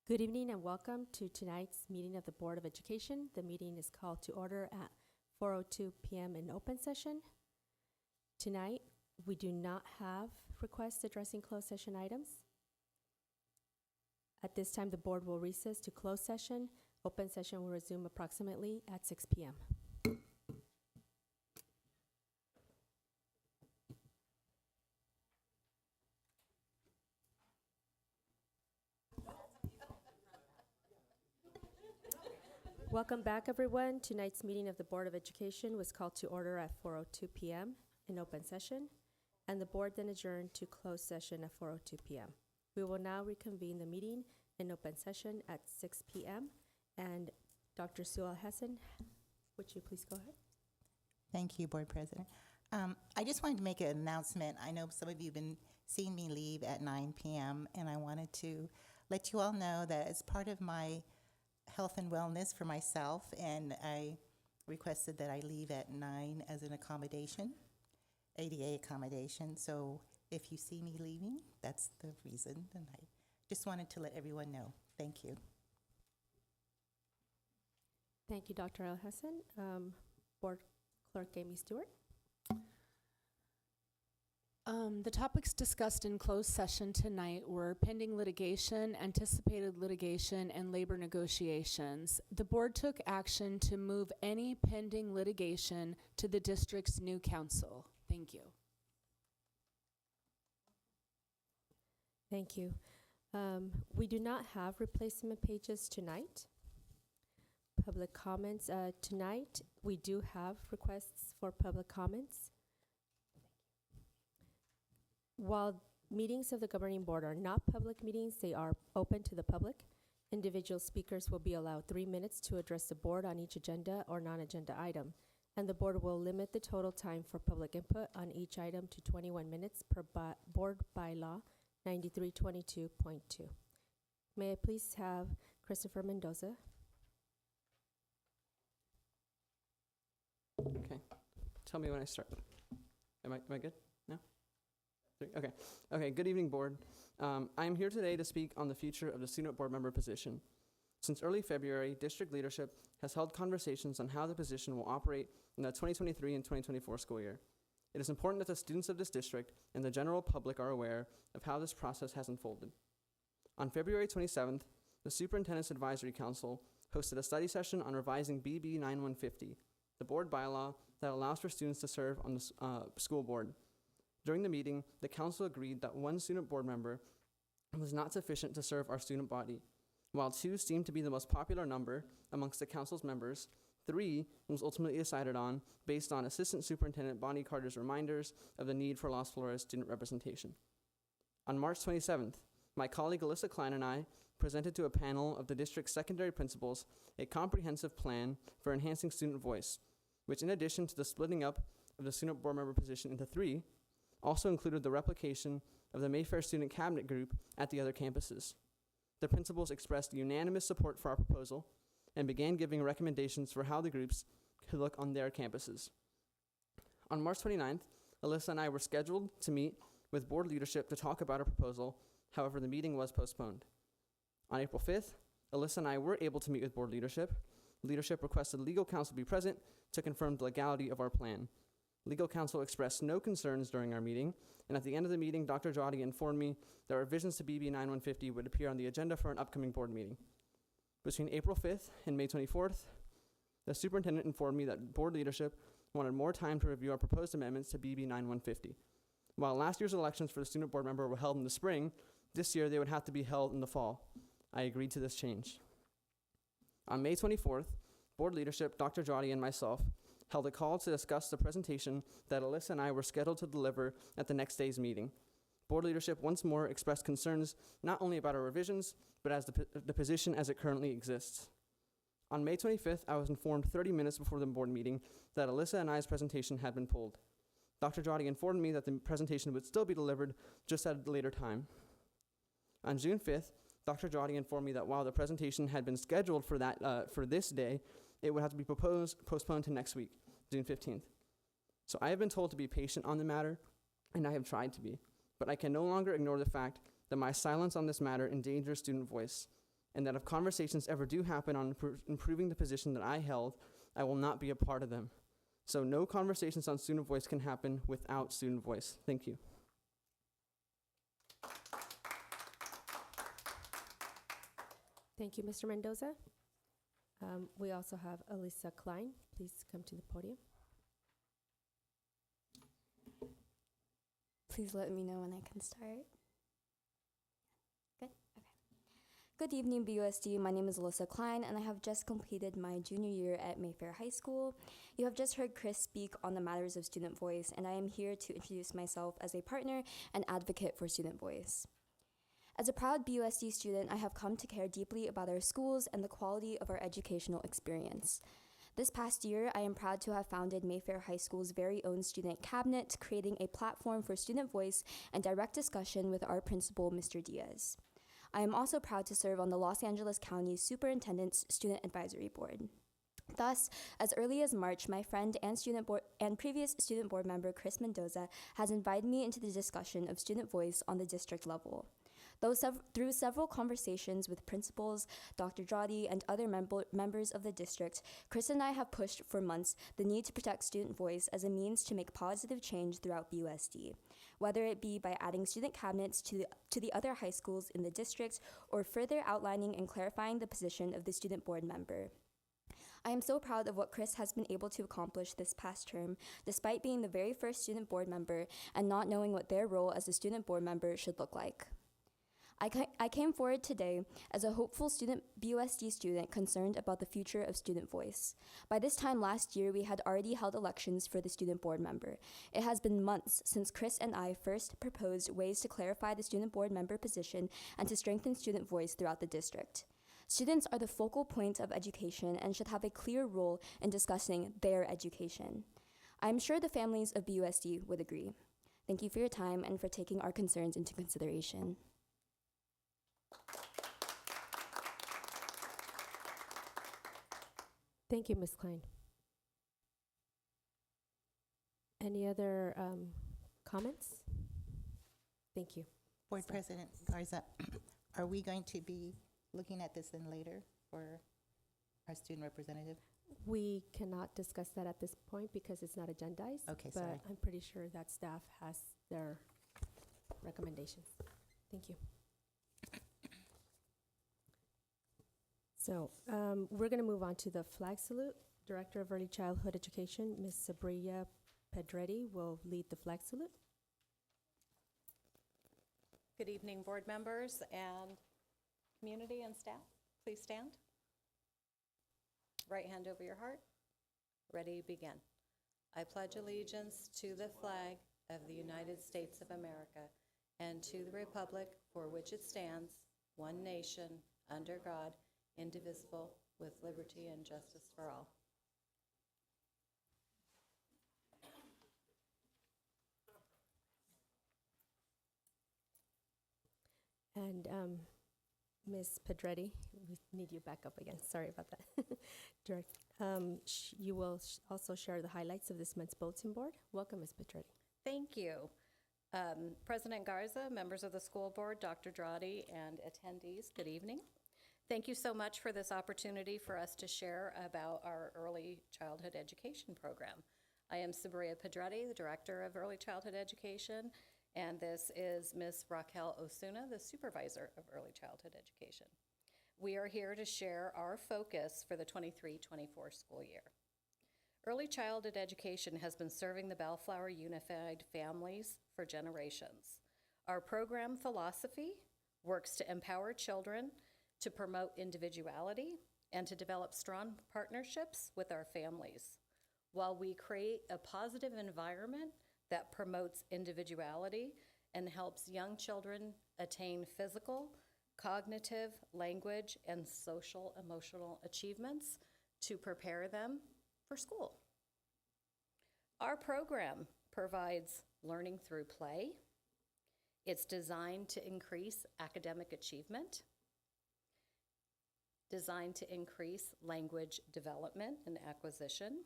Good evening and welcome to tonight's meeting of the Board of Education. The meeting is called to order at 4:02 p.m. in open session. Tonight, we do not have requests addressing closed session items. At this time, the board will recess to closed session. Open session will resume approximately at 6 p.m. Welcome back, everyone. Tonight's meeting of the Board of Education was called to order at 4:02 p.m. in open session, and the board then adjourned to closed session at 4:02 p.m. We will now reconvene the meeting in open session at 6 p.m. And Dr. Sue Alhassan, would you please go ahead? Thank you, Board President. I just wanted to make an announcement. I know some of you have been seeing me leave at 9 p.m., and I wanted to let you all know that as part of my health and wellness for myself, and I requested that I leave at 9 as an accommodation, ADA accommodation. So if you see me leaving, that's the reason, and I just wanted to let everyone know. Thank you. Thank you, Dr. Alhassan. Board Clerk Amy Stewart. The topics discussed in closed session tonight were pending litigation, anticipated litigation, and labor negotiations. The board took action to move any pending litigation to the district's new council. Thank you. Thank you. We do not have replacement pages tonight. Public comments tonight. We do have requests for public comments. While meetings of the governing board are not public meetings, they are open to the public. Individual speakers will be allowed 3 minutes to address the board on each agenda or non-agenda item, and the board will limit the total time for public input on each item to 21 minutes per board bylaw 9322.2. May I please have Christopher Mendoza? Okay. Tell me when I start. Am I good? No? Okay. Okay, good evening, board. I am here today to speak on the future of the student board member position. Since early February, district leadership has held conversations on how the position will operate in the 2023 and 2024 school year. It is important that the students of this district and the general public are aware of how this process has unfolded. On February 27th, the Superintendent's Advisory Council hosted a study session on revising BB 9150, the board bylaw that allows for students to serve on the school board. During the meeting, the council agreed that one student board member was not sufficient to serve our student body. While 2 seemed to be the most popular number amongst the council's members, 3 was ultimately decided on based on Assistant Superintendent Bonnie Carter's reminders of the need for Los Flores student representation. On March 27th, my colleague Alyssa Klein and I presented to a panel of the district's secondary principals a comprehensive plan for enhancing student voice, which in addition to the splitting up of the student board member position into 3, also included the replication of the Mayfair Student Cabinet Group at the other campuses. The principals expressed unanimous support for our proposal and began giving recommendations for how the groups could look on their campuses. On March 29th, Alyssa and I were scheduled to meet with board leadership to talk about our proposal. However, the meeting was postponed. On April 5th, Alyssa and I were able to meet with board leadership. Leadership requested legal counsel be present to confirm the legality of our plan. Legal counsel expressed no concerns during our meeting, and at the end of the meeting, Dr. Jawadi informed me that revisions to BB 9150 would appear on the agenda for an upcoming board meeting. Between April 5th and May 24th, the superintendent informed me that board leadership wanted more time to review our proposed amendments to BB 9150. While last year's elections for the student board member were held in the spring, this year they would have to be held in the fall. I agreed to this change. On May 24th, board leadership, Dr. Jawadi, and myself held a call to discuss the presentation that Alyssa and I were scheduled to deliver at the next day's meeting. Board leadership once more expressed concerns not only about our revisions, but as the position as it currently exists. On May 25th, I was informed 30 minutes before the board meeting that Alyssa and I's presentation had been pulled. Dr. Jawadi informed me that the presentation would still be delivered, just at a later time. On June 5th, Dr. Jawadi informed me that while the presentation had been scheduled for this day, it would have to be postponed to next week, June 15th. So I have been told to be patient on the matter, and I have tried to be, but I can no longer ignore the fact that my silence on this matter endangers student voice. and that if conversations ever do happen on improving the position that I held, I will not be a part of them. So no conversations on student voice can happen without student voice. Thank you. Thank you, Mr. Mendoza. We also have Alyssa Klein. Please come to the podium. Please let me know when I can start. Good? Okay. Good evening, BUSD. My name is Alyssa Klein, and I have just completed my junior year at Mayfair High School. You have just heard Chris speak on the matters of student voice, and I am here to introduce myself as a partner and advocate for student voice. As a proud BUSD student, I have come to care deeply about our schools and the quality of our educational experience. This past year, I am proud to have founded Mayfair High School's very own student cabinet, creating a platform for student voice and direct discussion with our principal, Mr. Diaz. I am also proud to serve on the Los Angeles County Superintendent's Student Advisory Board. Thus, as early as March, my friend and previous student board member, Chris Mendoza, has invited me into the discussion of student voice on the district level. Through several conversations with principals, Dr. Dradi, and other members of the district, Chris and I have pushed for months the need to protect student voice as a means to make positive change throughout BUSD, whether it be by adding student cabinets to the other high schools in the district or further outlining and clarifying the position of the student board member. I am so proud of what Chris has been able to accomplish this past term, despite being the very first student board member and not knowing what their role as a student board member should look like. I came forward today as a hopeful BUSD student concerned about the future of student voice. By this time last year, we had already held elections for the student board member. It has been months since Chris and I first proposed ways to clarify the student board member position and to strengthen student voice throughout the district. Students are the focal point of education and should have a clear role in discussing their education. I'm sure the families of BUSD would agree. Thank you for your time and for taking our concerns into consideration. Thank you, Ms. Klein. Any other comments? Thank you. Board President Garza, are we going to be looking at this then later for our student representative? We cannot discuss that at this point because it's not agendized. Okay, but sorry. I'm pretty sure that staff has their recommendations. Thank you. So we're going to move on to the flag salute. Director of Early Childhood Education, Ms. Sabria Pedretti, will lead the flag salute. Good evening, board members and community and staff. Please stand. Right hand over your heart. Ready, begin. I pledge allegiance to the flag of the United States of America and to the republic for which it stands, one nation, under God, indivisible, with liberty and justice for all. And Ms. Pedretti, we need you back up again. Sorry about that. You will also share the highlights of this month's bulletin board. Welcome, Ms. Pedretti. Thank you. President Garza, members of the school board, Dr. Dradi, and attendees, good evening. Thank you so much for this opportunity for us to share about our early childhood education program. I am Sabria Pedretti, the Director of Early Childhood Education, and this is Ms. Raquel Osuna, the Supervisor of Early Childhood Education. We are here to share our focus for the 23-24 school year. Early childhood education has been serving the Bellflower Unified families for generations. Our program philosophy works to empower children, to promote individuality, and to develop strong partnerships with our families, while we create a positive environment that promotes individuality and helps young children attain physical, cognitive, language, and social emotional achievements to prepare them for school. Our program provides learning through play. It's designed to increase academic achievement, designed to increase language development and acquisition,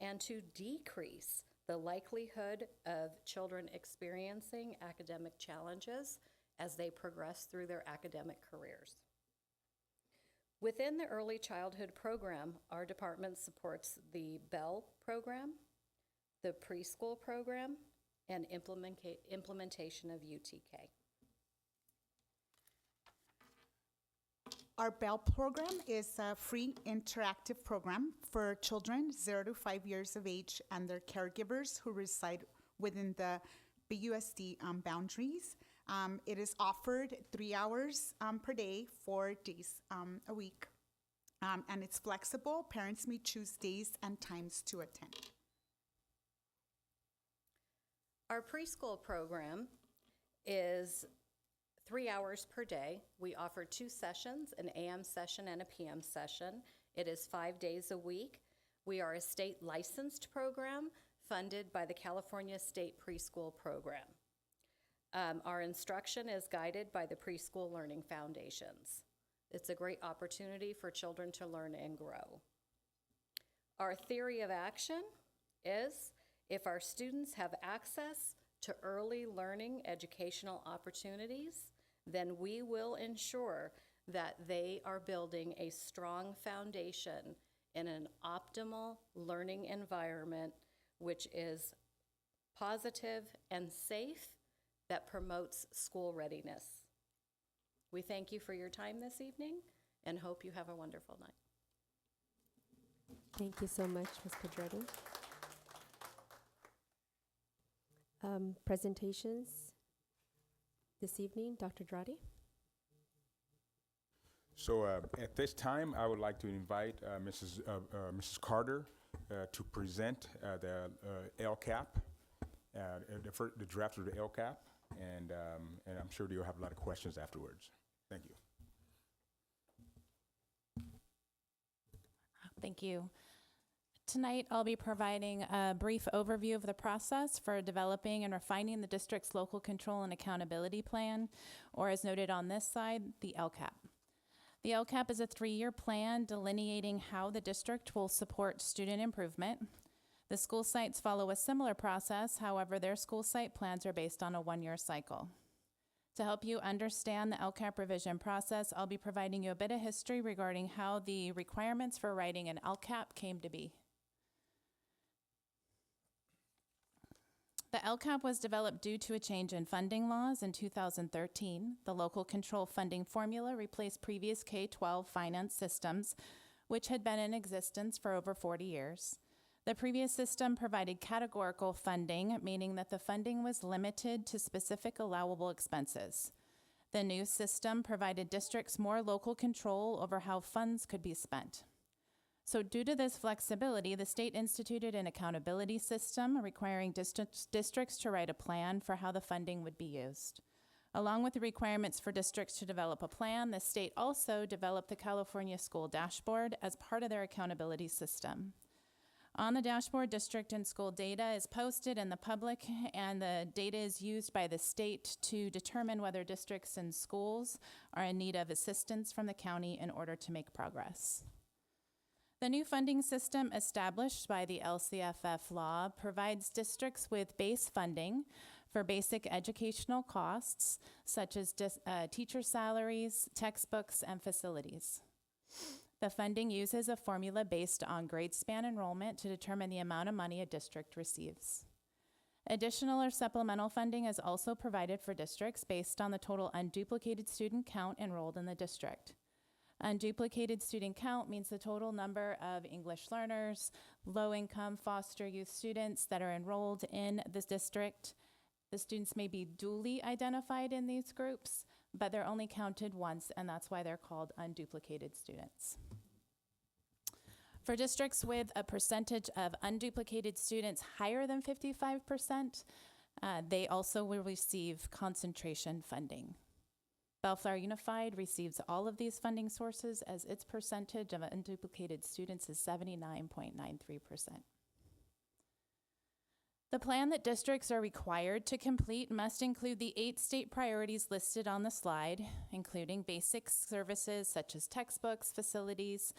and to decrease the likelihood of children experiencing academic challenges as they progress through their academic careers. Within the early childhood program, our department supports the Bell program, the preschool program, and implementation of UTK. Our Bell program is a free interactive program for children 0 to 5 years of age and their caregivers who reside within the BUSD boundaries. It is offered 3 hours per day, 4 days a week. And it's flexible. Parents may choose days and times to attend. Our preschool program is 3 hours per day. We offer 2 sessions, an AM session and a PM session. It is 5 days a week. We are a state licensed program funded by the California State Preschool Program. Our instruction is guided by the Preschool Learning Foundations. It's a great opportunity for children to learn and grow. Our theory of action is if our students have access to early learning educational opportunities, then we will ensure that they are building a strong foundation in an optimal learning environment which is positive and safe, that promotes school readiness. We thank you for your time this evening and hope you have a wonderful night. Thank you so much, Ms. Pedretti. Presentations this evening, Dr. Drotti. So at this time, I would like to invite Mrs. Carter to present the LCAP, the draft of the LCAP, and I'm sure you'll have a lot of questions afterwards. Thank you. Thank you. Tonight, I'll be providing a brief overview of the process for developing and refining the district's local control and accountability plan, or as noted on this slide, the LCAP. The LCAP is a 3-year plan delineating how the district will support student improvement. The school sites follow a similar process, however, their school site plans are based on a 1-year cycle. To help you understand the LCAP revision process, I'll be providing you a bit of history regarding how the requirements for writing an LCAP came to be. The LCAP was developed due to a change in funding laws in 2013. The local control funding formula replaced previous K-12 finance systems, which had been in existence for over 40 years. The previous system provided categorical funding, meaning that the funding was limited to specific allowable expenses. The new system provided districts more local control over how funds could be spent. So due to this flexibility, the state instituted an accountability system requiring districts to write a plan for how the funding would be used. Along with the requirements for districts to develop a plan, the state also developed the California School Dashboard as part of their accountability system. On the dashboard, district and school data is posted in the public, and the data is used by the state to determine whether districts and schools are in need of assistance from the county in order to make progress. The new funding system established by the LCFF law provides districts with base funding for basic educational costs, such as teacher salaries, textbooks, and facilities. The funding uses a formula based on grade span enrollment to determine the amount of money a district receives. Additional or supplemental funding is also provided for districts based on the total unduplicated student count enrolled in the district. Unduplicated student count means the total number of English learners, low-income foster youth students that are enrolled in this district. The students may be duly identified in these groups, but they're only counted once, and that's why they're called unduplicated students. For districts with a percentage of unduplicated students higher than 55%, they also will receive concentration funding. Bellflower Unified receives all of these funding sources as its percentage of unduplicated students is 79.93%. The plan that districts are required to complete must include the 8 state priorities listed on the slide, including basic services such as textbooks, facilities,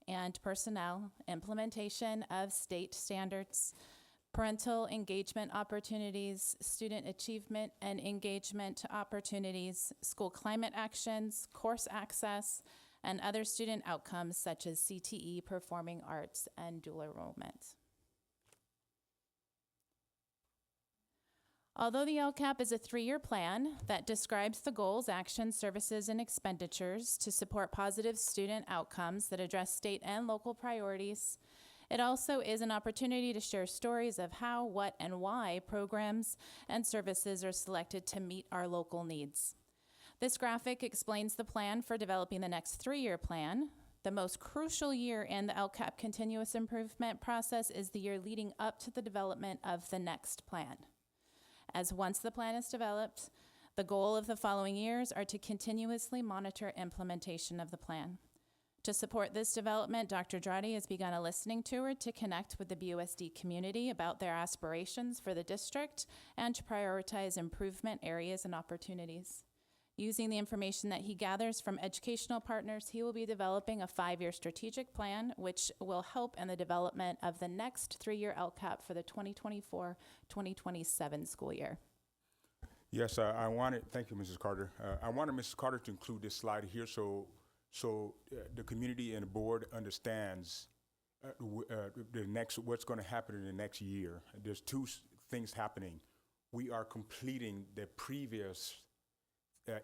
and personnel, implementation of state standards, parental engagement opportunities, student achievement and engagement opportunities, school climate actions, course access, and other student outcomes such as CTE, performing arts, and dual enrollment. Although the LCAP is a 3-year plan that describes the goals, actions, services, and expenditures to support positive student outcomes that address state and local priorities, it also is an opportunity to share stories of how, what, and why programs and services are selected to meet our local needs. This graphic explains the plan for developing the next 3-year plan. The most crucial year in the LCAP continuous improvement process is the year leading up to the development of the next plan. As once the plan is developed, the goal of the following years are to continuously monitor implementation of the plan. To support this development, Dr. Dradi has begun a listening tour to connect with the BUSD community about their aspirations for the district and to prioritize improvement areas and opportunities. Using the information that he gathers from educational partners, he will be developing a 5-year strategic plan, which will help in the development of the next 3-year LCAP for the 2024-2027 school year. Yes, thank you, Mrs. Carter. I wanted Mrs. Carter to include this slide here so the community and the board understands what's going to happen in the next year. There's two things happening. We are completing the previous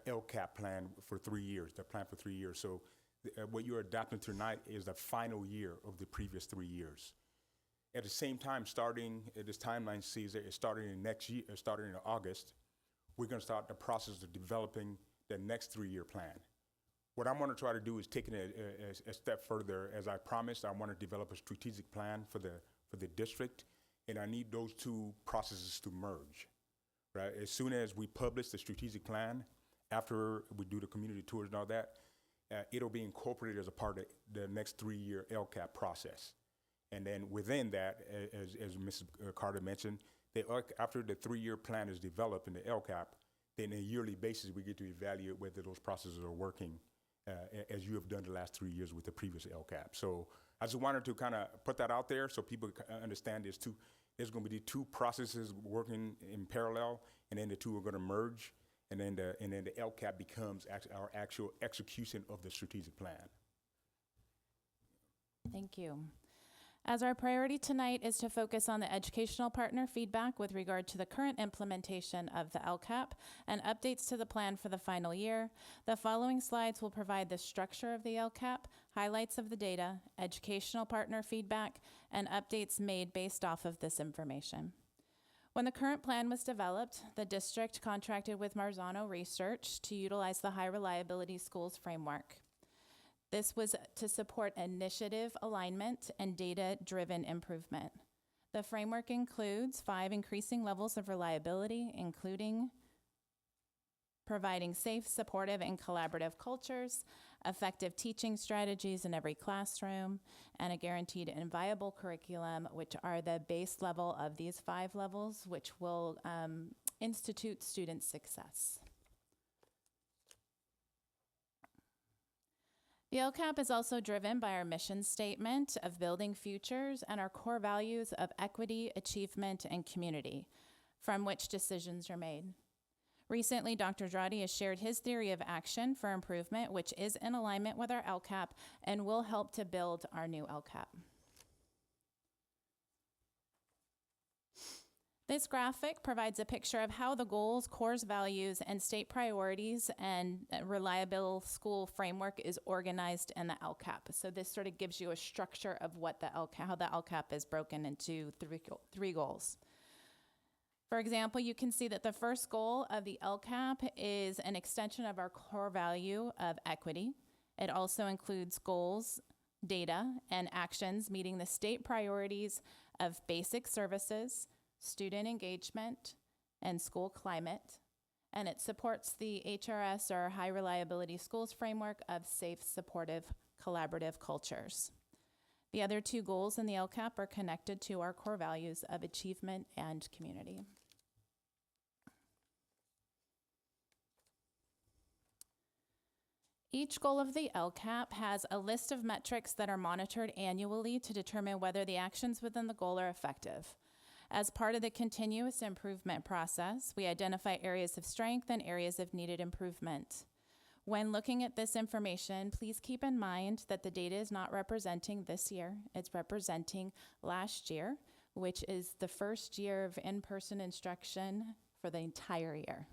LCAP plan for 3 years, the plan for 3 years. So what you're adopting tonight is the final year of the previous 3 years. At the same time, starting at this timeline sees it starting in next year, starting in August, we're going to start the process of developing the next 3-year plan. What I'm going to try to do is take it a step further. As I promised, I want to develop a strategic plan for the district, and I need those two processes to merge. Right? As soon as we publish the strategic plan, after we do the community tours and all that, it'll be incorporated as a part of the next 3-year LCAP process. And then within that, as Mrs. Carter mentioned, after the 3-year plan is developed in the LCAP, then on a yearly basis, we get to evaluate whether those processes are working as you have done the last 3 years with the previous LCAP. So I just wanted to kind of put that out there so people understand there's going to be 2 processes working in parallel, and then the 2 are going to merge. And then the LCAP becomes our actual execution of the strategic plan. Thank you. As our priority tonight is to focus on the educational partner feedback with regard to the current implementation of the LCAP and updates to the plan for the final year, the following slides will provide the structure of the LCAP, highlights of the data, educational partner feedback, and updates made based off of this information. When the current plan was developed, the district contracted with Marzano Research to utilize the High Reliability Schools framework. This was to support initiative alignment and data-driven improvement. The framework includes 5 increasing levels of reliability, including providing safe, supportive, and collaborative cultures, effective teaching strategies in every classroom, and a guaranteed and viable curriculum, which are the base level of these 5 levels, which will institute student success. The LCAP is also driven by our mission statement of building futures and our core values of equity, achievement, and community, from which decisions are made. Recently, Dr. Dradi has shared his theory of action for improvement, which is in alignment with our LCAP and will help to build our new LCAP. This graphic provides a picture of how the goals, core values, and state priorities and reliable school framework is organized in the LCAP. So this sort of gives you a structure of what how the LCAP is broken into 3 goals. For example, you can see that the first goal of the LCAP is an extension of our core value of equity. It also includes goals, data, and actions meeting the state priorities of basic services, student engagement, and school climate. And it supports the HRS, or High Reliability Schools framework of safe, supportive, collaborative cultures. The other 2 goals in the LCAP are connected to our core values of achievement and community. Each goal of the LCAP has a list of metrics that are monitored annually to determine whether the actions within the goal are effective. As part of the continuous improvement process, we identify areas of strength and areas of needed improvement. When looking at this information, please keep in mind that the data is not representing this year. It's representing last year, which is the first year of in-person instruction for the entire year.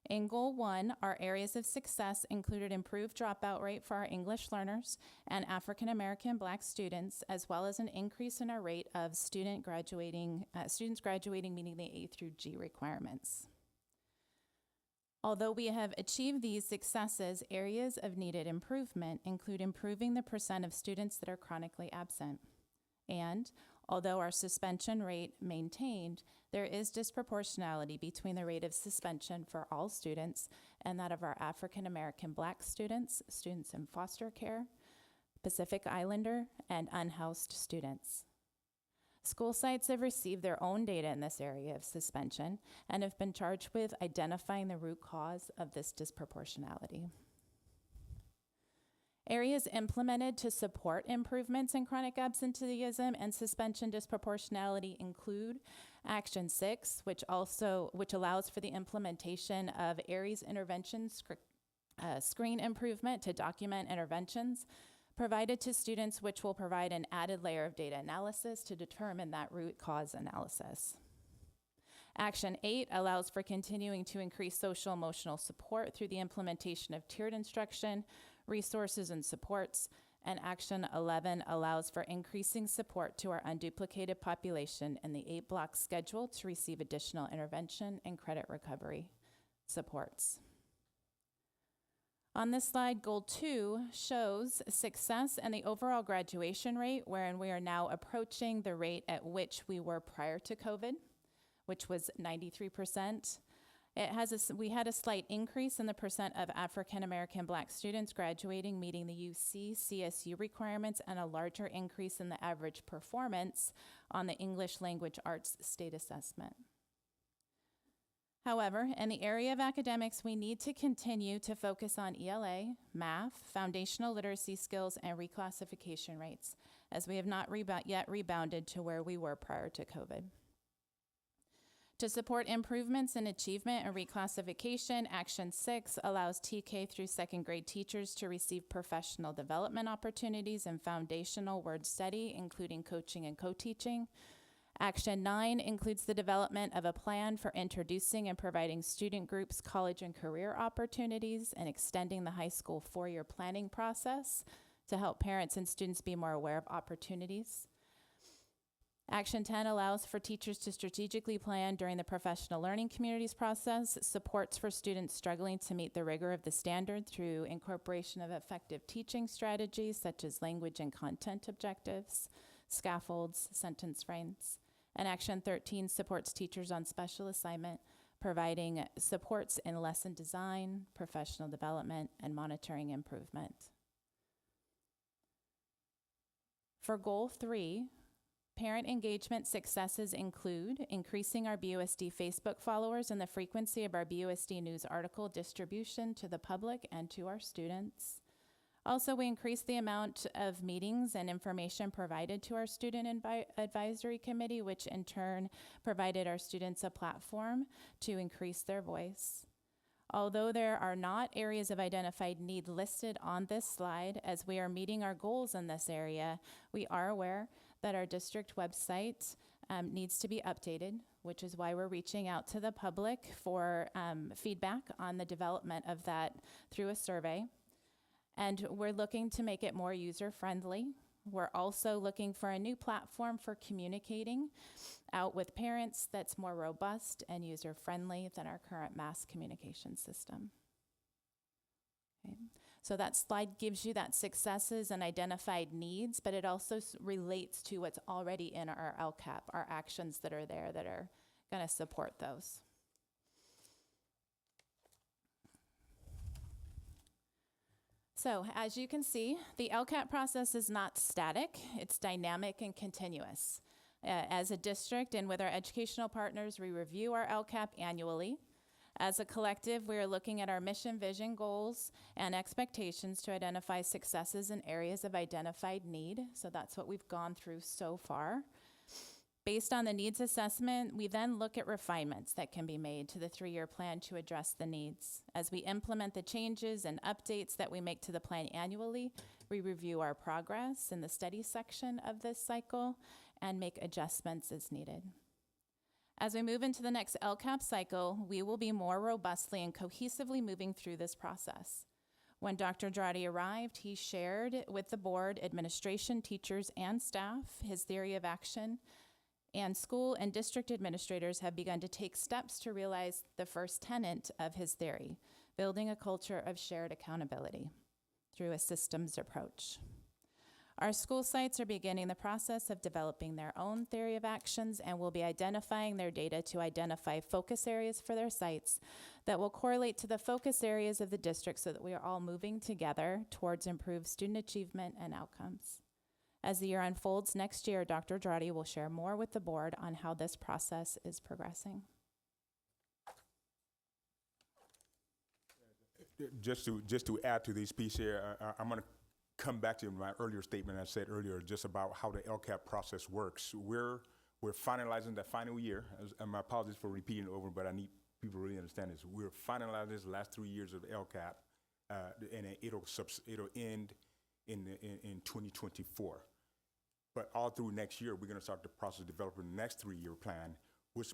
In Goal 1, our areas of success included improved dropout rate for our English learners and African American Black students, as well as an increase in our rate of students graduating meeting the A through G requirements. Although we have achieved these successes, areas of needed improvement include improving the percent of students that are chronically absent. And although our suspension rate maintained, there is disproportionality between the rate of suspension for all students and that of our African American Black students, students in foster care, Pacific Islander, and unhoused students. School sites have received their own data in this area of suspension and have been charged with identifying the root cause of this disproportionality. Areas implemented to support improvements in chronic absenteeism and suspension disproportionality include Action 6, which allows for the implementation of ARIES intervention screen improvement to document interventions provided to students, which will provide an added layer of data analysis to determine that root cause analysis. Action 8 allows for continuing to increase social emotional support through the implementation of tiered instruction, resources and supports, and Action 11 allows for increasing support to our unduplicated population in the 8-block schedule to receive additional intervention and credit recovery supports. On this slide, Goal 2 shows success and the overall graduation rate, wherein we are now approaching the rate at which we were prior to COVID, which was 93%. We had a slight increase in the percent of African American Black students graduating meeting the UC CSU requirements and a larger increase in the average performance on the English Language Arts State Assessment. However, in the area of academics, we need to continue to focus on ELA, math, foundational literacy skills, and reclassification rates, as we have not yet rebounded to where we were prior to COVID. To support improvements in achievement and reclassification, Action 6 allows TK through second grade teachers to receive professional development opportunities in foundational word study, including coaching and co-teaching. Action 9 includes the development of a plan for introducing and providing student groups college and career opportunities and extending the high school four-year planning process to help parents and students be more aware of opportunities. Action 10 allows for teachers to strategically plan during the professional learning communities process, supports for students struggling to meet the rigor of the standard through incorporation of effective teaching strategies such as language and content objectives, scaffolds, sentence frames. And Action 13 supports teachers on special assignment, providing supports in lesson design, professional development, and monitoring improvement. For Goal 3, parent engagement successes include increasing our BUSD Facebook followers and the frequency of our BUSD news article distribution to the public and to our students. Also, we increased the amount of meetings and information provided to our student advisory committee, which in turn provided our students a platform to increase their voice. Although there are not areas of identified need listed on this slide, as we are meeting our goals in this area, we are aware that our district website needs to be updated, which is why we're reaching out to the public for feedback on the development of that through a survey. And we're looking to make it more user-friendly. We're also looking for a new platform for communicating out with parents that's more robust and user-friendly than our current mass communication system. Okay. So that slide gives you that successes and identified needs, but it also relates to what's already in our LCAP, our actions that are there that are going to support those. So as you can see, the LCAP process is not static, it's dynamic and continuous. As a district and with our educational partners, we review our LCAP annually. As a collective, we are looking at our mission, vision, goals, and expectations to identify successes in areas of identified need. So that's what we've gone through so far. Based on the needs assessment, we then look at refinements that can be made to the 3-year plan to address the needs. As we implement the changes and updates that we make to the plan annually, we review our progress in the study section of this cycle and make adjustments as needed. As we move into the next LCAP cycle, we will be more robustly and cohesively moving through this process. When Dr. Andrade arrived, he shared with the board, administration, teachers, and staff his theory of action, and school and district administrators have begun to take steps to realize the first tenet of his theory, building a culture of shared accountability through a systems approach. Our school sites are beginning the process of developing their own theory of actions and will be identifying their data to identify focus areas for their sites that will correlate to the focus areas of the district so that we are all moving together towards improved student achievement and outcomes. As the year unfolds next year, Dr. Andrade will share more with the board on how this process is progressing. Just to add to this piece here, I'm going to come back to my earlier statement I said earlier just about how the LCAP process works. We're finalizing the final year. And my apologies for repeating it over, but I need people to really understand this. We're finalizing this last 3 years of LCAP, and it'll end in 2024. But all through next year, we're going to start the process of developing the next 3-year plan, which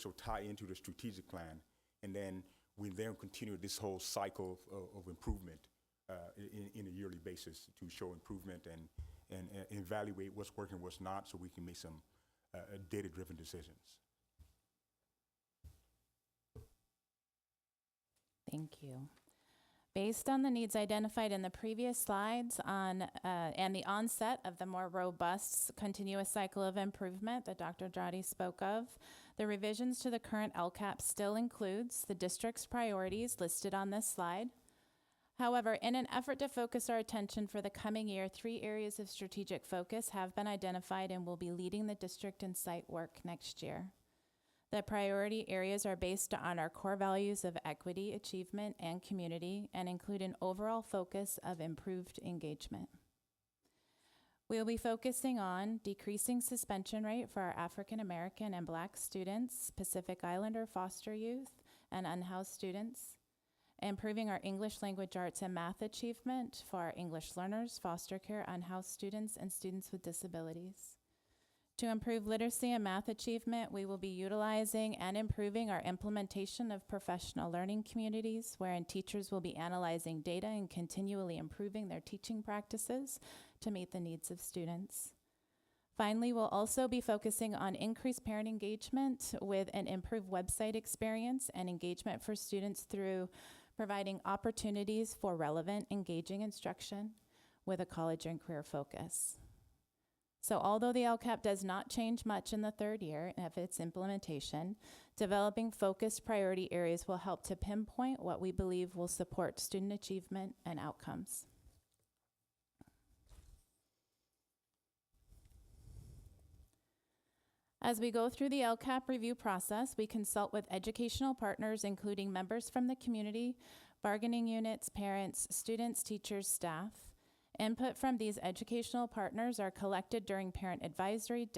will tie into the strategic plan, and then we continue this whole cycle of improvement in a yearly basis to show improvement and evaluate what's working, what's not, so we can make some data-driven decisions. Thank you. Based on the needs identified in the previous slides and the onset of the more robust continuous cycle of improvement that Dr. Andrade spoke of, the revisions to the current LCAP still includes the district's priorities listed on this slide. However, in an effort to focus our attention for the coming year, 3 areas of strategic focus have been identified and will be leading the district and site work next year. The priority areas are based on our core values of equity, achievement, and community, and include an overall focus of improved engagement. We'll be focusing on decreasing suspension rate for our African American and Black students, Pacific Islander foster youth, and unhoused students, improving our English language arts and math achievement for our English learners, foster care, unhoused students, and students with disabilities. To improve literacy and math achievement, we will be utilizing and improving our implementation of professional learning communities, wherein teachers will be analyzing data and continually improving their teaching practices to meet the needs of students. Finally, we'll also be focusing on increased parent engagement with an improved website experience and engagement for students through providing opportunities for relevant, engaging instruction with a college and career focus. So although the LCAP does not change much in the 3rd year of its implementation, developing focused priority areas will help to pinpoint what we believe will support student achievement and outcomes. As we go through the LCAP review process, we consult with educational partners, including members from the community, bargaining units, parents, students, teachers, staff. Input from these educational partners are collected during parent advisory,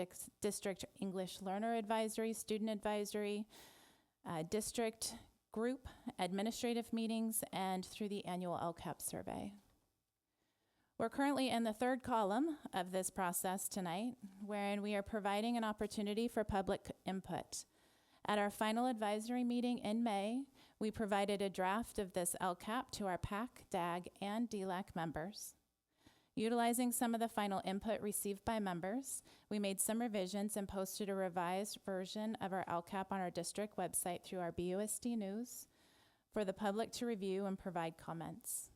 district English learner advisory, student advisory, district group, administrative meetings, and through the annual LCAP survey. We're currently in the 3rd column of this process tonight, wherein we are providing an opportunity for public input. At our final advisory meeting in May, we provided a draft of this LCAP to our PAC, DAG, and DLAC members. Utilizing some of the final input received by members, we made some revisions and posted a revised version of our LCAP on our district website through our BUSD News for the public to review and provide comments.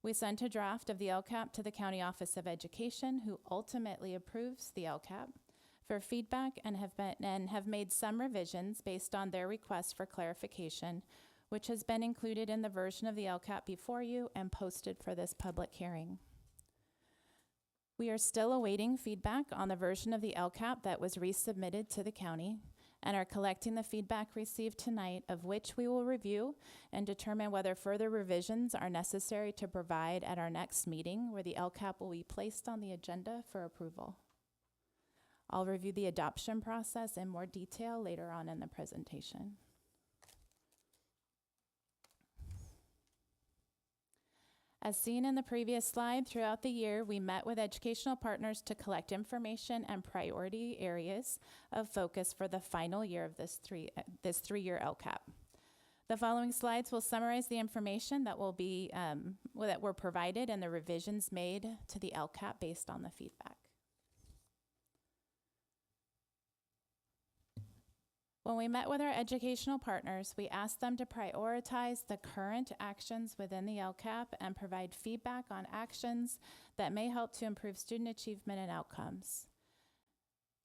We sent a draft of the LCAP to the County Office of Education, who ultimately approves the LCAP, for feedback and have made some revisions based on their request for clarification, which has been included in the version of the LCAP before you and posted for this public hearing. We are still awaiting feedback on the version of the LCAP that was resubmitted to the county and are collecting the feedback received tonight, of which we will review and determine whether further revisions are necessary to provide at our next meeting, where the LCAP will be placed on the agenda for approval. I'll review the adoption process in more detail later on in the presentation. As seen in the previous slide, throughout the year, we met with educational partners to collect information and priority areas of focus for the final year of this three-year LCAP. The following slides will summarize the information that will be that were provided and the revisions made to the LCAP based on the feedback. When we met with our educational partners, we asked them to prioritize the current actions within the LCAP and provide feedback on actions that may help to improve student achievement and outcomes.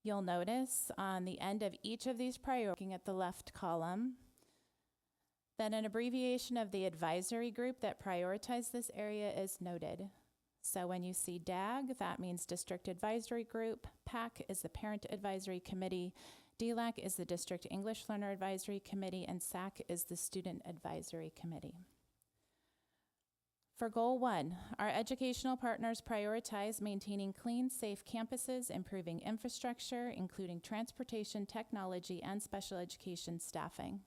You'll notice on the end of each of these priorities, looking at the left column, that an abbreviation of the advisory group that prioritized this area is noted. So when you see DAG, that means District Advisory Group, PAC is the Parent Advisory Committee, DLAC is the District English Learner Advisory Committee, and SAC is the Student Advisory Committee. For Goal 1, our educational partners prioritize maintaining clean, safe campuses, improving infrastructure, including transportation, technology, and special education staffing,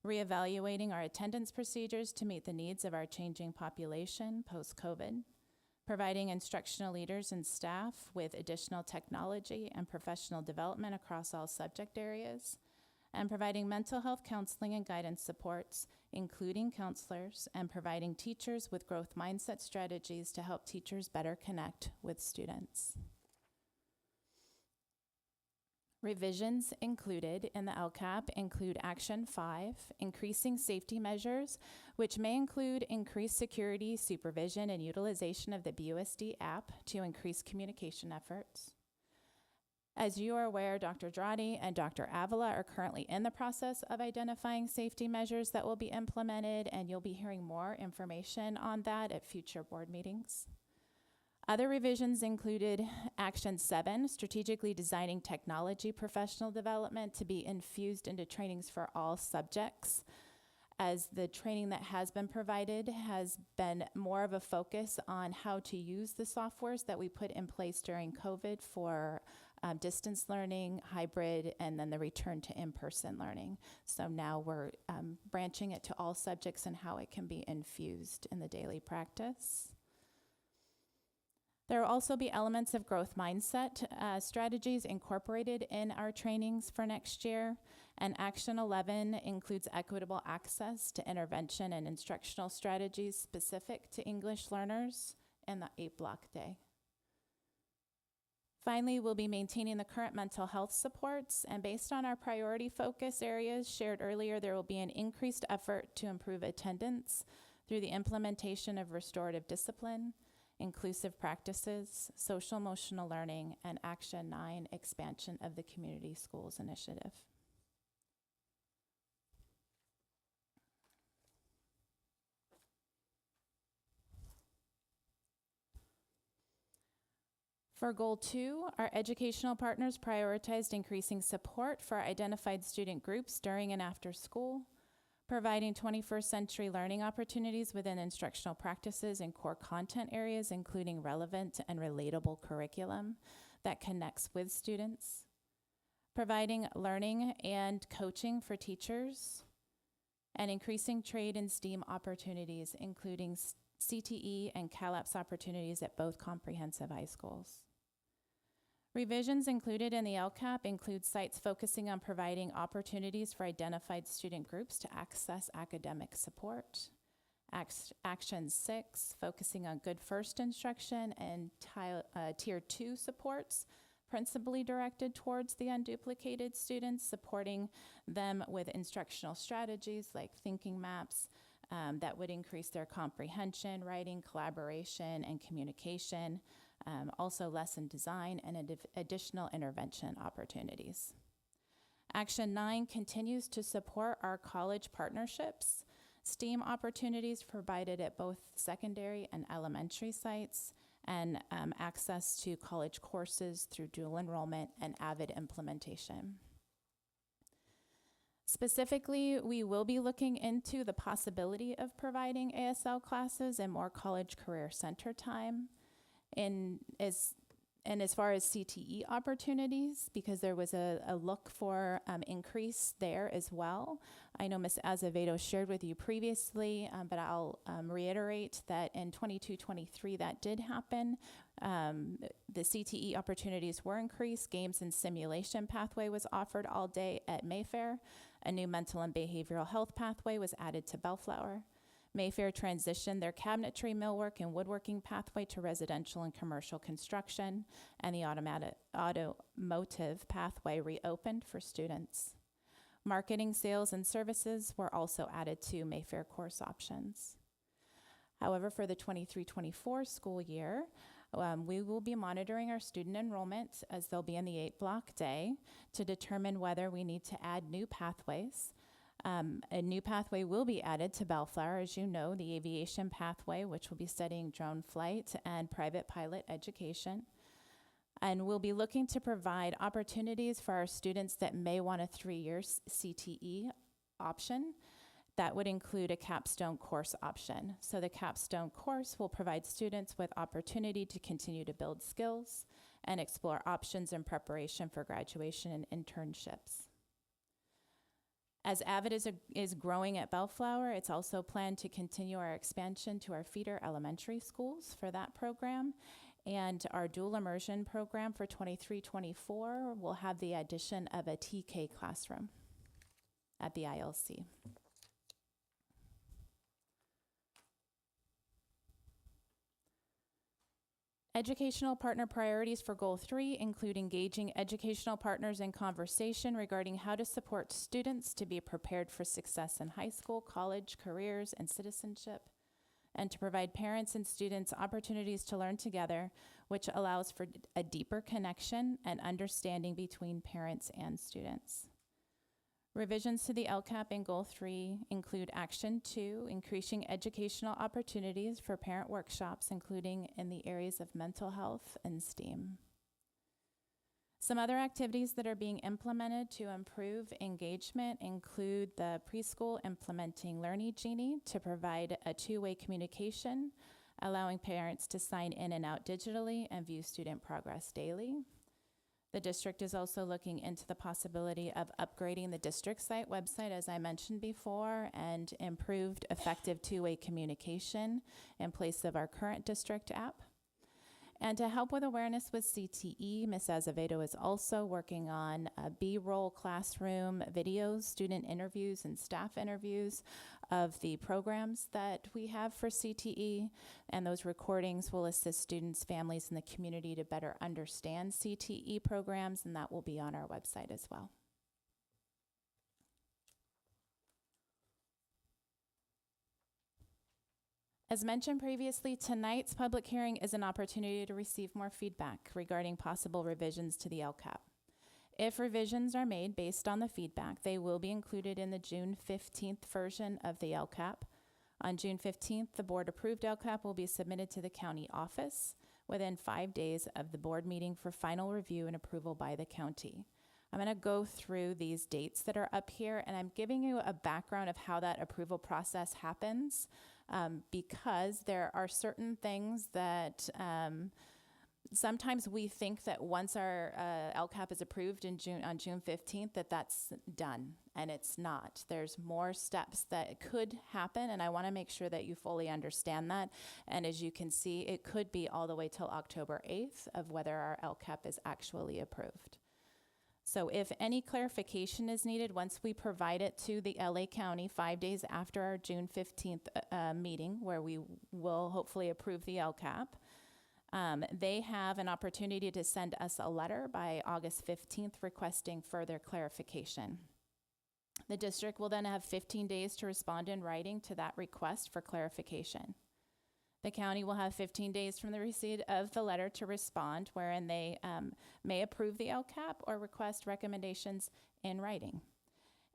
reevaluating our attendance procedures to meet the needs of our changing population post-COVID, providing instructional leaders and staff with additional technology and professional development across all subject areas, and providing mental health counseling and guidance supports, including counselors, and providing teachers with growth mindset strategies to help teachers better connect with students. Revisions included in the LCAP include Action 5, increasing safety measures, which may include increased security, supervision, and utilization of the BUSD app to increase communication efforts. As you are aware, Dr. Dradi and Dr. Avila are currently in the process of identifying safety measures that will be implemented, and you'll be hearing more information on that at future board meetings. Other revisions included Action 7, strategically designing technology professional development to be infused into trainings for all subjects, as the training that has been provided has been more of a focus on how to use the softwares that we put in place during COVID for distance learning, hybrid, and then the return to in-person learning. So now we're branching it to all subjects and how it can be infused in the daily practice. There will also be elements of growth mindset strategies incorporated in our trainings for next year. And Action 11 includes equitable access to intervention and instructional strategies specific to English learners in the 8-block day. Finally, we'll be maintaining the current mental health supports, and based on our priority focus areas shared earlier, there will be an increased effort to improve attendance through the implementation of restorative discipline, inclusive practices, social emotional learning, and Action 9, expansion of the community schools initiative. For Goal 2, our educational partners prioritized increasing support for identified student groups during and after school, providing 21st century learning opportunities within instructional practices and core content areas, including relevant and relatable curriculum that connects with students, providing learning and coaching for teachers, and increasing trade and STEAM opportunities, including CTE and CalAPS opportunities at both comprehensive high schools. Revisions included in the LCAP include sites focusing on providing opportunities for identified student groups to access academic support. Action 6, focusing on good first instruction and Tier 2 supports, principally directed towards the unduplicated students, supporting them with instructional strategies like thinking maps that would increase their comprehension, writing, collaboration, and communication. Also lesson design and additional intervention opportunities. Action 9 continues to support our college partnerships, STEAM opportunities provided at both secondary and elementary sites, and access to college courses through dual enrollment and AVID implementation. Specifically, we will be looking into the possibility of providing ASL classes and more college career center time. And as far as CTE opportunities, because there was a look for increase there as well. I know Ms. Azevedo shared with you previously, but I'll reiterate that in 22-23 that did happen. The CTE opportunities were increased. Games and simulation pathway was offered all day at Mayfair. A new mental and behavioral health pathway was added to Bellflower. Mayfair transitioned their cabinetry, millwork, and woodworking pathway to residential and commercial construction, and the automotive pathway reopened for students. Marketing, sales, and services were also added to Mayfair course options. However, for the 23-24 school year, we will be monitoring our student enrollment as they'll be in the 8-block day to determine whether we need to add new pathways. A new pathway will be added to Bellflower, as you know, the aviation pathway, which will be studying drone flight and private pilot education. And we'll be looking to provide opportunities for our students that may want a 3-year CTE option. That would include a capstone course option. So the capstone course will provide students with opportunity to continue to build skills and explore options in preparation for graduation and internships. As Avid is growing at Bellflower, it's also planned to continue our expansion to our feeder elementary schools for that program. And our dual immersion program for 23-24 will have the addition of a TK classroom at the ILC. Educational partner priorities for Goal 3 include engaging educational partners in conversation regarding how to support students to be prepared for success in high school, college, careers, and citizenship, and to provide parents and students opportunities to learn together, which allows for a deeper connection and understanding between parents and students. Revisions to the LCAP in Goal 3 include Action 2, increasing educational opportunities for parent workshops, including in the areas of mental health and STEAM. Some other activities that are being implemented to improve engagement include the preschool implementing LearnyGenie to provide a two-way communication, allowing parents to sign in and out digitally and view student progress daily. The district is also looking into the possibility of upgrading the district site website, as I mentioned before, and improved effective two-way communication in place of our current district app. And to help with awareness with CTE, Ms. Azevedo is also working on B-roll classroom videos, student interviews, and staff interviews of the programs that we have for CTE. And those recordings will assist students, families, and the community to better understand CTE programs, and that will be on our website as well. As mentioned previously, tonight's public hearing is an opportunity to receive more feedback regarding possible revisions to the LCAP. If revisions are made based on the feedback, they will be included in the June 15th version of the LCAP. On June 15th, the board-approved LCAP will be submitted to the county office within 5 days of the board meeting for final review and approval by the county. I'm going to go through these dates that are up here, and I'm giving you a background of how that approval process happens. Because there are certain things that sometimes we think that once our LCAP is approved on June 15th, that's done, and it's not. There's more steps that could happen, and I want to make sure that you fully understand that. And as you can see, it could be all the way till October 8th of whether our LCAP is actually approved. So if any clarification is needed, once we provide it to the LA County 5 days after our June 15th meeting, where we will hopefully approve the LCAP, they have an opportunity to send us a letter by August 15th requesting further clarification. The district will then have 15 days to respond in writing to that request for clarification. The county will have 15 days from the receipt of the letter to respond, wherein they may approve the LCAP or request recommendations in writing.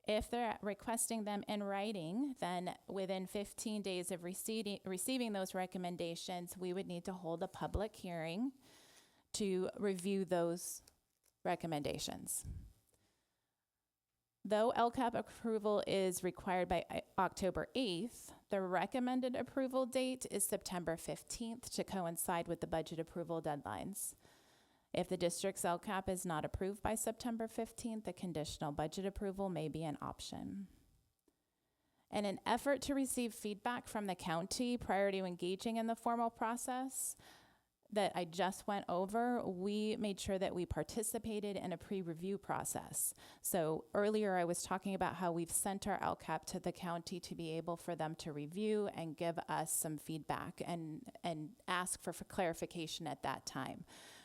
If they're requesting them in writing, then within 15 days of receiving those recommendations, we would need to hold a public hearing to review those recommendations. Though LCAP approval is required by October 8th, the recommended approval date is September 15th to coincide with the budget approval deadlines. If the district's LCAP is not approved by September 15th, a conditional budget approval may be an option. In an effort to receive feedback from the county prior to engaging in the formal process that I just went over, we made sure that we participated in a pre-review process. So earlier I was talking about how we've sent our LCAP to the county to be able for them to review and give us some feedback and ask for clarification at that time.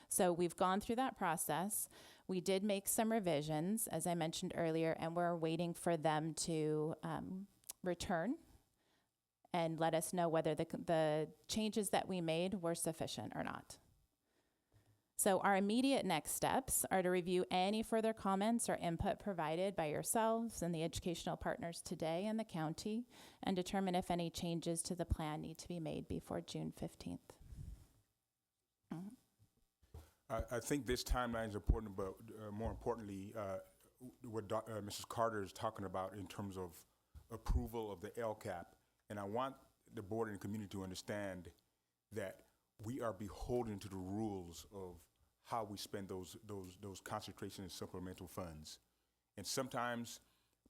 So we've gone through that process. We did make some revisions, as I mentioned earlier, and we're waiting for them to return and let us know whether the changes that we made were sufficient or not. So our immediate next steps are to review any further comments or input provided by yourselves and the educational partners today in the county and determine if any changes to the plan need to be made before June 15th. I think this timeline is important, but more importantly, what Mrs. Carter is talking about in terms of approval of the LCAP. And I want the board and the community to understand that we are beholden to the rules of how we spend those concentration and supplemental funds. And sometimes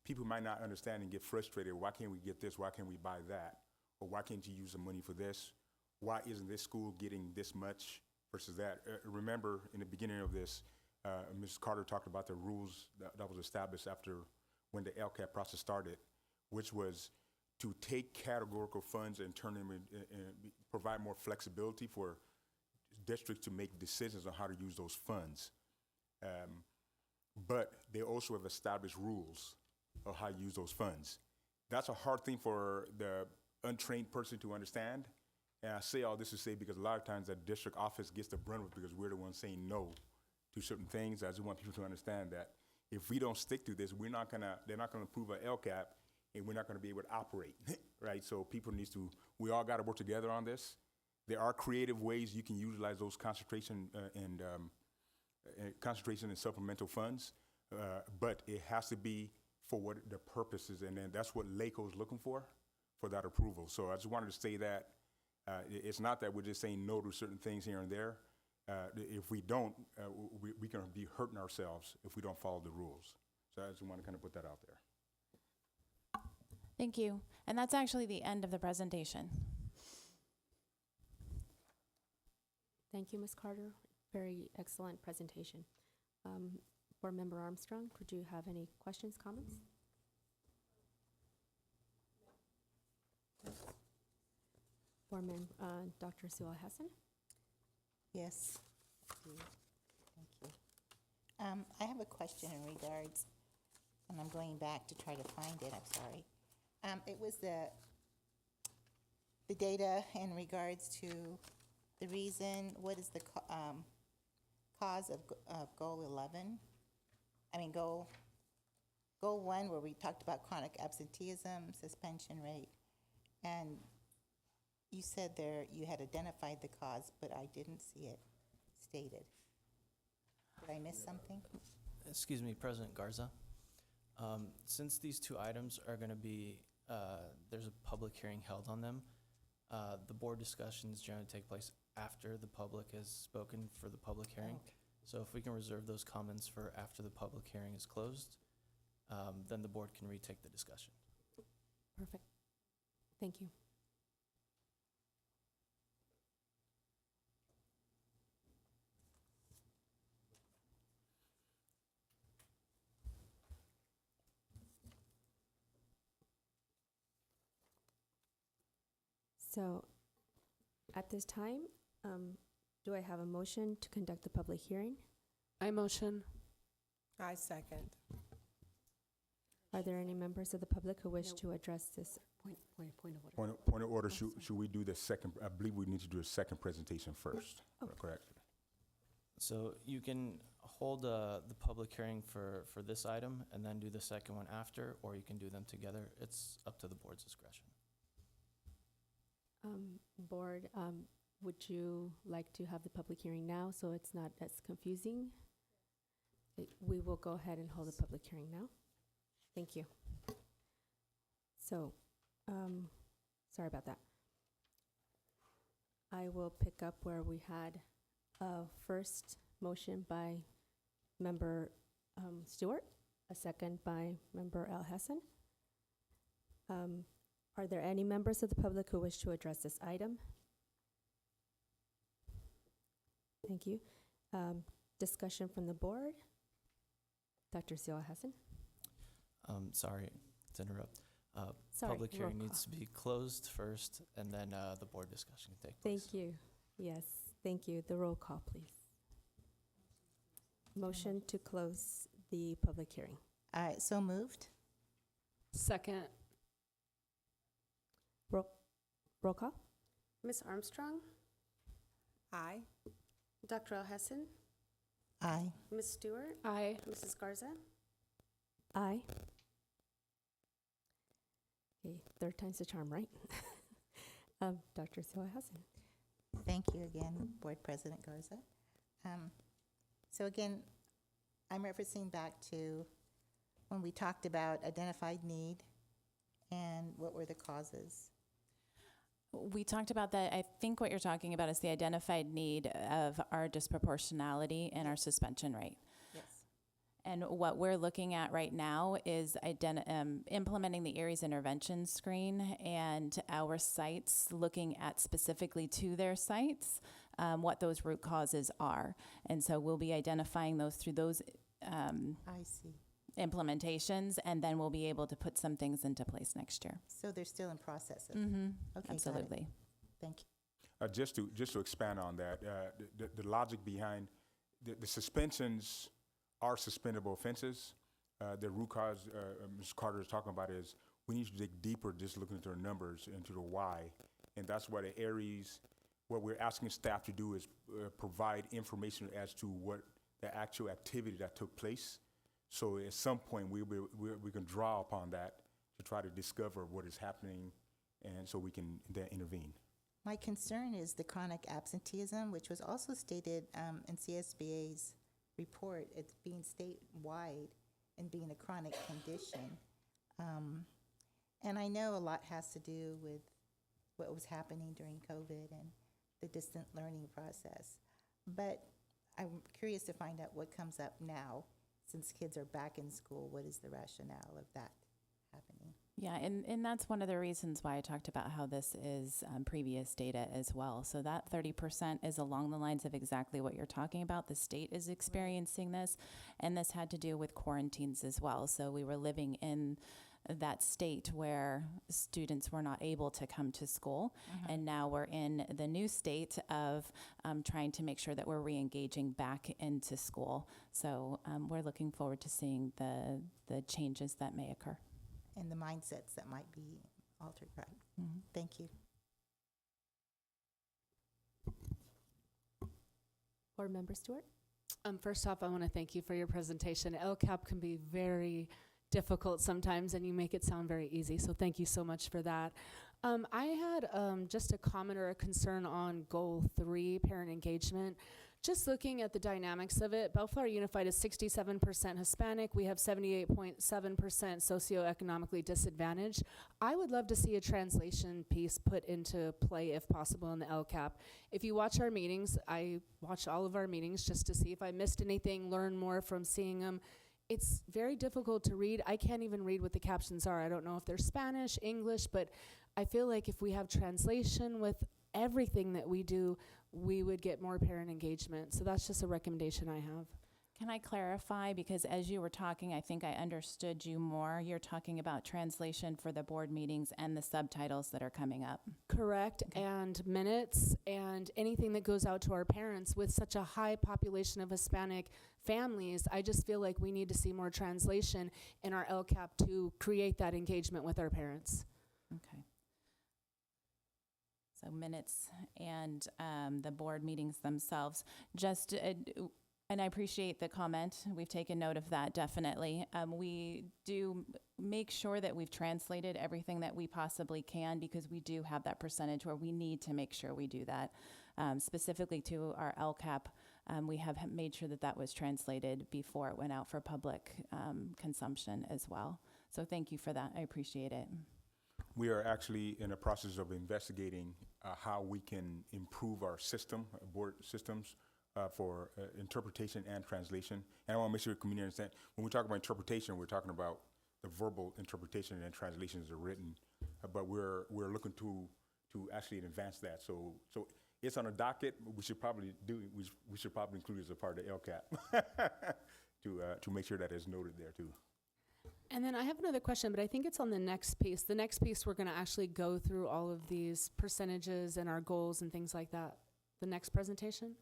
people might not understand and get frustrated. Why can't we get this? Why can't we buy that? Or why can't you use the money for this? Why isn't this school getting this much versus that? Remember, in the beginning of this, Mrs. Carter talked about the rules that was established after when the LCAP process started, which was to take categorical funds and turn them in, and provide more flexibility for districts to make decisions on how to use those funds. But they also have established rules of how to use those funds. That's a hard thing for the untrained person to understand. And I say all this to say because a lot of times that district office gets the brunt of it because we're the ones saying no to certain things. I just want people to understand that if we don't stick to this, they're not gonna approve an LCAP and we're not gonna be able to operate, right? So people we all gotta work together on this. There are creative ways you can utilize those concentration and supplemental funds, but it has to be for what the purpose is, and then that's what LACO is looking for that approval. So I just wanted to say that it's not that we're just saying no to certain things here and there. If we don't, we can be hurting ourselves if we don't follow the rules. So I just want to kind of put that out there. Thank you. And that's actually the end of the presentation. Thank you, Ms. Carter. Very excellent presentation. Board Member Armstrong, could you have any questions, comments? Board Member Dr. Sewell Hassan. Yes. Thank you. I have a question in regards, and I'm going back to try to find it, I'm sorry. It was the data in regards to the reason, what is the cause of goal 11? I mean, goal 1, where we talked about chronic absenteeism, suspension rate, and you said there you had identified the cause, but I didn't see it stated. Did I miss something? Excuse me, President Garza. Since these two items are going to be, there's a public hearing held on them, the board discussions generally take place after the public has spoken for the public hearing. Okay. So if we can reserve those comments for after the public hearing is closed, then the board can retake the discussion. Perfect. Thank you. So, at this time, do I have a motion to conduct the public hearing? I motion. I second. Are there any members of the public who wish to address this? Point of order. Point of order, should we do the second, I believe we need to do a second presentation first, correct? So you can hold the public hearing for this item and then do the second one after, or you can do them together. It's up to the board's discretion. Board, would you like to have the public hearing now so it's not as confusing? We will go ahead and hold the public hearing now. Thank you. So, sorry about that. I will pick up where we had first Motion by Member Stewart, a second by Member Alhassan. Are there any members of the public who wish to address this item? Thank you. Discussion from the board. Dr. Zia Hassan. Sorry to interrupt. Sorry, Public roll hearing call. needs to be closed first, and then the board discussion can take place. Thank you. Yes, thank you. The roll call, please. Motion to close the public hearing. All right, so moved. Second. Roll call? Ms. Armstrong, Aye. Dr. Alhassan, Aye. Ms. Stewart, Aye. Mrs. Garza. Aye. Okay, third time's the charm, right? Dr. Zia Hassan. Thank you again, Board President Garza. So again, I'm referencing back to when we talked about identified need and what were the causes. We talked about that. I think what you're talking about is the identified need of our disproportionality in our suspension rate. Yes. And what we're looking at right now is implementing the Aries intervention screen and our sites looking at specifically to their sites what those root causes are. And so we'll be identifying those through those I see. implementations, and then we'll be able to put some things into place next year. So they're still in process of Mm-hmm. Okay, got it. Absolutely. Thank you. Just to expand on that, the logic behind the suspensions are suspendable offenses. The root cause Ms. Carter is talking about is we need to dig deeper, just looking at their numbers into the why, and that's why the Aries. What we're asking staff to do is provide information as to what the actual activity that took place. So at some point we can draw upon that to try to discover what is happening, and so we can then intervene. My concern is the chronic absenteeism, which was also stated in CSBA's report. It's being statewide and being a chronic condition. And I know a lot has to do with what was happening during COVID and the distant learning process. But I'm curious to find out what comes up now, since kids are back in school. What is the rationale of that happening? Yeah, and that's one of the reasons why I talked about how this is previous data as well. So that 30% is along the lines of exactly what you're talking about. The state is experiencing this, and this had to do with quarantines as well. So we were living in that state where students were not able to come to school, and now we're in the new state of trying to make sure that we're re-engaging back into school. So we're looking forward to seeing the changes that may occur. And the mindsets that might be altered, right? Mm-hmm. Thank you. Board Member Stewart? First off, I want to thank you for your presentation. LCAP can be very difficult sometimes, and you make it sound very easy, so thank you so much for that. I had just a comment or a concern on Goal 3, parent engagement. Just looking at the dynamics of it, Bellflower Unified is 67% Hispanic. We have 78.7% socioeconomically disadvantaged. I would love to see a translation piece put into play if possible in the LCAP. If you watch our meetings, I watch all of our meetings just to see if I missed anything, learn more from seeing them. It's very difficult to read. I can't even read what the captions are. I don't know if they're Spanish, English, but I feel like if we have translation with everything that we do, we would get more parent engagement. So that's just a recommendation I have. Can I clarify? Because as you were talking, I think I understood you more. You're talking about translation for the board meetings and the subtitles that are coming up. Correct, and minutes and anything that goes out to our parents. With such a high population of Hispanic families, I just feel like we need to see more translation in our LCAP to create that engagement with our parents. Okay. So minutes and the board meetings themselves. Just, and I appreciate the comment. We've taken note of that, definitely. We do make sure that we've translated everything that we possibly can, because we do have that percentage where we need to make sure we do that. Specifically to our LCAP, we have made sure that that was translated before it went out for public consumption as well. So thank you for that. I appreciate it. We are actually in the process of investigating how we can improve our system, board systems, for interpretation and translation. And I want to make sure the community understand, when we talk about interpretation, we're talking about the verbal interpretation and translations are written. But we're looking to actually advance that. So it's on a docket. We should probably include it as a part of the LCAP to make sure that it's noted there too. And then I have another question, but I think it's on the next piece. The next piece, we're going to actually go through all of these percentages and our goals and things like that. The next presentation?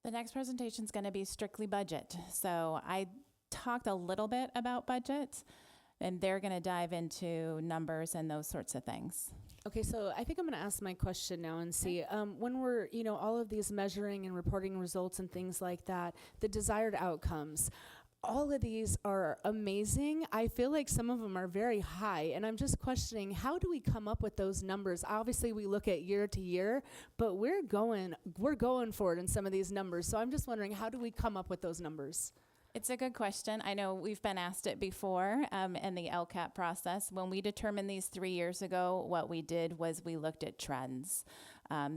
The next presentation is going to be strictly budget. So I talked a little bit about budget, and they're going to dive into numbers and those sorts of things. Okay, so I think I'm going to ask my question now and see, when we're, all of these measuring and reporting results and things like that, the desired outcomes, all of these are amazing. I feel like some of them are very high, and I'm just questioning, how do we come up with those numbers? Obviously, we look at year to year, but we're going for it in some of these numbers. So I'm just wondering, how do we come up with those numbers? It's a good question. I know we've been asked it before in the LCAP process. When we determined these 3 years ago, what we did was we looked at trends.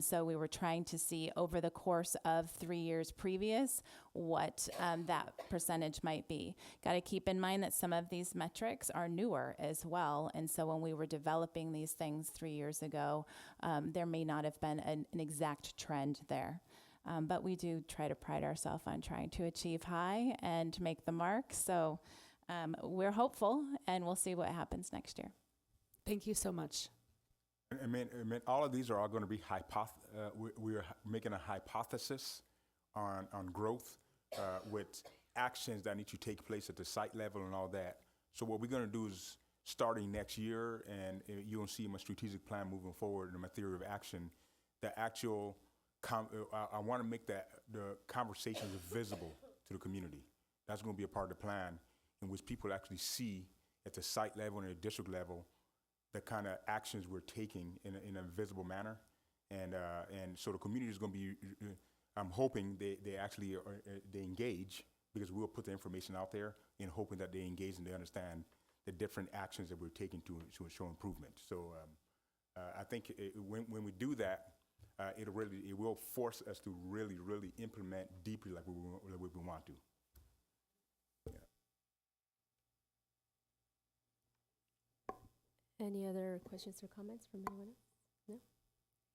So we were trying to see over the course of 3 years previous what that percentage might be. Got to keep in mind that some of these metrics are newer as well. And so when we were developing these things 3 years ago, there may not have been an exact trend there. But we do try to pride ourselves on trying to achieve high and make the mark. So we're hopeful, and we'll see what happens next year. Thank you so much. I mean, all of these are all going to be we are making a hypothesis on growth with actions that need to take place at the site level and all that. So what we're going to do is starting next year, and you'll see my strategic plan moving forward and my theory of action, the actual I want to make the conversations visible to the community. That's going to be a part of the plan in which people actually see at the site level and the district level the kind of actions we're taking in a visible manner. And so the community is going to be, I'm hoping they actually they engage, because we'll put the information out there in hoping that they engage and they understand the different actions that we're taking to show improvement. So I think when we do that, it will force us to really implement deeply like we want to. Yeah. Any other questions or comments from anyone else? No?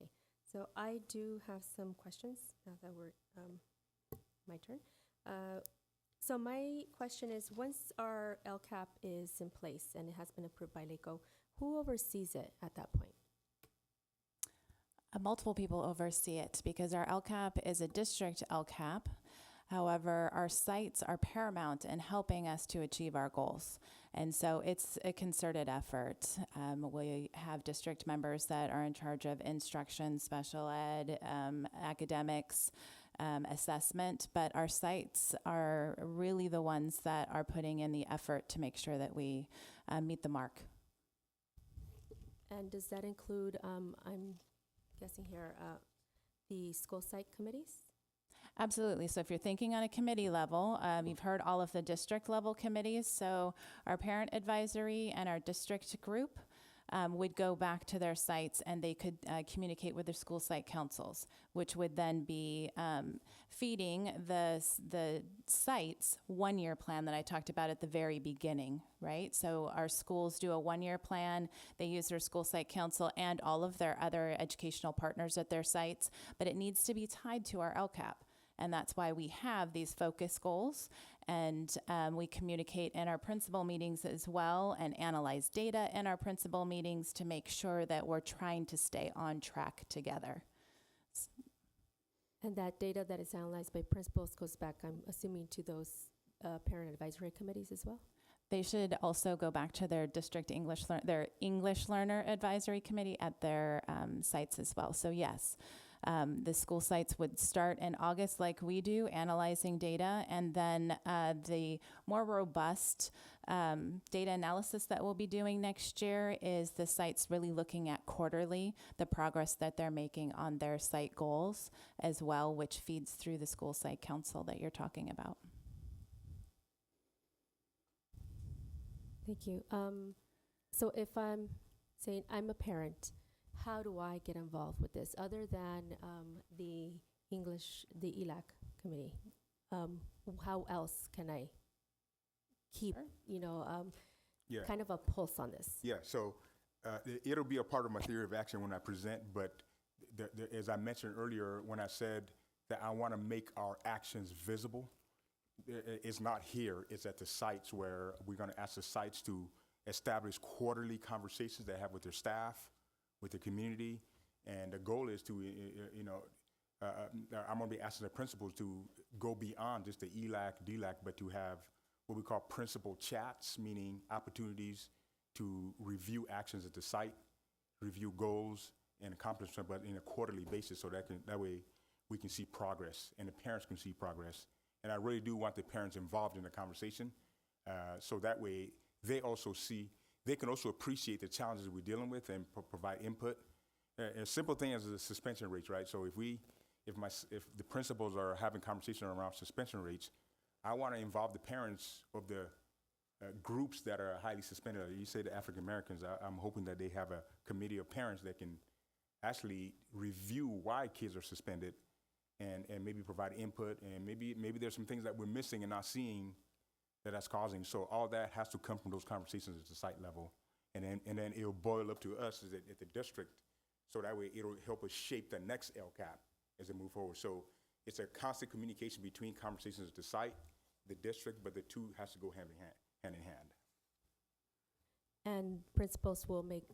Okay. So I do have some questions now that we're my turn. So my question is, once our LCAP is in place and it has been approved by LACO, who oversees it at that point? Multiple people oversee it because our LCAP is a district LCAP. However, our sites are paramount in helping us to achieve our goals. And so it's a concerted effort. We have district members that are in charge of instruction, special ed, academics, assessment, but our sites are really the ones that are putting in the effort to make sure that we meet the mark. And does that include, I'm guessing here, the school site committees? Absolutely. So if you're thinking on a committee level, you've heard all of the district level committees. So our parent advisory and our district group would go back to their sites, and they could communicate with their school site councils, which would then be feeding the sites 1 year plan that I talked about at the very beginning, right? So our schools do a 1 year plan. They use their school site council and all of their other educational partners at their sites, but it needs to be tied to our LCAP. And that's why we have these focus goals, and we communicate in our principal meetings as well and analyze data in our principal meetings to make sure that we're trying to stay on track together. And that data that is analyzed by principals goes back, I'm assuming, to those parent advisory committees as well? They should also go back to their district their English learner advisory committee at their sites as well. So yes. The school sites would start in August like we do, analyzing data, and then the more robust data analysis that we'll be doing next year is the sites really looking at quarterly the progress that they're making on their site goals as well, which feeds through the school site council that you're talking about. Thank you. So if I'm saying I'm a parent, how do I get involved with this other than the ELAC committee, how else can I keep, Yeah. kind of a pulse on this? Yeah, so it'll be a part of my theory of action when I present, but as I mentioned earlier, when I said that I want to make our actions visible, it's not here, it's at the sites where we're going to ask the sites to establish quarterly conversations they have with their staff, with the community, and the goal is to, I'm going to be asking the principals to go beyond just the ELAC, DLAC, but to have what we call principal chats, meaning opportunities to review actions at the site, review goals and accomplishments, but in a quarterly basis, so that way we can see progress and the parents can see progress. And I really do want the parents involved in the conversation, so that way they can also appreciate the challenges we're dealing with and provide input. A simple thing is the suspension rates, right? So if the principals are having conversation around suspension rates, I want to involve the parents of the groups that are highly suspended. You say the African Americans, I'm hoping that they have a committee of parents that can actually review why kids are suspended and maybe provide input, and maybe there's some things that we're missing and not seeing that's causing. So all that has to come from those conversations at the site level, and then it'll boil up to us at the district, so that way it'll help us shape the next LCAP as it move forward. So it's a constant communication between conversations at the site, the district, but the two has to go hand in hand. And principals will make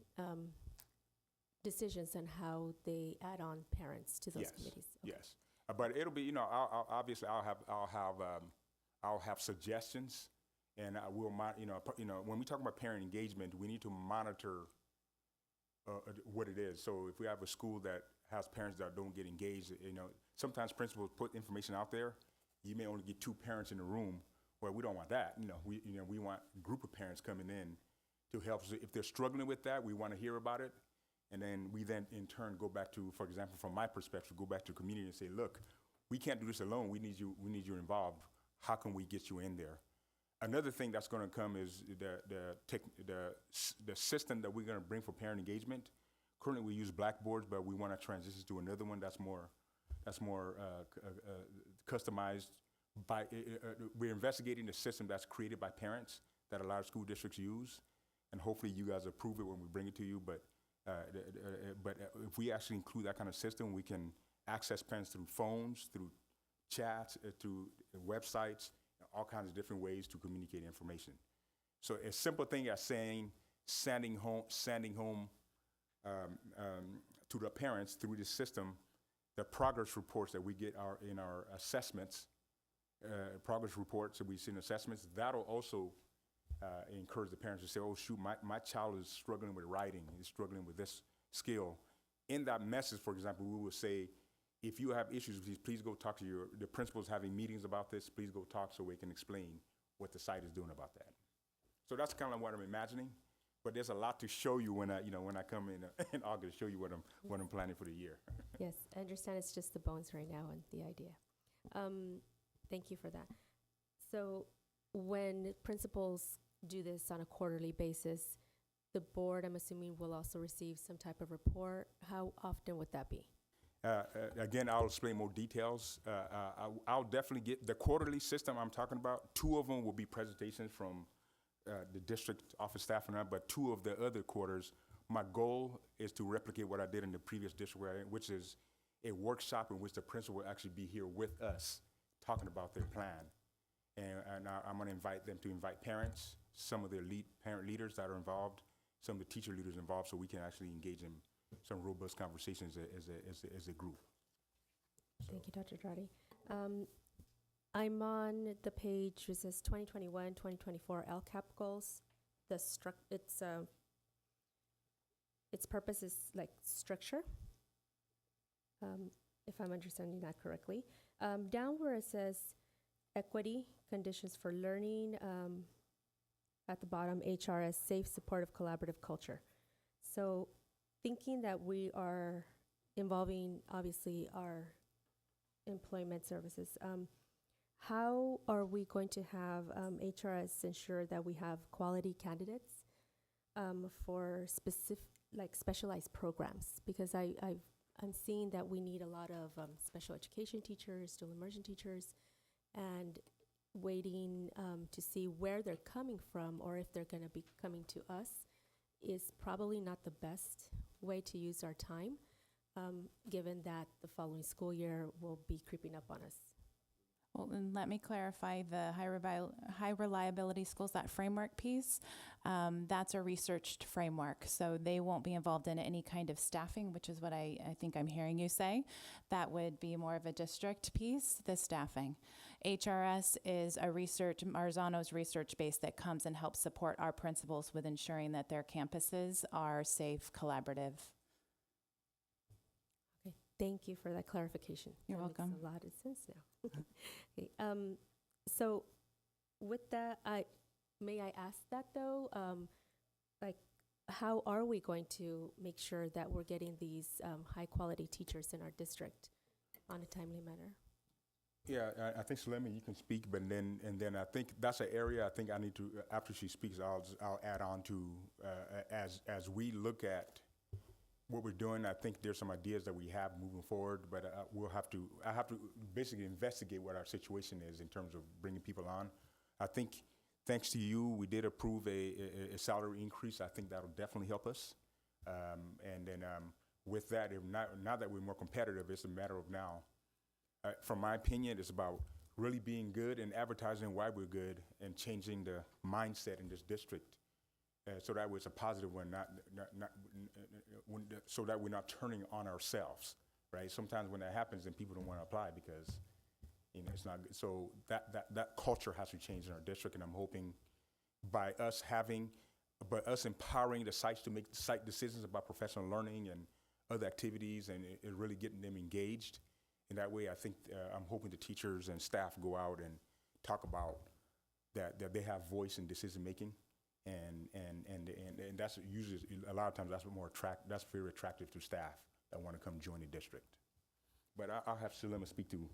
decisions on how they add on parents to those Yes, committees. Okay. yes. But it'll be, obviously I'll have suggestions, and I will, when we talk about parent engagement, we need to monitor what it is. So if we have a school that has parents that don't get engaged, sometimes principals put information out there. You may only get 2 parents in the room. Well, we don't want that. We want a group of parents coming in to help. So if they're struggling with that, we want to hear about it. And then we in turn go back to, for example, from my perspective, go back to community and say, look, we can't do this alone. We need you involved. How can we get you in there? Another thing that's going to come is the system that we're going to bring for parent engagement. Currently, we use Blackboards, but we want to transition to another one that's more customized. We're investigating the system that's created by parents that a lot of school districts use, and hopefully you guys approve it when we bring it to you. But if we actually include that kind of system, we can access parents through phones, through chats, through websites, all kinds of different ways to communicate information. So a simple thing as sending home to the parents through the system, the progress reports that we get in our assessments, progress reports that we see in assessments, that'll also encourage the parents to say, oh shoot, my child is struggling with writing, he's struggling with this skill. In that message, for example, we will say, if you have issues with these, please go talk to the principal's having meetings about this, please go talk so we can explain what the site is doing about that. So that's kind of what I'm imagining, but there's a lot to show you when I come in August, show you what I'm planning for the year. Yes, I understand it's just the bones right now and the idea. Thank you for that. So when principals do this on a quarterly basis, the board, I'm assuming, will also receive some type of report. How often would that be? Again, I'll explain more details. I'll definitely get the quarterly system I'm talking about. 2 of them will be presentations from the district office staff and I, but 2 of the other quarters, my goal is to replicate what I did in the previous district, which is a workshop in which the principal will actually be here with us talking about their plan. And I'm going to invite them to invite parents, some of their parent leaders that are involved, some of the teacher leaders involved, so we can actually engage in some robust conversations as a group. Thank you, Dr. Dradi. I'm on the page which says 2021, 2024 LCAP goals. Its purpose is like structure, if I'm understanding that correctly. Down where it says equity, conditions for learning, at the bottom, HRS, safe, supportive, collaborative culture. So thinking that we are involving, obviously, our employment services, how are we going to have HRS ensure that we have quality candidates for specialized programs? Because I'm seeing that we need a lot of special education teachers, dual immersion teachers, and waiting to see where they're coming from or if they're going to be coming to us is probably not the best way to use our time, given that the following school year will be creeping up on us. Well, then let me clarify the high reliability schools, that framework piece. That's a researched framework, so they won't be involved in any kind of staffing, which is what I think I'm hearing you say. That would be more of a district piece, the staffing. HRS is a Marzano's research base that comes and helps support our principals with ensuring that their campuses are safe, collaborative. Okay, thank you for that clarification. You're That welcome. Makes a lot of sense now. Okay, so with that, may I ask that though? Like, how are we going to make sure that we're getting these high quality teachers in our district on a timely manner? Yeah, I think Salemi, you can speak, but then I think that's an area I think I need to, after she speaks, I'll add on to, as we look at what we're doing, I think there's some ideas that we have moving forward, but I have to basically investigate what our situation is in terms of bringing people on. I think thanks to you, we did approve a salary increase. I think that'll definitely help us. And then with that, now that we're more competitive, it's a matter of now. From my opinion, it's about really being good and advertising why we're good and changing the mindset in this district so that way it's a positive one, so that we're not turning on ourselves, right? Sometimes when that happens, then people don't want to apply because it's not good. So that culture has to change in our district, and I'm hoping by us empowering the sites to make site decisions about professional learning and other activities and really getting them engaged. In that way, I think I'm hoping the teachers and staff go out and talk about that they have voice in decision making, and that's usually a lot of times that's very attractive to staff that want to come join the district. But I'll have Salima speak to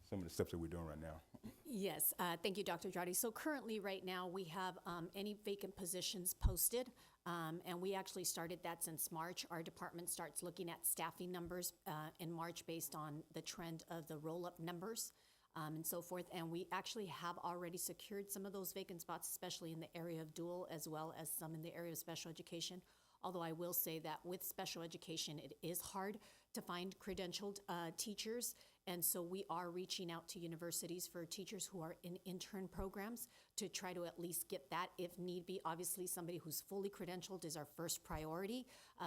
some of the steps that we're doing right now. Yes, thank you, Dr. Jardy. So currently, right now, we have any vacant positions posted, and we actually started that since March. Our department starts looking at staffing numbers in March based on the trend of the roll-up numbers and so forth. And we actually have already secured some of those vacant spots, especially in the area of dual, as well as some in the area of special education. Although I will say that with special education, it is hard to find credentialed teachers. And so we are reaching out to universities for teachers who are in intern programs to try to at least get that if need be. Obviously, somebody who's fully credentialed is our first priority,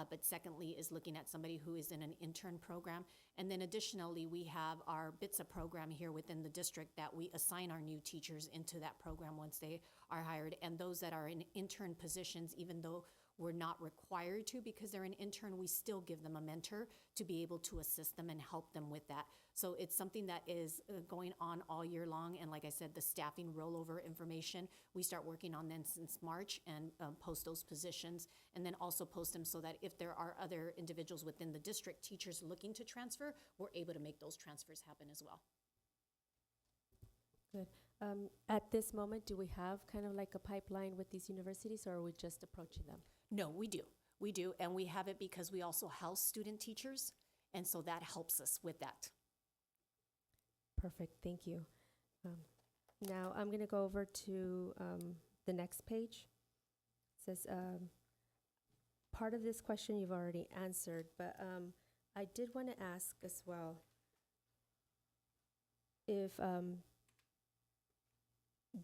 but secondly is looking at somebody who is in an intern program. And then additionally, we have our BITSA program here within the district that we assign our new teachers into that program once they are hired. And those that are in intern positions, even though we're not required to because they're an intern, we still give them a mentor to be able to assist them and help them with that. So it's something that is going on all year long. And like I said, the staffing rollover information, we start working on them since March and post those positions, and then also post them so that if there are other individuals within the district, teachers looking to transfer, we're able to make those transfers happen as well. Good. At this moment, do we have kind of like a pipeline with these universities, or are we just approaching them? No, we do. We do, and we have it because we also house student teachers, and so that helps us with that. Perfect, thank you. Now I'm going to go over to the next page. It says, part of this question you've already answered, but I did want to ask as well if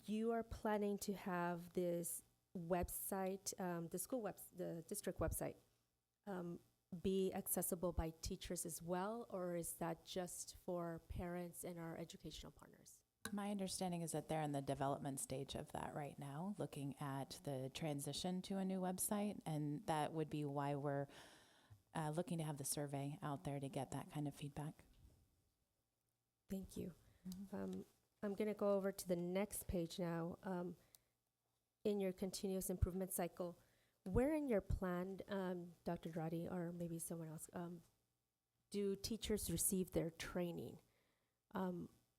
you are planning to have this website, the district website, be accessible by teachers as well, or is that just for parents and our educational partners? My understanding is that they're in the development stage of that right now, looking at the transition to a new website, and that would be why we're looking to have the survey out there to get that kind of feedback. Thank you. I'm going to go over to the next page now. In your continuous improvement cycle, where in your plan, Dr. Dradi, or maybe someone else, do teachers receive their training?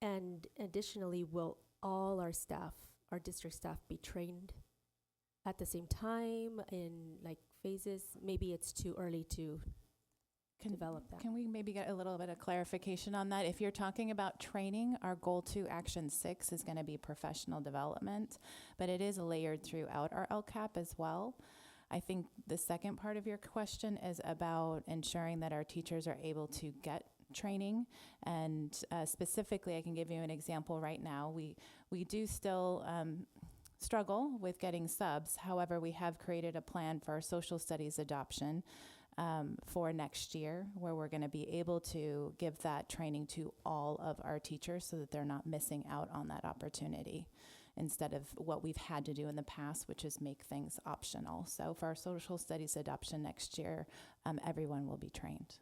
And additionally, will all our staff, our district staff, be trained at the same time in like phases? Maybe it's too early to develop that? Can we maybe get a little bit of clarification on that? If you're talking about training, our Goal 2 Action 6 is going to be professional development, but it is layered throughout our LCAP as well. I think the second part of your question is about ensuring that our teachers are able to get training, and specifically, I can give you an example right now. We do still struggle with getting subs. However, we have created a plan for our social studies adoption for next year, where we're going to be able to give that training to all of our teachers so that they're not missing out on that opportunity, instead of what we've had to do in the past, which is make things optional. So for our social studies adoption next year, everyone will be trained.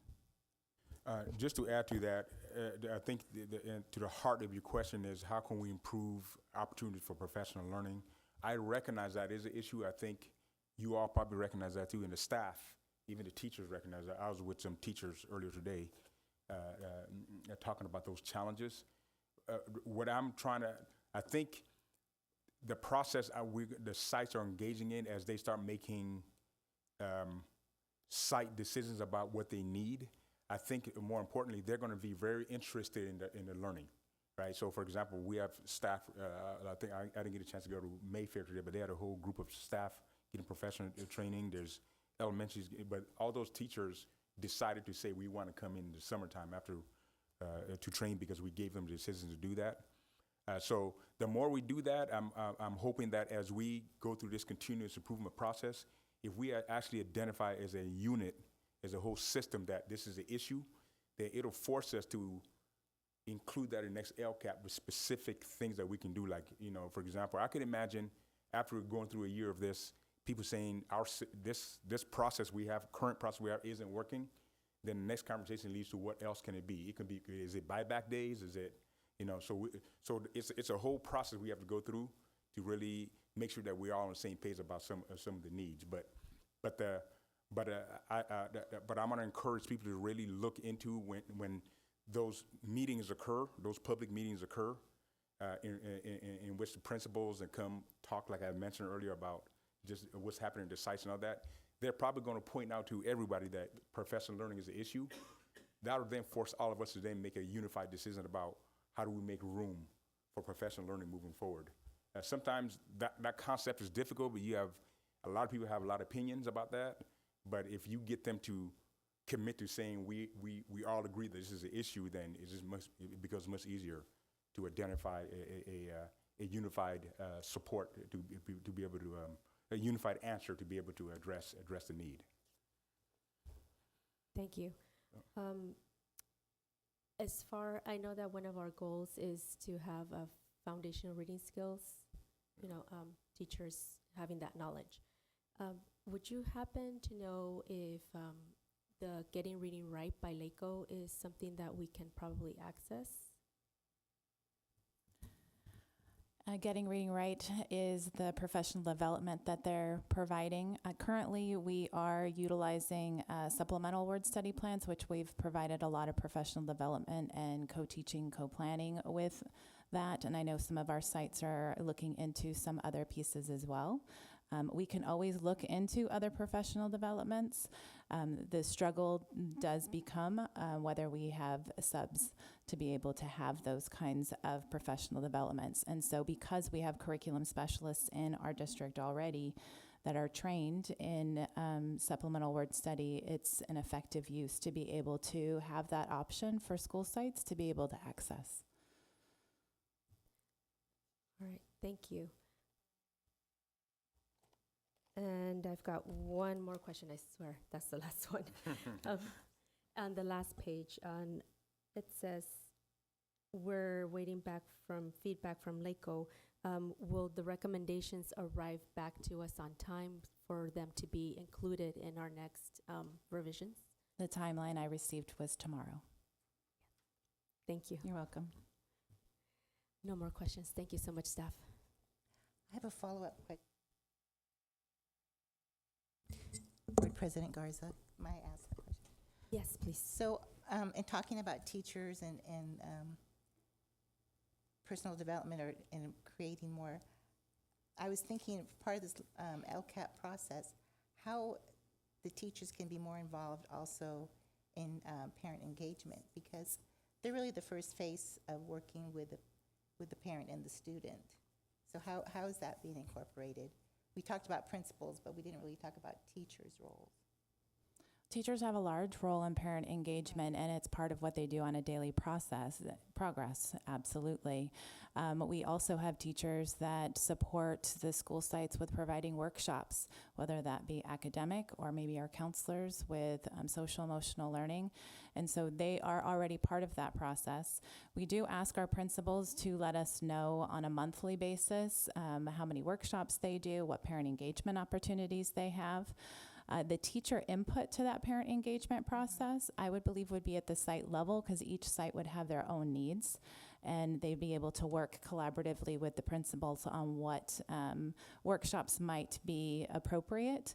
Just to add to that, I think to the heart of your question is how can we improve opportunities for professional learning? I recognize that is an issue. I think you all probably recognize that too, and the staff, even the teachers recognize that. I was with some teachers earlier today talking about those challenges. What I'm trying to, I think the process the sites are engaging in as they start making site decisions about what they need, I think more importantly, they're going to be very interested in the learning, right? So, for example, we have staff. I think I didn't get a chance to go to Mayfair today, but they had a whole group of staff getting professional training. There's elementaries, but all those teachers decided to say we want to come in the summertime after to train because we gave them the decision to do that. So the more we do that, I'm hoping that as we go through this continuous improvement process, if we actually identify as a unit, as a whole system, that this is an issue, then it'll force us to include that in next LCAP with specific things that we can do. Like, for example, I could imagine after going through a year of this, people saying this process we have, current process we have, isn't working. Then the next conversation leads to what else can it be? It can be, is it buyback days? Is it, so it's a whole process we have to go through to really make sure that we're all on the same page about some of the needs. But I'm going to encourage people to really look into when those meetings occur, those public meetings occur, in which the principals and come talk, like I mentioned earlier, about just what's happening in the sites and all that. They're probably going to point out to everybody that professional learning is an issue. That will then force all of us to then make a unified decision about how do we make room for professional learning moving forward. Sometimes that concept is difficult, but you have a lot of people have a lot of opinions about that. But if you get them to commit to saying we all agree that this is an issue, then it becomes much easier to identify a unified support to be able to a unified answer to be able to address the need. Thank you. I know that one of our goals is to have foundational reading skills, teachers having that knowledge. Would you happen to know if the Getting Reading Right by LACO is something that we can probably access? Getting Reading Right is the professional development that they're providing. Currently, we are utilizing supplemental word study plans, which we've provided a lot of professional development and co-teaching, co-planning with that. And I know some of our sites are looking into some other pieces as well. We can always look into other professional developments. The struggle does become whether we have subs to be able to have those kinds of professional developments. And so because we have curriculum specialists in our district already that are trained in supplemental word study, it's an effective use to be able to have that option for school sites to be able to access. All right, thank you. And I've got one more question, I swear, that's the last one. On the last page, it says, we're waiting back from feedback from LACO. Will the recommendations arrive back to us on time for them to be included in our next revisions? The timeline I received was tomorrow. Thank you. You're welcome. No more questions. Thank you so much, staff. I have a follow-up question. Board President Garza, may I ask a question? Yes, please. So, in talking about teachers and personal development and creating more, I was thinking part of this LCAP process, how the teachers can be more involved also in parent engagement, because they're really the first face of working with the parent and the student. So how is that being incorporated? We talked about principals, but we didn't really talk about teachers' roles. Teachers have a large role in parent engagement, and it's part of what they do on a daily progress, absolutely. We also have teachers that support the school sites with providing workshops, whether that be academic or maybe our counselors with social emotional learning. And so they are already part of that process. We do ask our principals to let us know on a monthly basis how many workshops they do, what parent engagement opportunities they have. The teacher input to that parent engagement process, I would believe, would be at the site level, because each site would have their own needs, and they'd be able to work collaboratively with the principals on what workshops might be appropriate,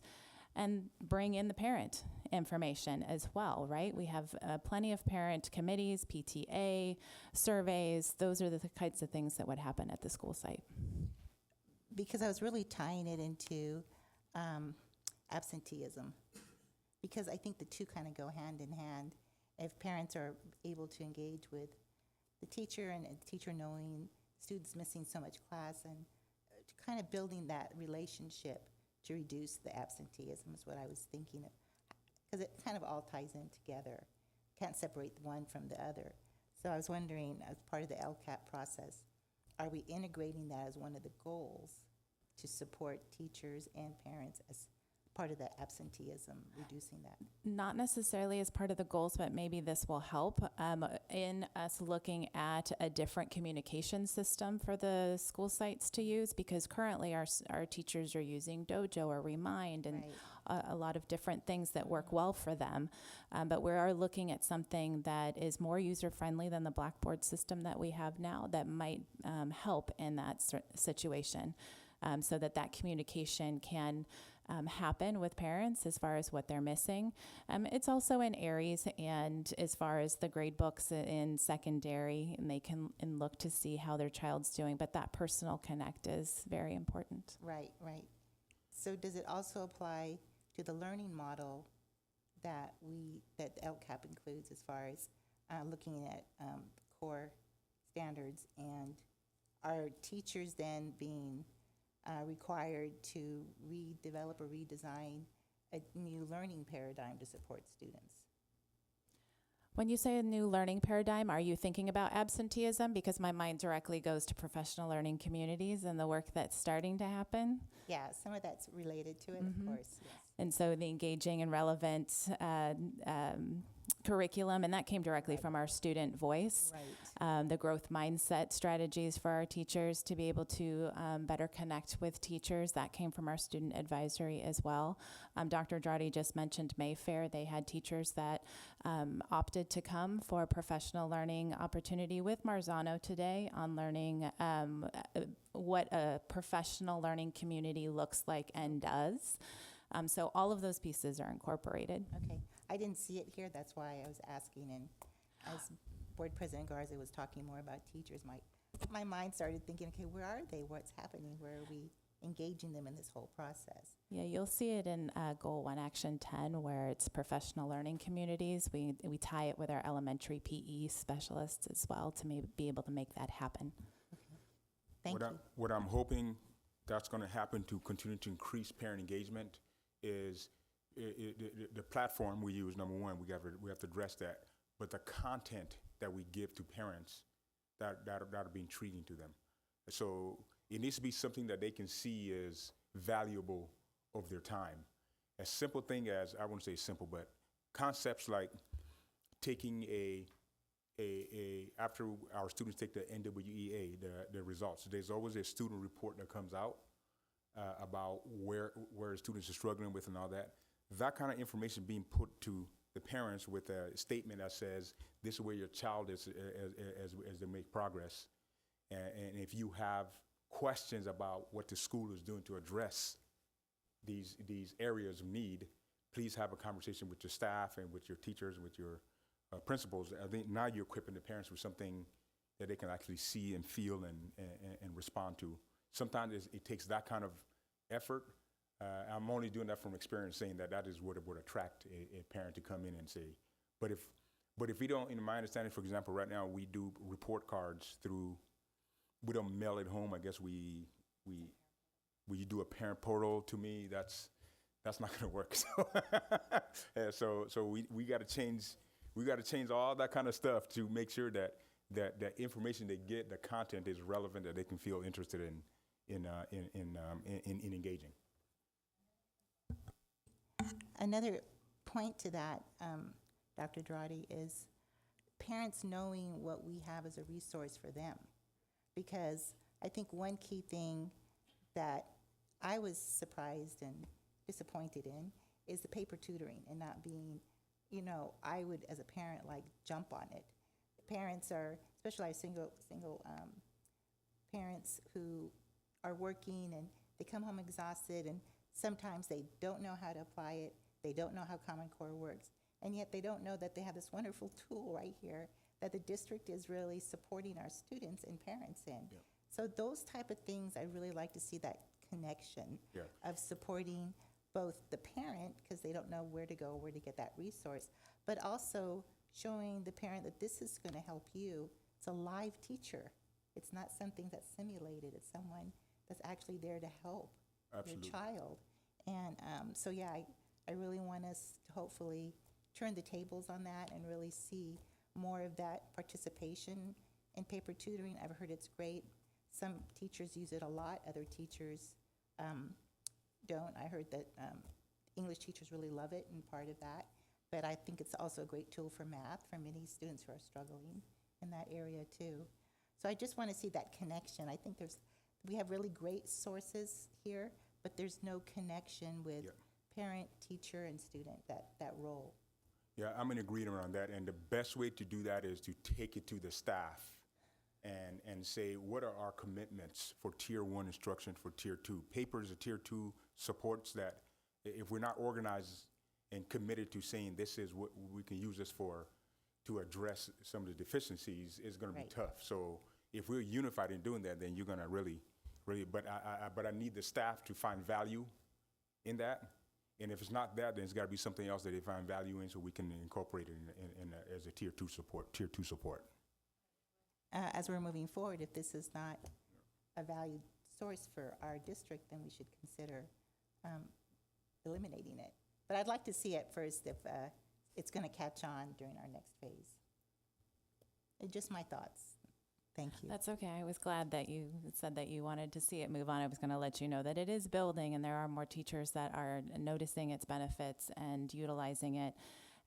and bring in the parent information as well, right? We have plenty of parent committees, PTA, surveys. Those are the kinds of things that would happen at the school site. Because I was really tying it into absenteeism, because I think the two kind of go hand in hand. If parents are able to engage with the teacher, and the teacher knowing students missing so much class, and to kind of building that relationship to reduce the absenteeism is what I was thinking of, because it kind of all ties in together. Can't separate one from the other. So I was wondering, as part of the LCAP process, are we integrating that as one of the goals to support teachers and parents as part of the absenteeism, reducing that? Not necessarily as part of the goals, but maybe this will help in us looking at a different communication system for the school sites to use, because currently our teachers are using Dojo or Remind and a lot of different things that work well for them. But we are looking at something that is more user-friendly than the Blackboard system that we have now that might help in that situation, so that communication can happen with parents as far as what they're missing. It's also in Aries, and as far as the grade books in secondary, and they can look to see how their child's doing, but that personal connect is very important. Right. So does it also apply to the learning model that LCAP includes, as far as looking at core standards, and are teachers then being required to redevelop or redesign a new learning paradigm to support students? When you say a new learning paradigm, are you thinking about absenteeism? Because my mind directly goes to professional learning communities and the work that's starting to happen. Yeah, some of that's related to it, of course. Yes. And so the engaging and relevant curriculum, and that came directly from our student voice. Right. The growth mindset strategies for our teachers to be able to better connect with teachers, that came from our student advisory as well. Dr. Dradi just mentioned Mayfair. They had teachers that opted to come for a professional learning opportunity with Marzano today on learning what a professional learning community looks like and does. So all of those pieces are incorporated. Okay. I didn't see it here. That's why I was asking. And as Board President Garza was talking more about teachers, my mind started thinking, okay, where are they? What's happening? Where are we engaging them in this whole process? Yeah, you'll see it in Goal 1 Action 10, where it's professional learning communities. We tie it with our elementary PE specialists as well to be able to make that happen. Okay. Thank you. What I'm hoping that's going to happen to continue to increase parent engagement is the platform we use. Number one, we have to address that, but the content that we give to parents that are being treating to them. So it needs to be something that they can see as valuable of their time. A simple thing as, I wouldn't say simple, but concepts like taking after our students take the NWEA, the results, there's always a student report that comes out about where students are struggling with and all that. That kind of information being put to the parents with a statement that says, this is where your child is as they make progress. And if you have questions about what the school is doing to address these areas of need, please have a conversation with your staff and with your teachers and with your principals. I think now you're equipping the parents with something that they can actually see and feel and respond to. Sometimes it takes that kind of effort. I'm only doing that from experience, saying that is what it would attract a parent to come in and say, But if we don't, in my understanding, for example, right now we do report cards through. We don't mail it home. I guess we do a parent portal. To me, that's not going to work. So, yeah, so we got to change. We got to change all that kind of stuff to make sure that information they get, the content is relevant, that they can feel interested in engaging. Another point to that, Dr. Dradi, is parents knowing what we have as a resource for them. Because I think one key thing that I was surprised and disappointed in is the paper tutoring and not being, I would, as a parent, like jump on it. Parents are, especially single parents who are working and they come home exhausted, and sometimes they don't know how to apply it. They don't know how Common Core works, and yet they don't know that they have this wonderful tool right here that the district is really supporting our students and parents in. Yeah. So those type of things, I really like to see that connection of supporting both the parent, because they don't know where to go, where to get that resource, but also showing the parent that this is going to help you. It's a live teacher. It's not something that's simulated. It's someone that's actually there to help Absolutely. your child. And so, yeah, I really want us to hopefully turn the tables on that and really see more of that participation in paper tutoring. I've heard it's great. Some teachers use it a lot. Other teachers don't. I heard that English teachers really love it and part of that. But I think it's also a great tool for math for many students who are struggling in that area too. So I just want to see that connection. I think we have really great sources here, but there's no connection with parent, teacher, and student, that role. Yeah, I'm in agreement on that. And the best way to do that is to take it to the staff and say, what are our commitments for Tier 1 instruction for Tier 2? Papers of Tier 2 supports that. If we're not organized and committed to saying this is what we can use this for to address some of the deficiencies, it's going to be tough. So if we're unified in doing that, then you're going to really, but I need the staff to find value in that. And if it's not that, then it's got to be something else that they find value in, so we can incorporate it in as a Tier 2 support. As we're moving forward, if this is not a valued source for our district, then we should consider eliminating it. But I'd like to see it first if it's going to catch on during our next phase. Just my thoughts. Thank you. That's okay. I was glad that you said that you wanted to see it move on. I was going to let you know that it is building, and there are more teachers that are noticing its benefits and utilizing it.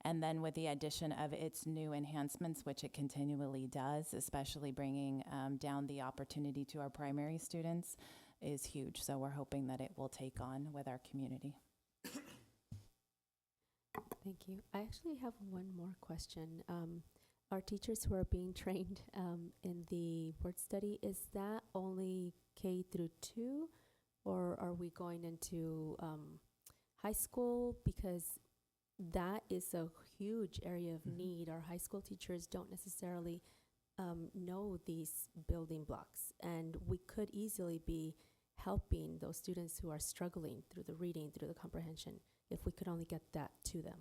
And then with the addition of its new enhancements, which it continually does, especially bringing down the opportunity to our primary students, is huge. So we're hoping that it will take on with our community. Thank you. I actually have one more question. Our teachers who are being trained in the word study, is that only K through 2, or are we going into high school? Because that is a huge area of need. Our high school teachers don't necessarily know these building blocks, and we could easily be helping those students who are struggling through the reading, through the comprehension, if we could only get that to them.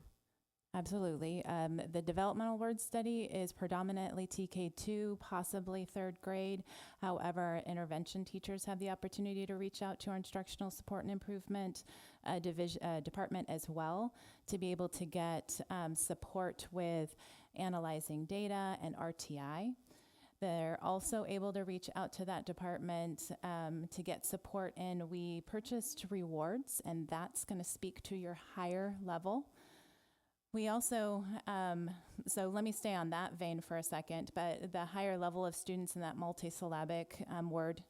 Absolutely. The developmental word study is predominantly TK2, possibly 3rd grade. However, intervention teachers have the opportunity to reach out to our instructional support and improvement department as well, to be able to get support with analyzing data and RTI. They're also able to reach out to that department to get support in. We purchased rewards, and that's going to speak to your higher level. We also, so let me stay on that vein for a second, but the higher level of students in that multisyllabic word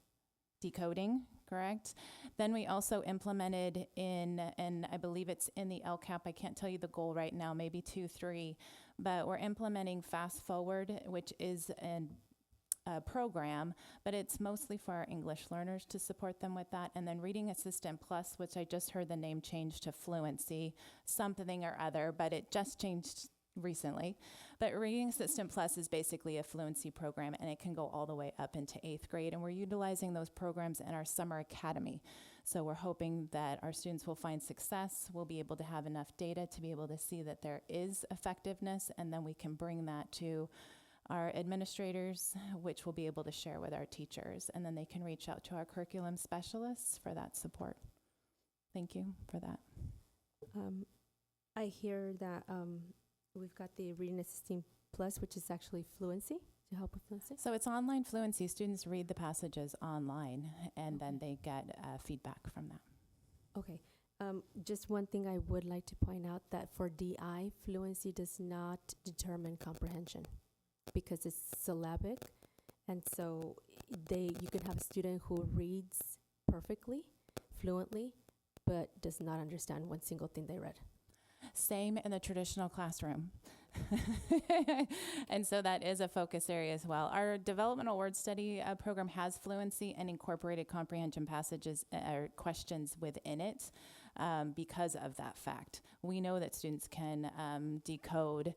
decoding, correct? Then we also implemented and I believe it's in the LCAP, I can't tell you the goal right now, maybe 2, 3, but we're implementing Fast Forward, which is a program, but it's mostly for our English learners to support them with that. And then Reading Assistant Plus, which I just heard the name change to Fluency, something or other, but it just changed recently. But Reading Assistant Plus is basically a fluency program, and it can go all the way up into 8th grade. And we're utilizing those programs in our summer academy. So we're hoping that our students will find success, we'll be able to have enough data to be able to see that there is effectiveness, and then we can bring that to our administrators, which we'll be able to share with our teachers, and then they can reach out to our curriculum specialists for that support. Thank you for that. I hear that we've got the Reading Assisting Plus, which is actually fluency, to help with fluency. So it's online fluency. Students read the passages online, and then they get feedback from that. Okay. Just one thing I would like to point out, that for DI, fluency does not determine comprehension because it's syllabic. And so you can have a student who reads perfectly, fluently, but does not understand one single thing they read. Same in the traditional classroom. And so that is a focus area as well. Our developmental word study program has fluency and incorporated comprehension passages or questions within it because of that fact. We know that students can decode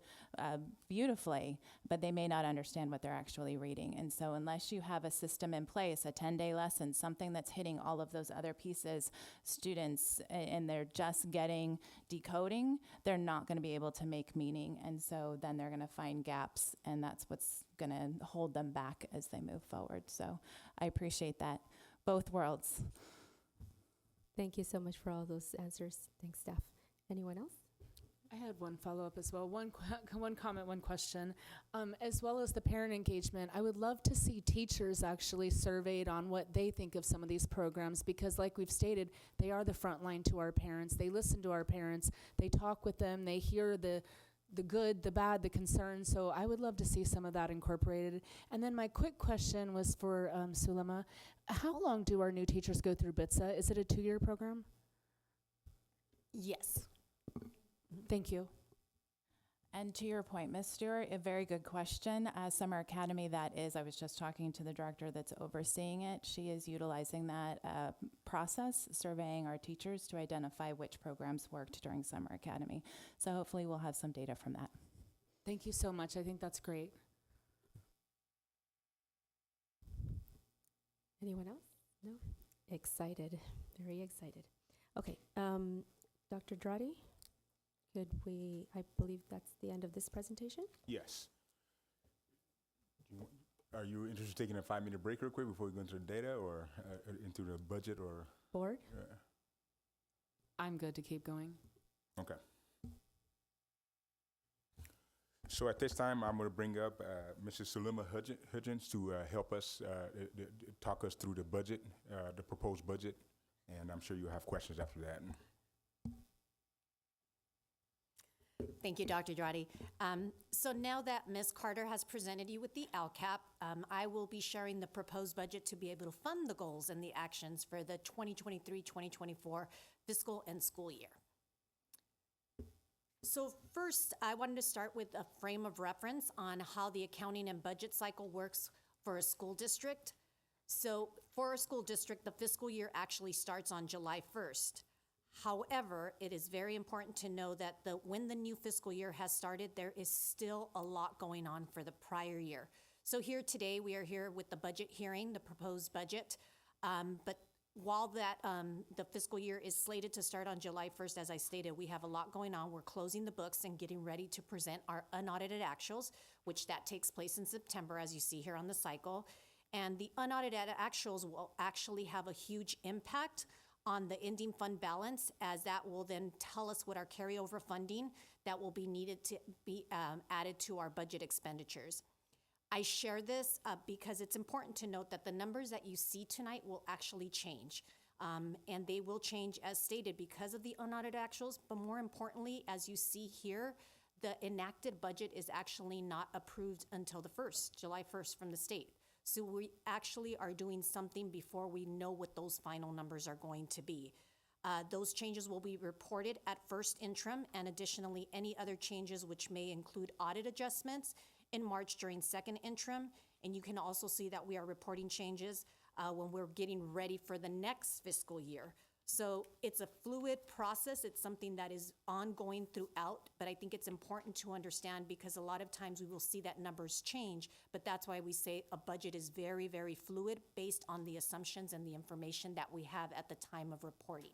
beautifully, but they may not understand what they're actually reading. And so unless you have a system in place, a 10-day lesson, something that's hitting all of those other pieces, students, and they're just getting decoding, they're not going to be able to make meaning. And so then they're going to find gaps, and that's what's going to hold them back as they move forward. So I appreciate that. Both worlds. Thank you so much for all those answers. Thanks, staff. Anyone else? I had one follow-up as well. One comment, one question. As well as the parent engagement, I would love to see teachers actually surveyed on what they think of some of these programs, because like we've stated, they are the front line to our parents. They listen to our parents. They talk with them. They hear the good, the bad, the concerns. So I would love to see some of that incorporated. And then my quick question was for Sulema. How long do our new teachers go through BITSA? Is it a 2-year program? Yes. Thank you. And to your point, Ms. Stewart, a very good question. Summer Academy, that is, I was just talking to the director that's overseeing it. She is utilizing that process, surveying our teachers to identify which programs worked during Summer Academy. So hopefully we'll have some data from that. Thank you so much. I think that's great. Anyone else? No? Excited. Very excited. Okay. Dr. Dradi, I believe that's the end of this presentation? Yes. Are you interested in taking a 5-minute break real quick before we go into the data or into the budget or? Board? I'm good to keep going. Okay. So at this time, I'm going to bring up Mrs. Sulema Hudgens to help us talk us through the budget, the proposed budget, and I'm sure you'll have questions after that. Thank you, Dr. Dradi. So now that Ms. Carter has presented you with the LCAP, I will be sharing the proposed budget to be able to fund the goals and the actions for the 2023-2024 fiscal and school year. So first, I wanted to start with a frame of reference on how the accounting and budget cycle works for a school district. So for a school district, the fiscal year actually starts on July 1st. However, it is very important to know that when the new fiscal year has started, there is still a lot going on for the prior year. So here today, we are here with the budget hearing, the proposed budget. But while the fiscal year is slated to start on July 1st, as I stated, we have a lot going on. We're closing the books and getting ready to present our unaudited actuals, which that takes place in September, as you see here on the cycle. And the unaudited actuals will actually have a huge impact on the ending fund balance, as that will then tell us what our carryover funding that will be needed to be added to our budget expenditures. I share this because it's important to note that the numbers that you see tonight will actually change. And they will change as stated because of the unaudited actuals, but more importantly, as you see here, the enacted budget is actually not approved until the July 1st from the state. So we actually are doing something before we know what those final numbers are going to be. Those changes will be reported at first interim, and additionally, any other changes which may include audit adjustments in March during second interim. And you can also see that we are reporting changes when we're getting ready for the next fiscal year. So it's a fluid process. It's something that is ongoing throughout, but I think it's important to understand because a lot of times we will see that numbers change, but that's why we say a budget is very, very fluid based on the assumptions and the information that we have at the time of reporting.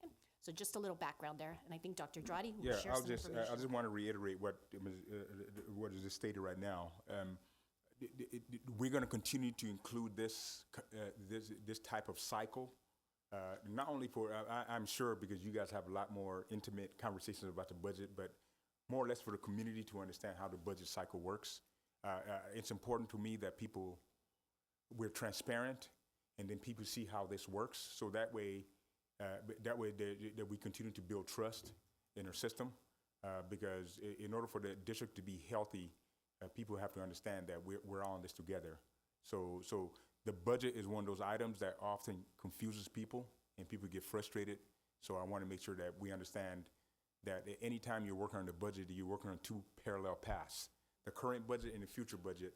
Okay? So just a little background there, and I think Dr. Dradi will share some information. I just want to reiterate what is just stated right now. We're going to continue to include this type of cycle. Not only for, I'm sure because you guys have a lot more intimate conversations about the budget, but more or less for the community to understand how the budget cycle works. It's important to me that we're transparent and then people see how this works. So that way that we continue to build trust in our system. Because in order for the district to be healthy, people have to understand that we're all in this together. So the budget is one of those items that often confuses people and people get frustrated. So I want to make sure that we understand that anytime you're working on the budget, you're working on two parallel paths, the current budget and the future budget,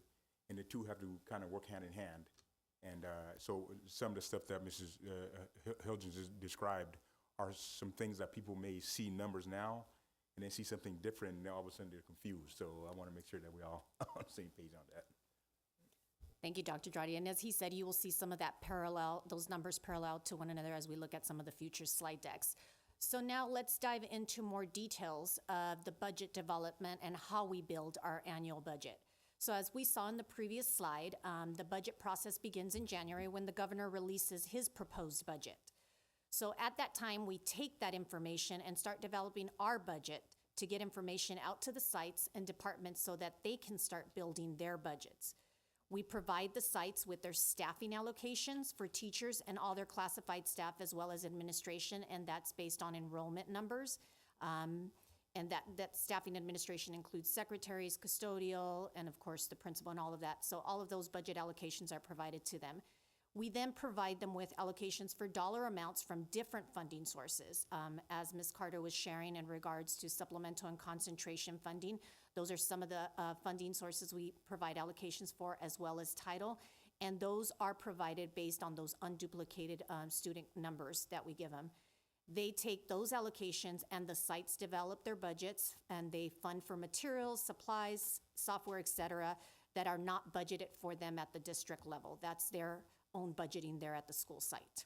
and the two have to kind of work hand in hand. And so some of the stuff that Mrs. Hilgens has described are some things that people may see numbers now and then see something different and all of a sudden they're confused. So I want to make sure that we all are on the same page on that. Thank you, Dr. Dradi. And as he said, you will see some of that those numbers parallel to one another as we look at some of the future slide decks. So now let's dive into more details of the budget development and how we build our annual budget. So as we saw in the previous slide, the budget process begins in January when the governor releases his proposed budget. So at that time, we take that information and start developing our budget to get information out to the sites and departments so that they can start building their budgets. We provide the sites with their staffing allocations for teachers and all their classified staff as well as administration, and that's based on enrollment numbers. And that staffing administration includes secretaries, custodial, and of course the principal and all of that. So all of those budget allocations are provided to them. We then provide them with allocations for dollar amounts from different funding sources. As Ms. Carter was sharing in regards to supplemental and concentration funding, those are some of the funding sources we provide allocations for, as well as title. And those are provided based on those unduplicated student numbers that we give them. They take those allocations and the sites develop their budgets and they fund for materials, supplies, software, et cetera, that are not budgeted for them at the district level. That's their own budgeting there at the school site.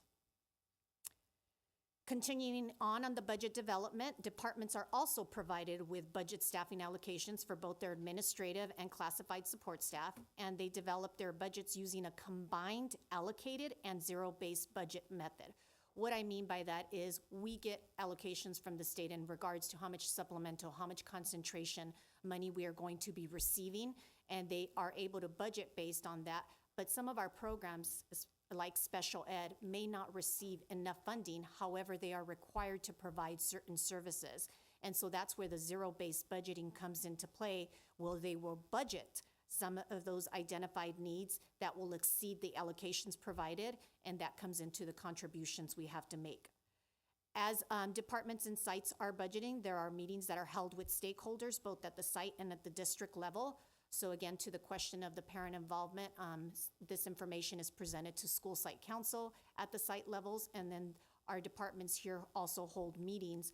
Continuing on the budget development, departments are also provided with budget staffing allocations for both their administrative and classified support staff, and they develop their budgets using a combined allocated and zero-based budget method. What I mean by that is we get allocations from the state in regards to how much supplemental, how much concentration money we are going to be receiving, and they are able to budget based on that. But some of our programs, like special ed, may not receive enough funding. However, they are required to provide certain services. And so that's where the zero-based budgeting comes into play. They will budget some of those identified needs that will exceed the allocations provided, and that comes into the contributions we have to make. As departments and sites are budgeting, there are meetings that are held with stakeholders, both at the site and at the district level. So again, to the question of the parent involvement, this information is presented to school site council at the site levels, and then our departments here also hold meetings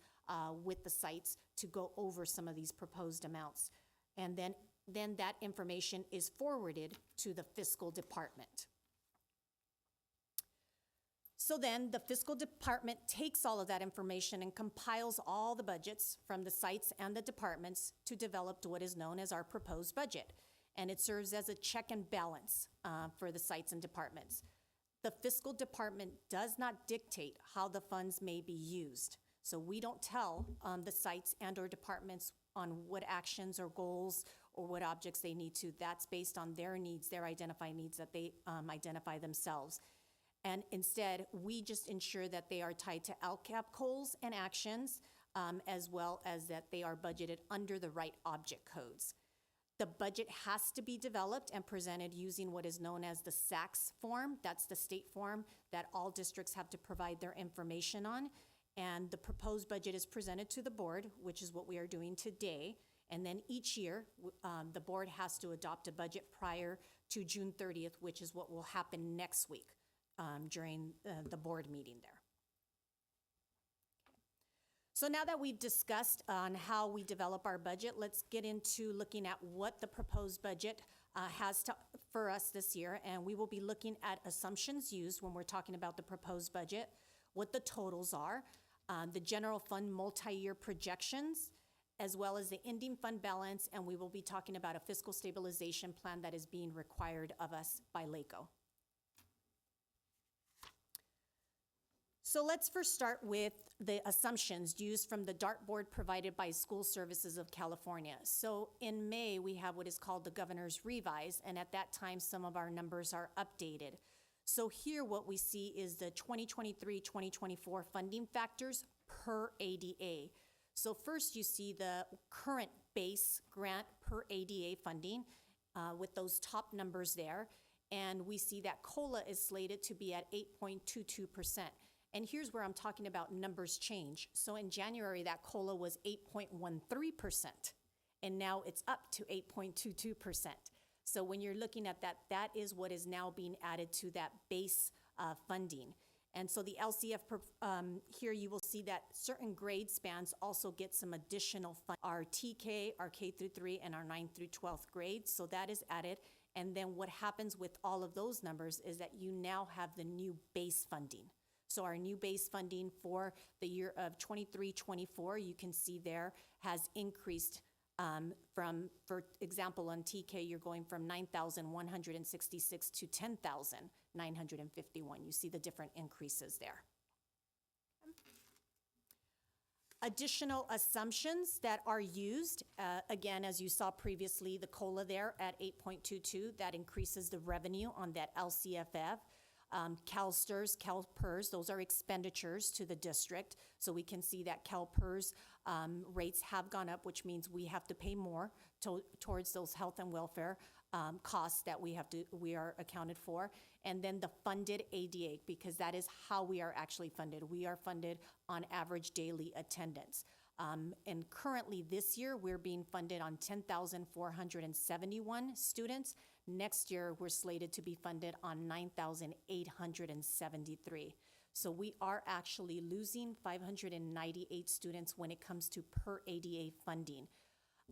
with the sites to go over some of these proposed amounts. And then that information is forwarded to the fiscal department. So then the fiscal department takes all of that information and compiles all the budgets from the sites and the departments to develop what is known as our proposed budget. And it serves as a check and balance for the sites and departments. The fiscal department does not dictate how the funds may be used. So we don't tell the sites and or departments on what actions or goals or what objects they need to. That's based on their needs, their identified needs that they identify themselves. And instead, we just ensure that they are tied to LCAP goals and actions, as well as that they are budgeted under the right object codes. The budget has to be developed and presented using what is known as the SACS form. That's the state form that all districts have to provide their information on. And the proposed budget is presented to the board, which is what we are doing today. And then each year, the board has to adopt a budget prior to June 30th, which is what will happen next week during the board meeting there. So now that we've discussed on how we develop our budget, let's get into looking at what the proposed budget for us this year. And we will be looking at assumptions used when we're talking about the proposed budget, what the totals are, the general fund multi-year projections, as well as the ending fund balance, and we will be talking about a fiscal stabilization plan that is being required of us by LACO. So let's first start with the assumptions used from the dartboard provided by School Services of California. So in May, we have what is called the Governor's Revise, and at that time, some of our numbers are updated. So here, what we see is the 2023-2024 funding factors per ADA. So first, you see the current base grant per ADA funding with those top numbers there. And we see that COLA is slated to be at 8.22%. And here's where I'm talking about numbers change. So in January, that COLA was 8.13%. And now it's up to 8.22%. So when you're looking at that, that is what is now being added to that base funding. And so the LCF, here you will see that certain grade spans also get some additional funding. Our TK, our K through 3, and our 9 through 12th grades, so that is added. And then what happens with all of those numbers is that you now have the new base funding. So our new base funding for the year of 23-24, you can see there, has increased from, for example, on TK, you're going from 9,166 to 10,951. You see the different increases there. Additional assumptions that are used, again, as you saw previously, the COLA there at 8.22, that increases the revenue on that LCFF. CalSTRS, CalPERS, those are expenditures to the district. So we can see that CalPERS rates have gone up, which means we have to pay more towards those health and welfare costs that we are accounted for. And then the funded ADA, because that is how we are actually funded. We are funded on average daily attendance. And currently this year, we're being funded on 10,471 students. Next year, we're slated to be funded on 9,873. So we are actually losing 598 students when it comes to per ADA funding.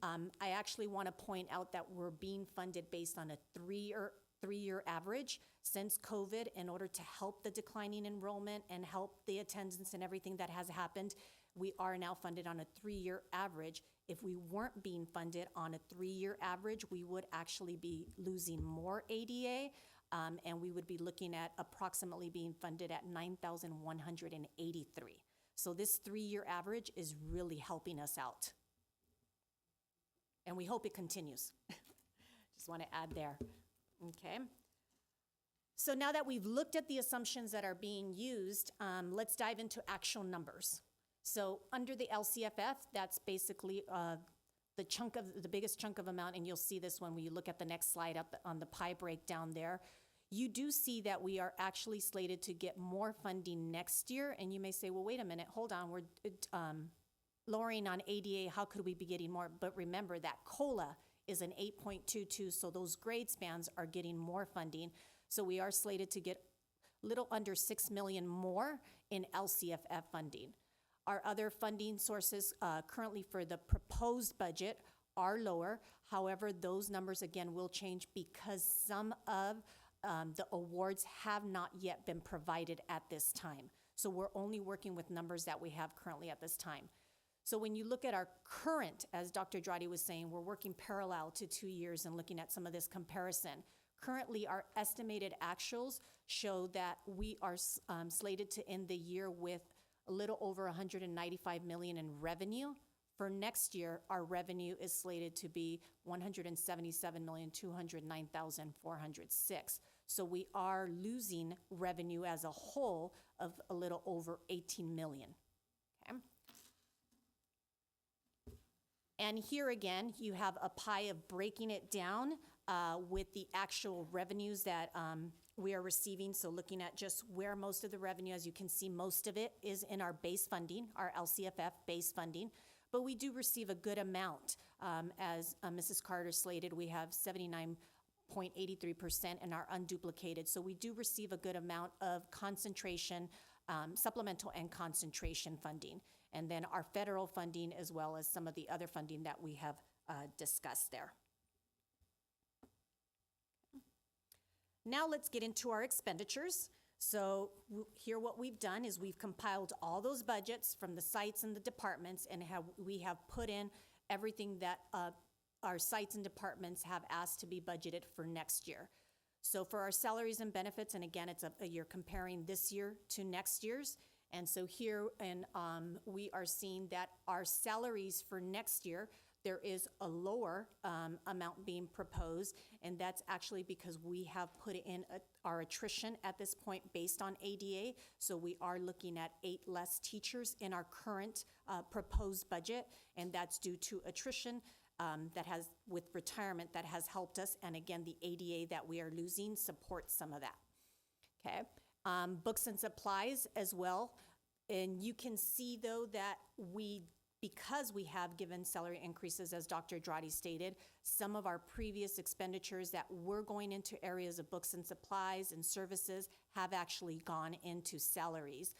I actually want to point out that we're being funded based on a three-year average since COVID in order to help the declining enrollment and help the attendance and everything that has happened. We are now funded on a 3-year average. If we weren't being funded on a 3-year average, we would actually be losing more ADA, and we would be looking at approximately being funded at 9,183. So this 3-year average is really helping us out. And we hope it continues. Just want to add there. Okay. So now that we've looked at the assumptions that are being used, let's dive into actual numbers. So under the LCFF, that's basically the biggest chunk of amount, and you'll see this when we look at the next slide up on the pie breakdown there. You do see that we are actually slated to get more funding next year, and you may say, well, wait a minute, hold on, we're lowering on ADA, how could we be getting more? But remember that COLA is an 8.22, so those grade spans are getting more funding. So we are slated to get a little under $6 million more in LCFF funding. Our other funding sources currently for the proposed budget are lower. However, those numbers again will change because some of the awards have not yet been provided at this time. So we're only working with numbers that we have currently at this time. So when you look at our current, as Dr. Dradi was saying, we're working parallel to 2 years and looking at some of this comparison. Currently, our estimated actuals show that we are slated to end the year with a little over $195 million in revenue. For next year, our revenue is slated to be $177,209,406. So we are losing revenue as a whole of a little over $18 million. Okay. And here again, you have a pie of breaking it down with the actual revenues that we are receiving. So looking at just where most of the revenue, as you can see, most of it is in our base funding, our LCFF base funding. But we do receive a good amount. As Mrs. Carter slated, we have 79.83% in our unduplicated. So we do receive a good amount of concentration, supplemental and concentration funding. and then our federal funding as well as some of the other funding that we have discussed there. Now let's get into our expenditures. So here what we've done is we've compiled all those budgets from the sites and the departments, and we have put in everything that our sites and departments have asked to be budgeted for next year. So for our salaries and benefits, and again, it's you're comparing this year to next year's. And so here, we are seeing that our salaries for next year, there is a lower amount being proposed, and that's actually because we have put in our attrition at this point based on ADA. So we are looking at 8 less teachers in our current proposed budget, and that's due to attrition that has, with retirement, that has helped us. And again, the ADA that we are losing supports some of that. Okay, books and supplies as well. And you can see though that because we have given salary increases, as Dr. Dradi stated, some of our previous expenditures that were going into areas of books and supplies and services have actually gone into salaries,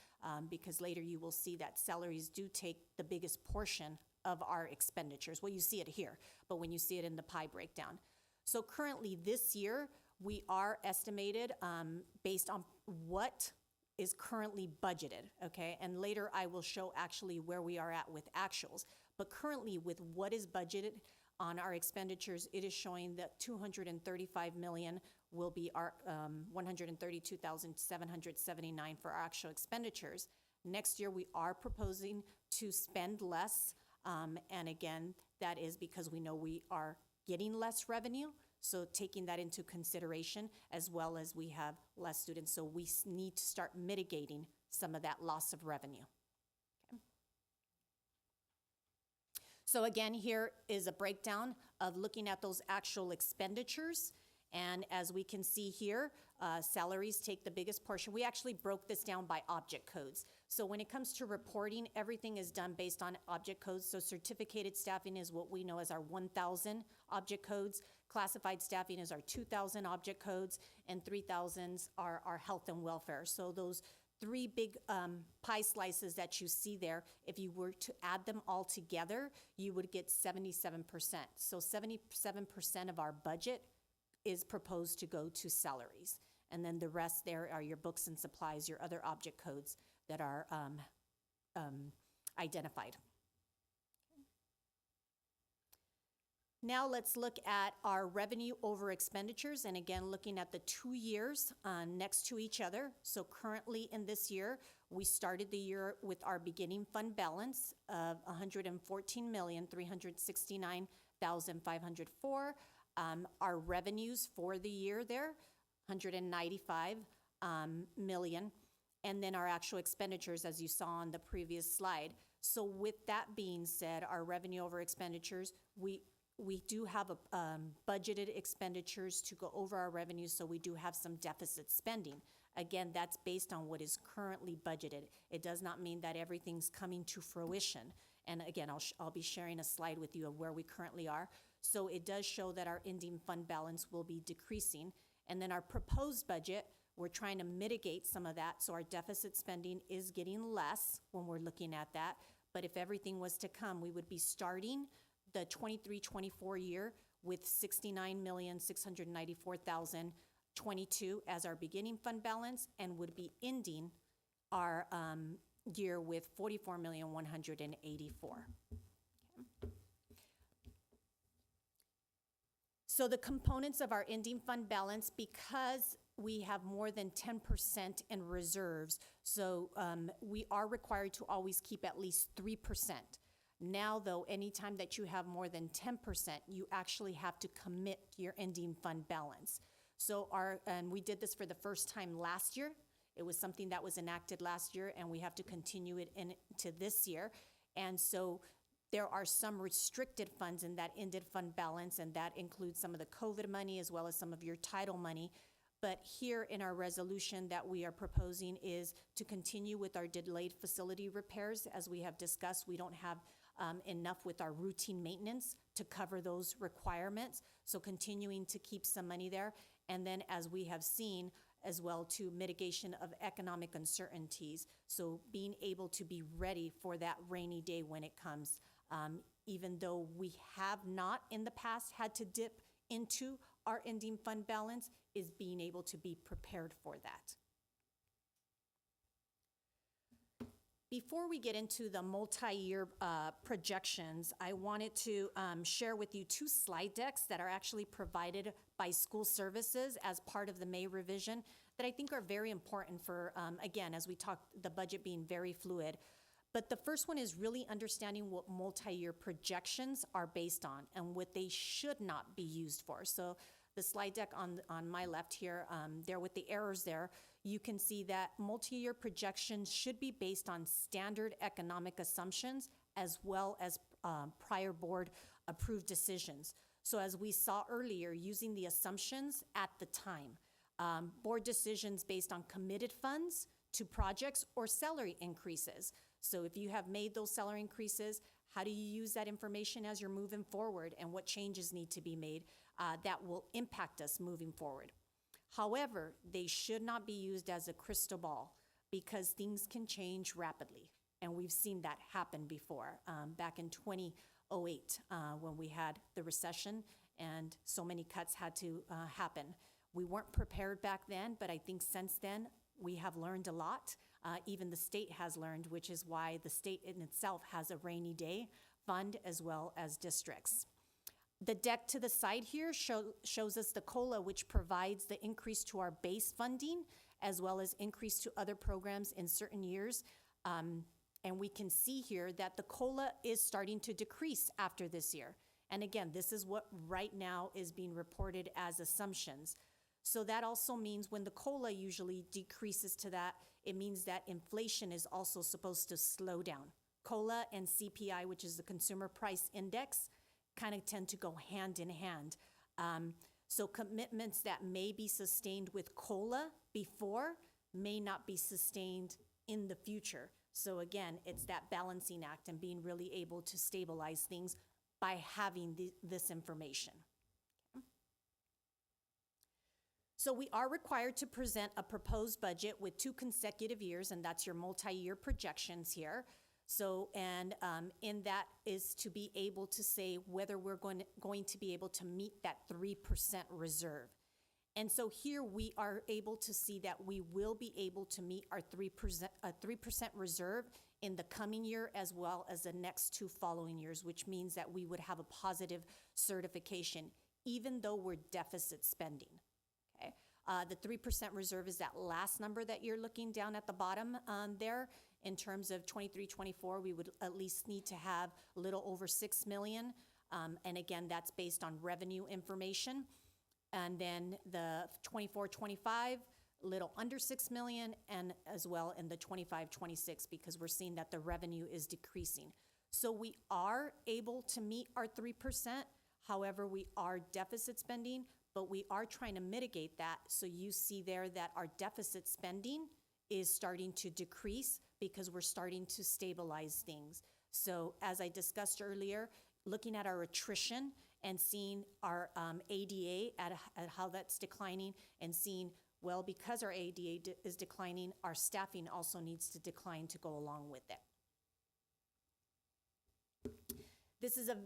because later you will see that salaries do take the biggest portion of our expenditures. Well, you see it here, but when you see it in the pie breakdown. So currently this year, we are estimated based on what is currently budgeted, okay? And later I will show actually where we are at with actuals. But currently with what is budgeted on our expenditures, it is showing that $235 million will be our $132,779 for our actual expenditures. Next year, we are proposing to spend less. And again, that is because we know we are getting less revenue. So taking that into consideration, as well as we have less students. So we need to start mitigating some of that loss of revenue. Okay. So again, here is a breakdown of looking at those actual expenditures. And as we can see here, salaries take the biggest portion. We actually broke this down by object codes. So when it comes to reporting, everything is done based on object codes. So certificated staffing is what we know as our 1,000 object codes. Classified staffing is our 2,000 object codes, and 3,000s are our health and welfare. So those 3 big pie slices that you see there, if you were to add them all together, you would get 77%. So 77% of our budget is proposed to go to salaries. And then the rest there are your books and supplies, your other object codes that are identified. Now let's look at our revenue over expenditures, and again, looking at the 2 years next to each other. So currently in this year, we started the year with our beginning fund balance of $114,369,504. Our revenues for the year there, $195 million. And then our actual expenditures, as you saw on the previous slide. So with that being said, our revenue over expenditures, we do have budgeted expenditures to go over our revenues, so we do have some deficit spending. Again, that's based on what is currently budgeted. It does not mean that everything's coming to fruition. And again, I'll be sharing a slide with you of where we currently are. So it does show that our ending fund balance will be decreasing. And then our proposed budget, we're trying to mitigate some of that. So our deficit spending is getting less when we're looking at that. But if everything was to come, we would be starting the 23-24 year with $69,694,022 as our beginning fund balance, and would be ending our year with $44,184,000. So the components of our ending fund balance, because we have more than 10% in reserves, so we are required to always keep at least 3%. Now, though, anytime that you have more than 10%, you actually have to commit your ending fund balance. So and we did this for the first time last year. It was something that was enacted last year, and we have to continue it into this year. And so there are some restricted funds in that ended fund balance, and that includes some of the COVID money as well as some of your title money. But here in our resolution that we are proposing is to continue with our delayed facility repairs. As we have discussed, we don't have enough with our routine maintenance to cover those requirements. So continuing to keep some money there. And then as we have seen, as well to mitigation of economic uncertainties. So being able to be ready for that rainy day when it comes, even though we have not in the past had to dip into our ending fund balance, is being able to be prepared for that. Before we get into the multi-year projections, I wanted to share with you 2 slide decks that are actually provided by school services as part of the May revision that I think are very important for, again, as we talk, the budget being very fluid. But the first one is really understanding what multi-year projections are based on and what they should not be used for. So the slide deck on my left here, there with the arrows there, you can see that multi-year projections should be based on standard economic assumptions as well as prior board approved decisions. So as we saw earlier, using the assumptions at the time, board decisions based on committed funds to projects or salary increases. So if you have made those salary increases, how do you use that information as you're moving forward, and what changes need to be made that will impact us moving forward? However, they should not be used as a crystal ball because things can change rapidly. And we've seen that happen before. Back in 2008, when we had the recession and so many cuts had to happen. We weren't prepared back then, but I think since then, we have learned a lot. Even the state has learned, which is why the state in itself has a rainy day fund as well as districts. The deck to the side here shows us the COLA, which provides the increase to our base funding as well as increase to other programs in certain years. And we can see here that the COLA is starting to decrease after this year. And again, this is what right now is being reported as assumptions. So that also means when the COLA usually decreases to that, it means that inflation is also supposed to slow down. COLA and CPI, which is the Consumer Price Index, kind of tend to go hand in hand. So commitments that may be sustained with COLA before may not be sustained in the future. So again, it's that balancing act and being really able to stabilize things by having this information. So we are required to present a proposed budget with 2 consecutive years, and that's your multi-year projections here. So, and in that is to be able to say whether we're going to be able to meet that 3% reserve. And so here we are able to see that we will be able to meet our 3% reserve in the coming year as well as the next 2 following years, which means that we would have a positive certification, even though we're deficit spending. Okay. The 3% reserve is that last number that you're looking down at the bottom there. In terms of 23-24, we would at least need to have a little over 6 million. And again, that's based on revenue information. And then the 24-25, a little under 6 million, and as well in the 25-26, because we're seeing that the revenue is decreasing. So we are able to meet our 3%. However, we are deficit spending, but we are trying to mitigate that. So you see there that our deficit spending is starting to decrease because we're starting to stabilize things. So as I discussed earlier, looking at our attrition and seeing our ADA at how that's declining, and seeing, well, because our ADA is declining, our staffing also needs to decline to go along with it. This is a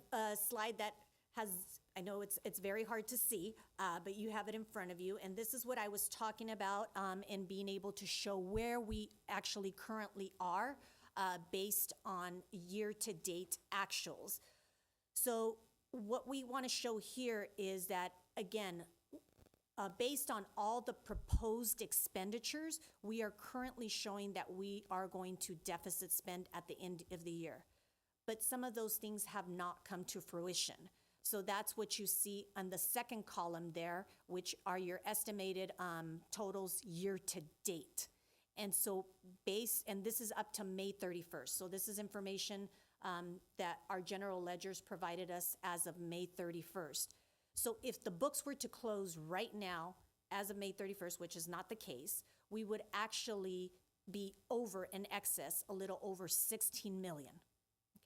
slide that has, I know it's very hard to see, but you have it in front of you. And this is what I was talking about in being able to show where we actually currently are based on year-to-date actuals. So what we want to show here is that, again, based on all the proposed expenditures, we are currently showing that we are going to deficit spend at the end of the year. But some of those things have not come to fruition. So that's what you see on the second column there, which are your estimated totals year to date. And so and this is up to May 31st. So this is information that our general ledgers provided us as of May 31st. So if the books were to close right now, as of May 31st, which is not the case, we would actually be over in excess, a little over 16 million,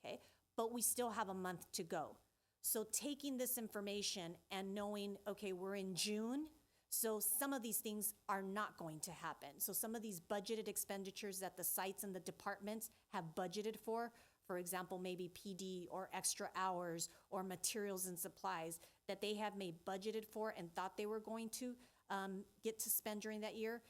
okay? But we still have a month to go. So taking this information and knowing, okay, we're in June, So some of these things are not going to happen. So some of these budgeted expenditures that the sites and the departments have budgeted for example, maybe PD or extra hours or materials and supplies that they have made budgeted for and thought they were going to get to spend during that year,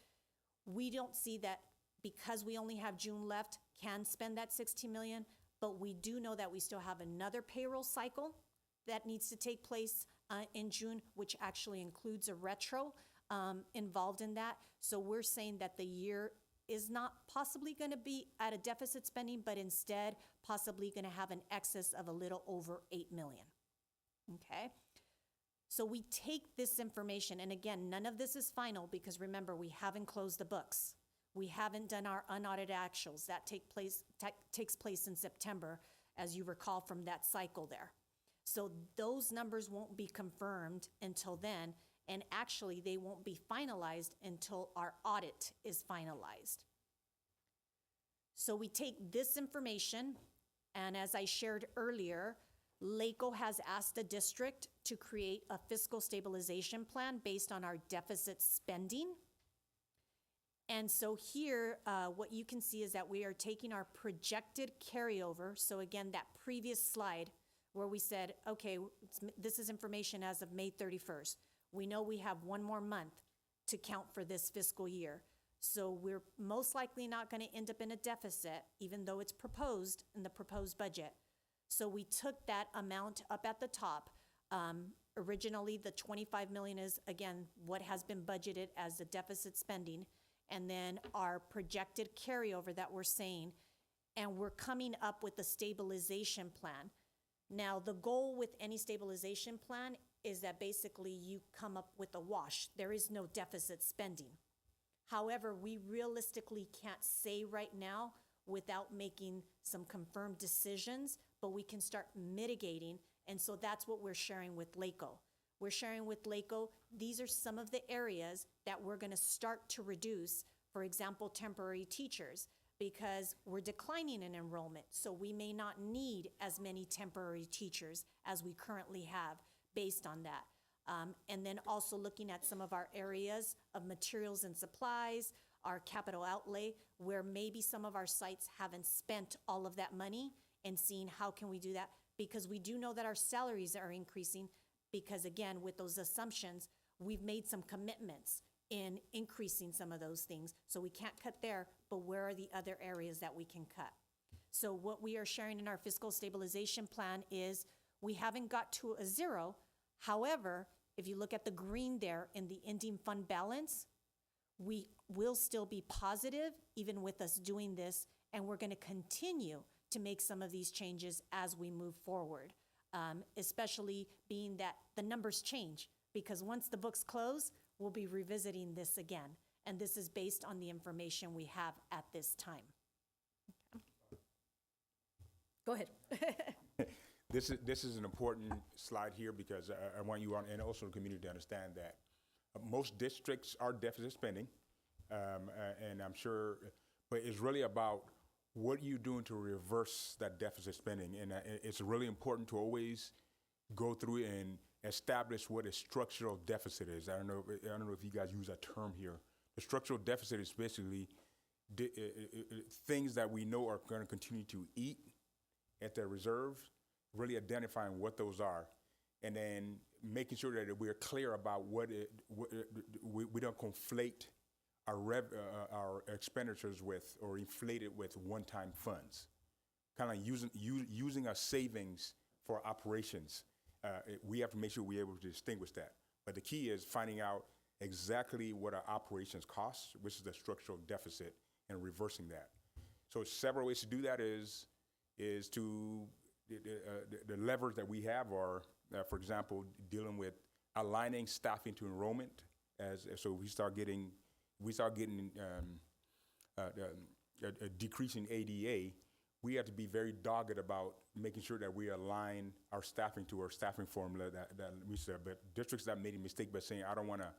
we don't see that because we only have June left, can spend that 16 million, but we do know that we still have another payroll cycle that needs to take place in June, which actually includes a retro involved in that. So we're saying that the year is not possibly going to be at a deficit spending, but instead possibly going to have an excess of a little over 8 million. Okay? So we take this information, and again, none of this is final because remember, we haven't closed the books. We haven't done our unaudited actuals. That takes place in September, as you recall from that cycle there. So those numbers won't be confirmed until then, and actually they won't be finalized until our audit is finalized. So we take this information, and as I shared earlier, LACO has asked the district to create a fiscal stabilization plan based on our deficit spending. And so here, what you can see is that we are taking our projected carryover. So again, that previous slide where we said, okay, this is information as of May 31st. We know we have one more month to count for this fiscal year. So we're most likely not going to end up in a deficit, even though it's proposed in the proposed budget. So we took that amount up at the top. Originally, the 25 million is, again, what has been budgeted as the deficit spending, and then our projected carryover that we're saying, and we're coming up with a stabilization plan. Now, the goal with any stabilization plan is that basically you come up with a wash. There is no deficit spending. However, we realistically can't say right now without making some confirmed decisions, but we can start mitigating, and so that's what we're sharing with LACO. We're sharing with LACO, these are some of the areas that we're gonna start to reduce, for example, temporary teachers, because we're declining in enrollment, so we may not need as many temporary teachers as we currently have based on that. And then also looking at some of our areas of materials and supplies, our capital outlay, where maybe some of our sites haven't spent all of that money, and seeing how can we do that, because we do know that our salaries are increasing, because again, with those assumptions, we've made some commitments in increasing some of those things. So we can't cut there, but where are the other areas that we can cut? So what we are sharing in our fiscal stabilization plan is we haven't got to a zero. However, if you look at the green there in the ending fund balance, we will still be positive even with us doing this, and we're gonna continue to make some of these changes as we move forward, especially being that the numbers change, because once the books close, we'll be revisiting this again. And this is based on the information we have at this time. Go ahead. This is an important slide here because I want you and also the community to understand that most districts are deficit spending, and I'm sure, but it's really about what you're doing to reverse that deficit spending. And it's really important to always go through and establish what a structural deficit is. I don't know if you guys use that term here. The structural deficit is basically things that we know are going to continue to eat at their reserves, really identifying what those are, and then making sure that we're clear about we don't conflate our expenditures with or inflate it with one-time funds. Kind of using our savings for operations. We have to make sure we're able to distinguish that. But the key is finding out exactly what our operations cost, which is the structural deficit, and reversing that. So several ways to do that is to the levers that we have are, for example, dealing with aligning staffing to enrollment. So we start getting a decreasing ADA. We have to be very dogged about making sure that we align our staffing to our staffing formula that we said. But districts that made a mistake by saying, I don't want to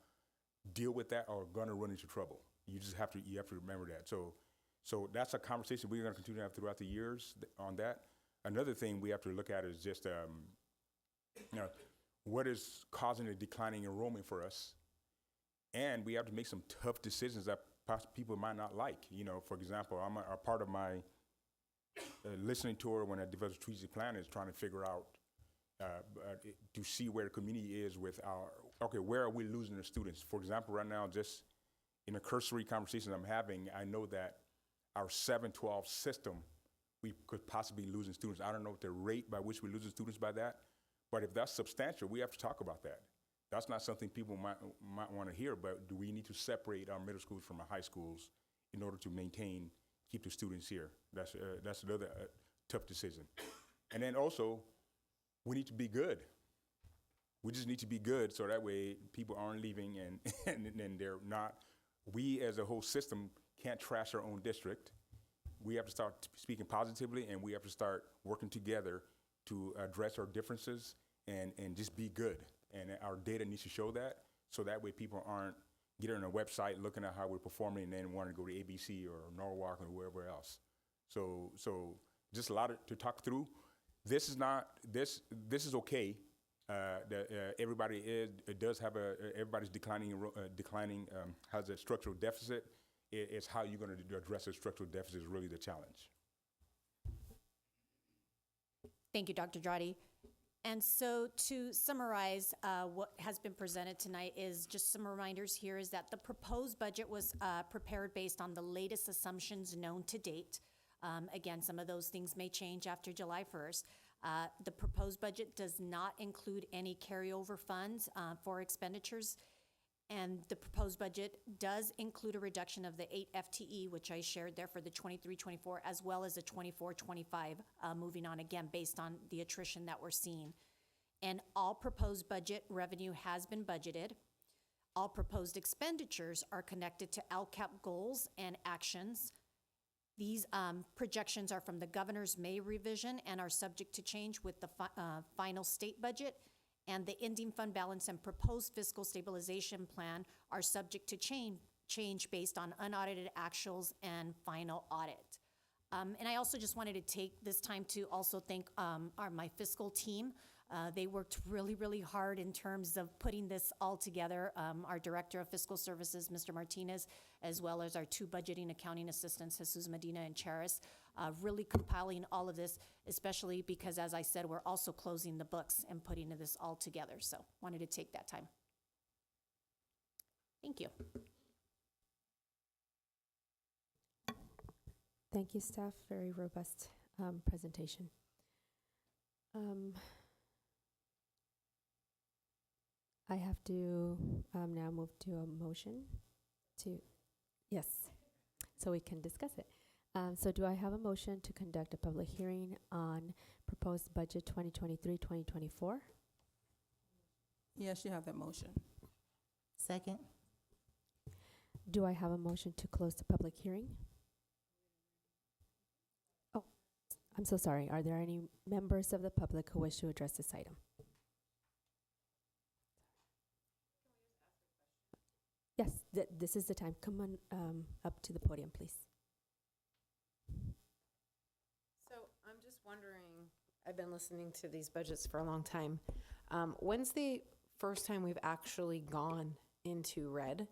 deal with that are going to run into trouble. You have to remember that. So that's a conversation we're going to continue to have throughout the years on that. Another thing we have to look at is just, what is causing a declining enrollment for us? And we have to make some tough decisions that people might not like. You know, for example, a part of my listening tour when I developed a strategic plan is trying to figure out to see where the community is with where are we losing the students? For example, right now, just in a cursory conversation I'm having, I know that our 7-12 system, we could possibly be losing students. I don't know the rate by which we're losing students by that, but if that's substantial, we have to talk about that. That's not something people might want to hear, but do we need to separate our middle schools from our high schools in order to keep the students here? That's another tough decision. And then also, we need to be good. We just need to be good so that way people aren't leaving and they're not. We as a whole system can't trash our own district. We have to start speaking positively, and we have to start working together to address our differences and just be good. And our data needs to show that, so that way people aren't getting on a website looking at how we're performing and then wanting to go to ABC or Norwalk or wherever else. So just a lot to talk through. This is okay. Everybody's declining has a structural deficit. It's how you're going to address a structural deficit is really the challenge. Thank you, Dr. Drotti. And so to summarize what has been presented tonight is just some reminders here is that the proposed budget was prepared based on the latest assumptions known to date. Again, some of those things may change after July 1st. The proposed budget does not include any carryover funds for expenditures. And the proposed budget does include a reduction of the 8 FTE, which I shared there for the 23-24, as well as the 24-25, moving on again based on the attrition that we're seeing. And all proposed budget revenue has been budgeted. All proposed expenditures are connected to LCAP goals and actions. These projections are from the governor's May revision and are subject to change with the final state budget. And the ending fund balance and proposed fiscal stabilization plan are subject to change based on unaudited actuals and final audit. And I also just wanted to take this time to also thank my fiscal team. They worked really, really hard in terms of putting this all together. Our Director of Fiscal Services, Mr. Martinez, as well as our 2 budgeting accounting assistants, Jesus Medina and Charis, really compiling all of this, especially because, as I said, we're also closing the books and putting this all together. So wanted to take that time. Thank you. Thank you, staff. Very robust presentation. I have to now move to a motion yes, so we can discuss it. So do I have a motion to conduct a public hearing on proposed budget 2023-2024? Yes, you have that motion. Second. Do I have a motion to close the public hearing? Oh, I'm so sorry. Are there any members of the public who wish to address this item? Yes, this is the time. Come on up to the podium, please. So I'm just wondering, I've been listening to these budgets for a long time. When's the first time we've actually gone into red?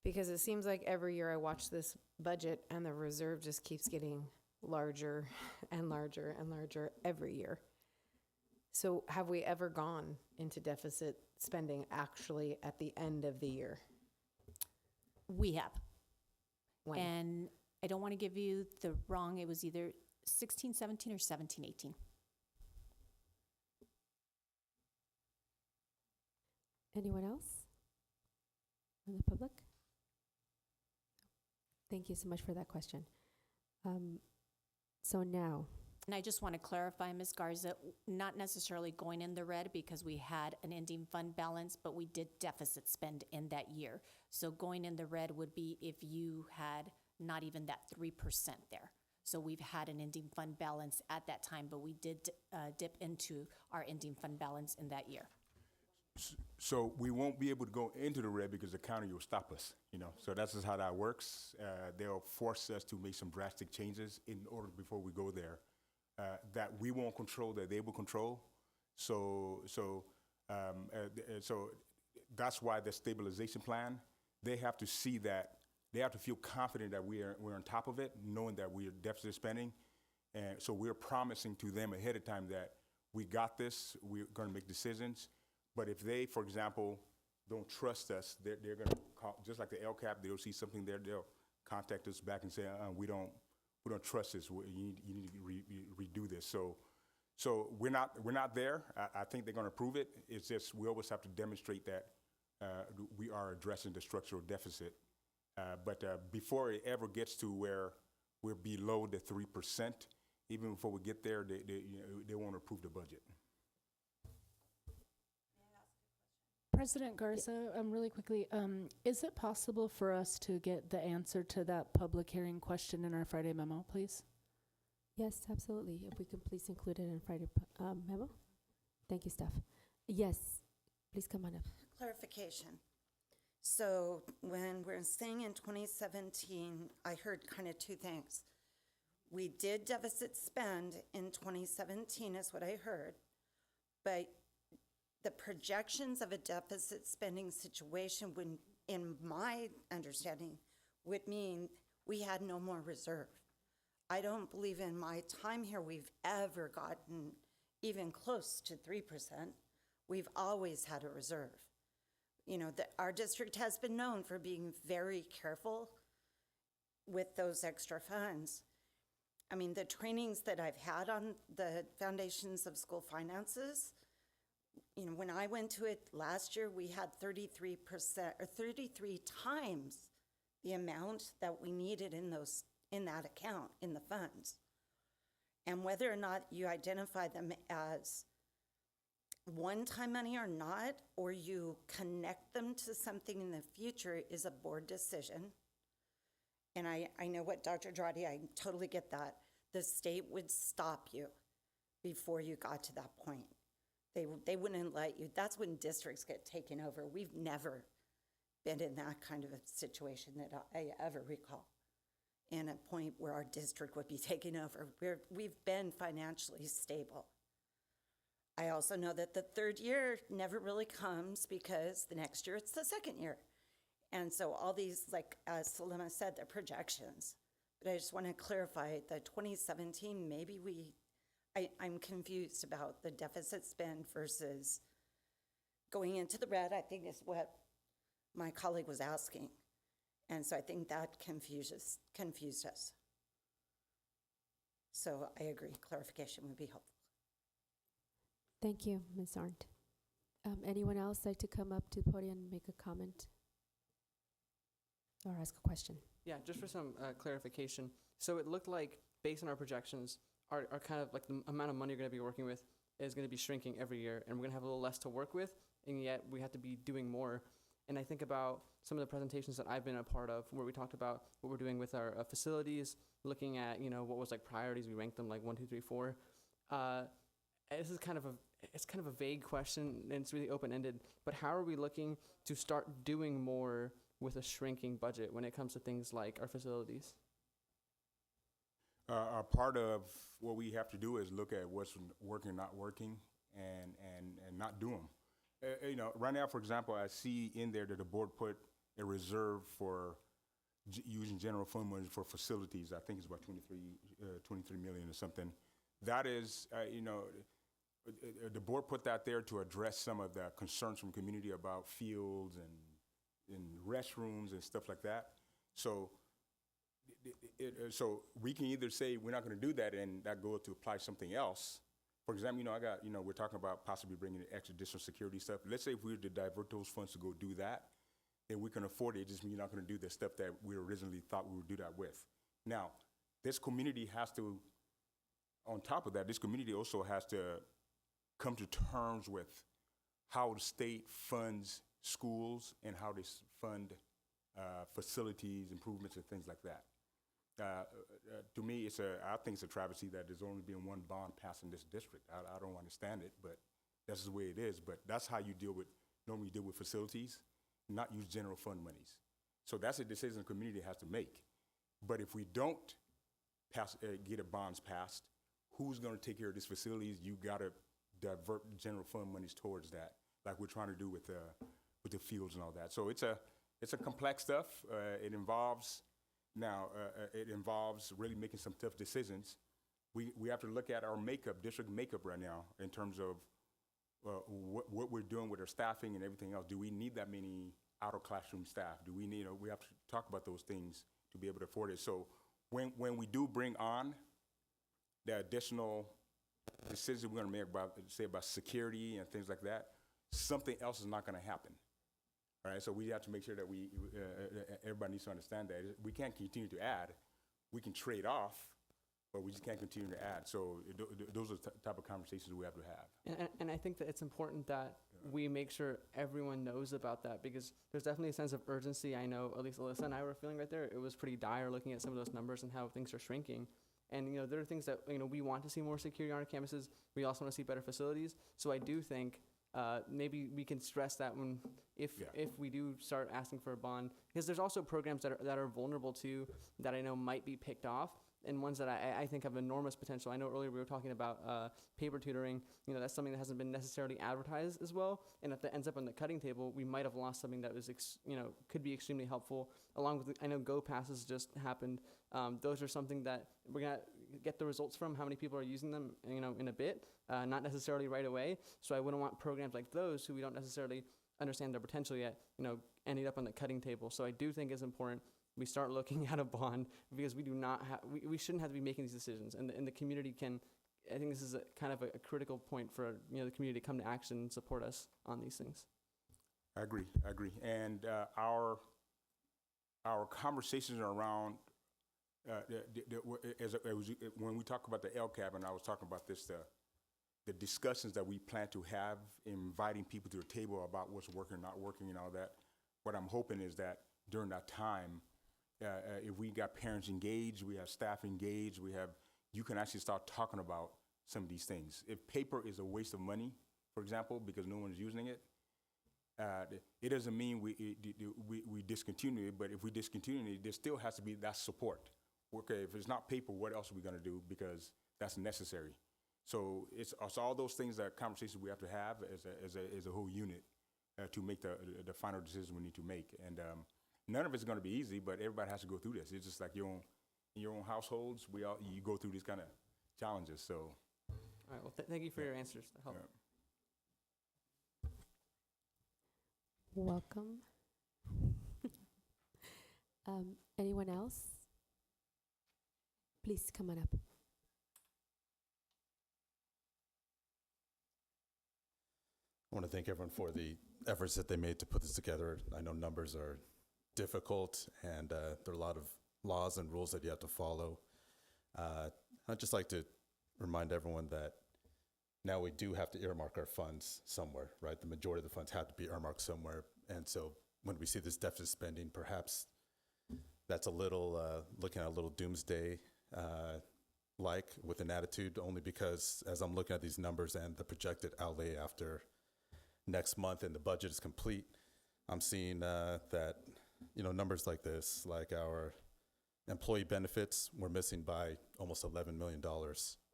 Because it seems like every year I watch this budget and the reserve just keeps getting larger and larger and larger every year. So have we ever gone into deficit spending actually at the end of the year? We have. When? And I don't want to give you the wrong, it was either 16-17 or 17-18. Anyone else in the public? Thank you so much for that question. So now. And I just want to clarify, Ms. Garza, not necessarily going in the red because we had an ending fund balance, but we did deficit spend in that year. So going in the red would be if you had not even that 3% there. So we've had an ending fund balance at that time, but we did dip into our ending fund balance in that year. So we won't be able to go into the red because the county will stop us, So that's just how that works. They'll force us to make some drastic changes in order before we go there. That we won't control, that they will control. So that's why the stabilization plan, they have to see that, they have to feel confident that we're on top of it, knowing that we're deficit spending. And so we're promising to them ahead of time that we got this, we're gonna make decisions. But if they, for example, don't trust us, they're gonna call, just like the LCAP, they'll see something there, they'll contact us back and say, we don't trust this, you need to redo this. So we're not there. I think they're gonna approve it. It's just, we always have to demonstrate that we are addressing the structural deficit. But before it ever gets to where we're below the 3%, even before we get there, they won't approve the budget. President Garza, really quickly, is it possible for us to get the answer to that public hearing question in our Friday memo, please? Yes, absolutely. If we could please include it in Friday memo. Thank you, Steph. Yes, please come on up. Clarification. So when we're saying in 2017, I heard kind of two things. We did deficit spend in 2017 is what I heard, but the projections of a deficit spending situation would, in my understanding, would mean we had no more reserve. I don't believe in my time here we've ever gotten even close to 3%. We've always had a reserve. You know, our district has been known for being very careful with those extra funds. I mean, the trainings that I've had on the foundations of school finances, you know, when I went to it last year, we had 33% or 33 times the amount that we needed in that account, in the funds. And whether or not you identify them as one-time money or not, or you connect them to something in the future is a board decision. And I know what Dr. Andrade, I totally get that. The state would stop you before you got to that point. They wouldn't let you. That's when districts get taken over. We've never been in that kind of a situation that I ever recall, in a point where our district would be taken over. We've been financially stable. I also know that the third year never really comes because the next year it's the second year. And so all these, like as Salima said, they're projections. But I just want to clarify that 2017, maybe I'm confused about the deficit spend versus going into the red, I think is what my colleague was asking. And so I think that confused us. So I agree, clarification would be helpful. Thank you, Ms. Arndt. Anyone else like to come up to the podium and make a comment or ask a question? Yeah, just for some clarification. So it looked like, based on our projections, our kind of like the amount of money you're going to be working with is going to be shrinking every year, and we're going to have a little less to work with, and yet we have to be doing more. And I think about some of the presentations that I've been a part of, where we talked about what we're doing with our facilities, looking at, you know, what was like priorities. We ranked them like 1, 2, 3, 4. This is kind of a vague question, and it's really open-ended. But how are we looking to start doing more with a shrinking budget when it comes to things like our facilities? Part of what we have to do is look at what's working, not working, and not do them. You know, right now, for example, I see in there that the board put a reserve for using general fund money for facilities. I think it's about 23 million or something. That is, you know, the board put that there to address some of the concerns from community about fields and restrooms and stuff like that. So, so we can either say we're not going to do that and that go to apply something else. For example, you know, we're talking about possibly bringing in extra additional security stuff. Let's say if we were to divert those funds to go do that, then we can afford it. It just means you're not going to do the stuff that we originally thought we would do that with. Now, this community has to, on top of that, this community also has to come to terms with how the state funds schools and how they fund facilities, improvements, and things like that. To me, I think it's a travesty that there's only been one bond passed in this district. I don't understand it, but that's the way it is. But that's how you normally deal with facilities, not use general fund monies. So that's a decision the community has to make. But if we don't get a bonds passed, who's going to take care of these facilities? You got to divert general fund monies towards that, like we're trying to do with with the fields and all that. So it's a complex stuff. It involves really making some tough decisions. We have to look at our district makeup right now in terms of what we're doing with our staffing and everything else. Do we need that many out-of-classroom staff? Do we need, we have to talk about those things to be able to afford it. So when we do bring on the additional decisions we're gonna make about security and things like that, something else is not gonna happen. All right, so we have to make sure that everybody needs to understand that. We can't continue to add. We can trade off, but we just can't continue to add. So those are the type of conversations we have to have. And I think that it's important that we make sure everyone knows about that, because there's definitely a sense of urgency. I know at least Alyssa and I were feeling right there. It was pretty dire looking at some of those numbers and how things are shrinking. And, there are things that, we want to see more security on our campuses. We also want to see better facilities. So I do think maybe we can stress that if we do start asking for a bond, because there's also programs that are vulnerable too, that I know might be picked off, and ones that I think have enormous potential. I know earlier we were talking about paper tutoring. That's something that hasn't been necessarily advertised as well. And if that ends up on the cutting table, we might have lost something that was, could be extremely helpful. Along with, I know Go Passes just happened. Those are something that we're gonna get the results from, how many people are using them, in a bit, not necessarily right away. So I wouldn't want programs like those, who we don't necessarily understand their potential yet, ending up on the cutting table. So I do think it's important we start looking at a bond, because we do not have, we shouldn't have to be making these decisions, and the community can. I think this is kind of a critical point for the community to come to action and support us on these things. I agree, and our conversations around when we talk about the LCAP, and I was talking about this, the discussions that we plan to have, inviting people to the table about what's working, not working, and all that. What I'm hoping is that during that time, if we got parents engaged, we have staff engaged, you can actually start talking about some of these things. If paper is a waste of money, for example, because no one's using it, it doesn't mean we discontinue it, but if we discontinue it, there still has to be that support. Okay, if it's not paper, what else are we gonna do? Because that's necessary. So it's all those things, that conversations we have to have as a whole unit to make the final decisions we need to make. And none of it's going to be easy, but everybody has to go through this. It's just like in your own households, you go through these kind of challenges. So, all right. Well, thank you for your answers. That helped. Welcome. Anyone else? Please come on up. I want to thank everyone for the efforts that they made to put this together. I know numbers are difficult, and there are a lot of laws and rules that you have to follow. I'd just like to remind everyone that now we do have to earmark our funds somewhere, right? The majority of the funds have to be earmarked somewhere. And so when we see this deficit spending, perhaps that's a little, looking at a little doomsday like with an attitude, only because as I'm looking at these numbers and the projected outlay after next month and the budget is complete, I'm seeing that, numbers like this, like our employee benefits, we're missing by almost $11 million,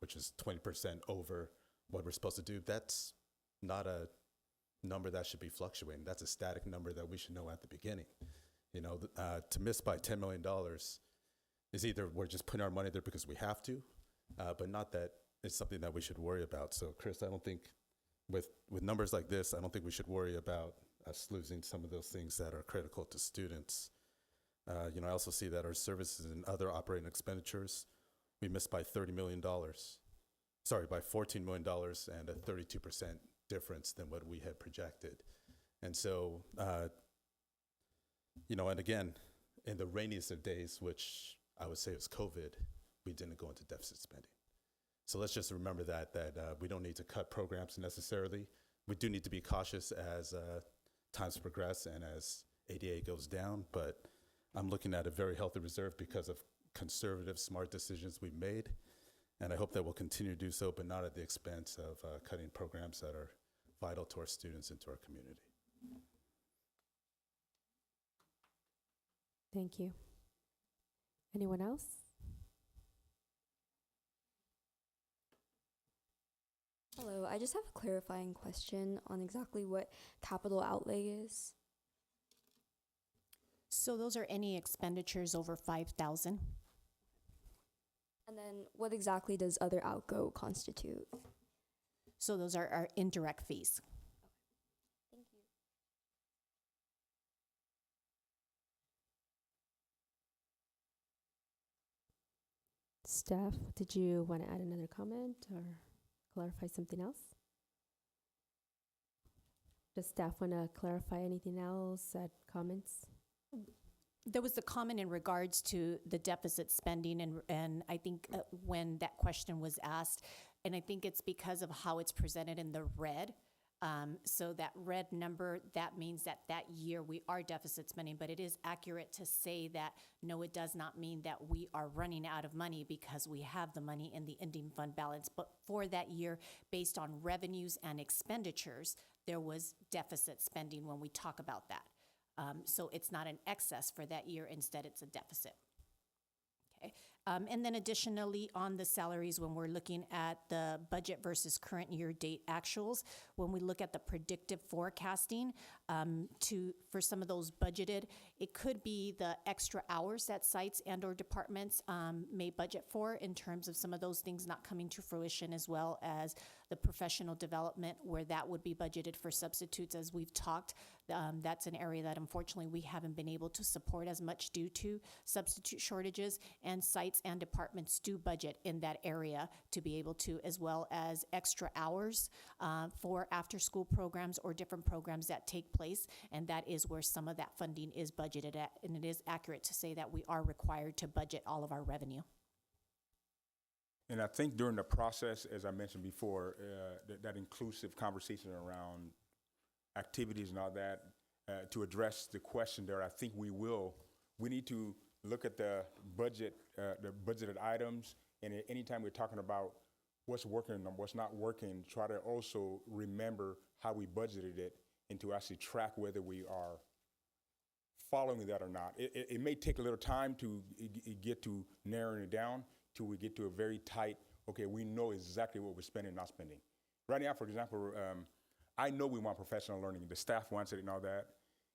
which is 20% over what we're supposed to do. That's not a number that should be fluctuating. That's a static number that we should know at the beginning. To miss by $10 million is either we're just putting our money there because we have to, but not that it's something that we should worry about. So, Chris, I don't think with numbers like this, I don't think we should worry about us losing some of those things that are critical to students. I also see that our services and other operating expenditures, we missed by $30 million. Sorry, by $14 million, and a 32% difference than what we had projected. And so, and again, in the rainiest of days, which I would say was COVID, we didn't go into deficit spending. So let's just remember that we don't need to cut programs necessarily. We do need to be cautious as times progress and as ADA goes down, but I'm looking at a very healthy reserve because of conservative, smart decisions we've made. And I hope that we'll continue to do so, but not at the expense of cutting programs that are vital to our students and to our community. Thank you. Anyone else? Hello, I just have a clarifying question on exactly what capital outlay is. So those are any expenditures over 5,000. And then what exactly does other outgo constitute? So those are our indirect fees. Thank you. Staff, did you want to add another comment or clarify something else? Does staff want to clarify anything else, add comments? There was a comment in regards to the deficit spending, and I think when that question was asked, and I think it's because of how it's presented in the red. So that red number, that means that that year we are deficit spending, but it is accurate to say that, no, it does not mean that we are running out of money because we have the money in the ending fund balance. But for that year, based on revenues and expenditures, there was deficit spending when we talk about that. So it's not an excess for that year, instead it's a deficit. Okay. And then additionally, on the salaries, when we're looking at the budget versus current year date actuals, when we look at the predictive forecasting for some of those budgeted, it could be the extra hours that sites and or departments may budget for in terms of some of those things not coming to fruition, as well as the professional development where that would be budgeted for substitutes. As we've talked, that's an area that unfortunately we haven't been able to support as much due to substitute shortages, and sites and departments do budget in that area to be able to, as well as extra hours for after-school programs or different programs that take place, and that is where some of that funding is budgeted at, and it is accurate to say that we are required to budget all of our revenue. And I think during the process, as I mentioned before, that inclusive conversation around activities and all that, to address the question there, I think we need to look at the budgeted items, and anytime we're talking about what's working and what's not working, try to also remember how we budgeted it and to actually track whether we are following that or not. It may take a little time to get to narrowing it down till we get to a very tight, okay, we know exactly what we're spending and not spending. Right now, for example, I know we want professional learning. The staff wants it and all that.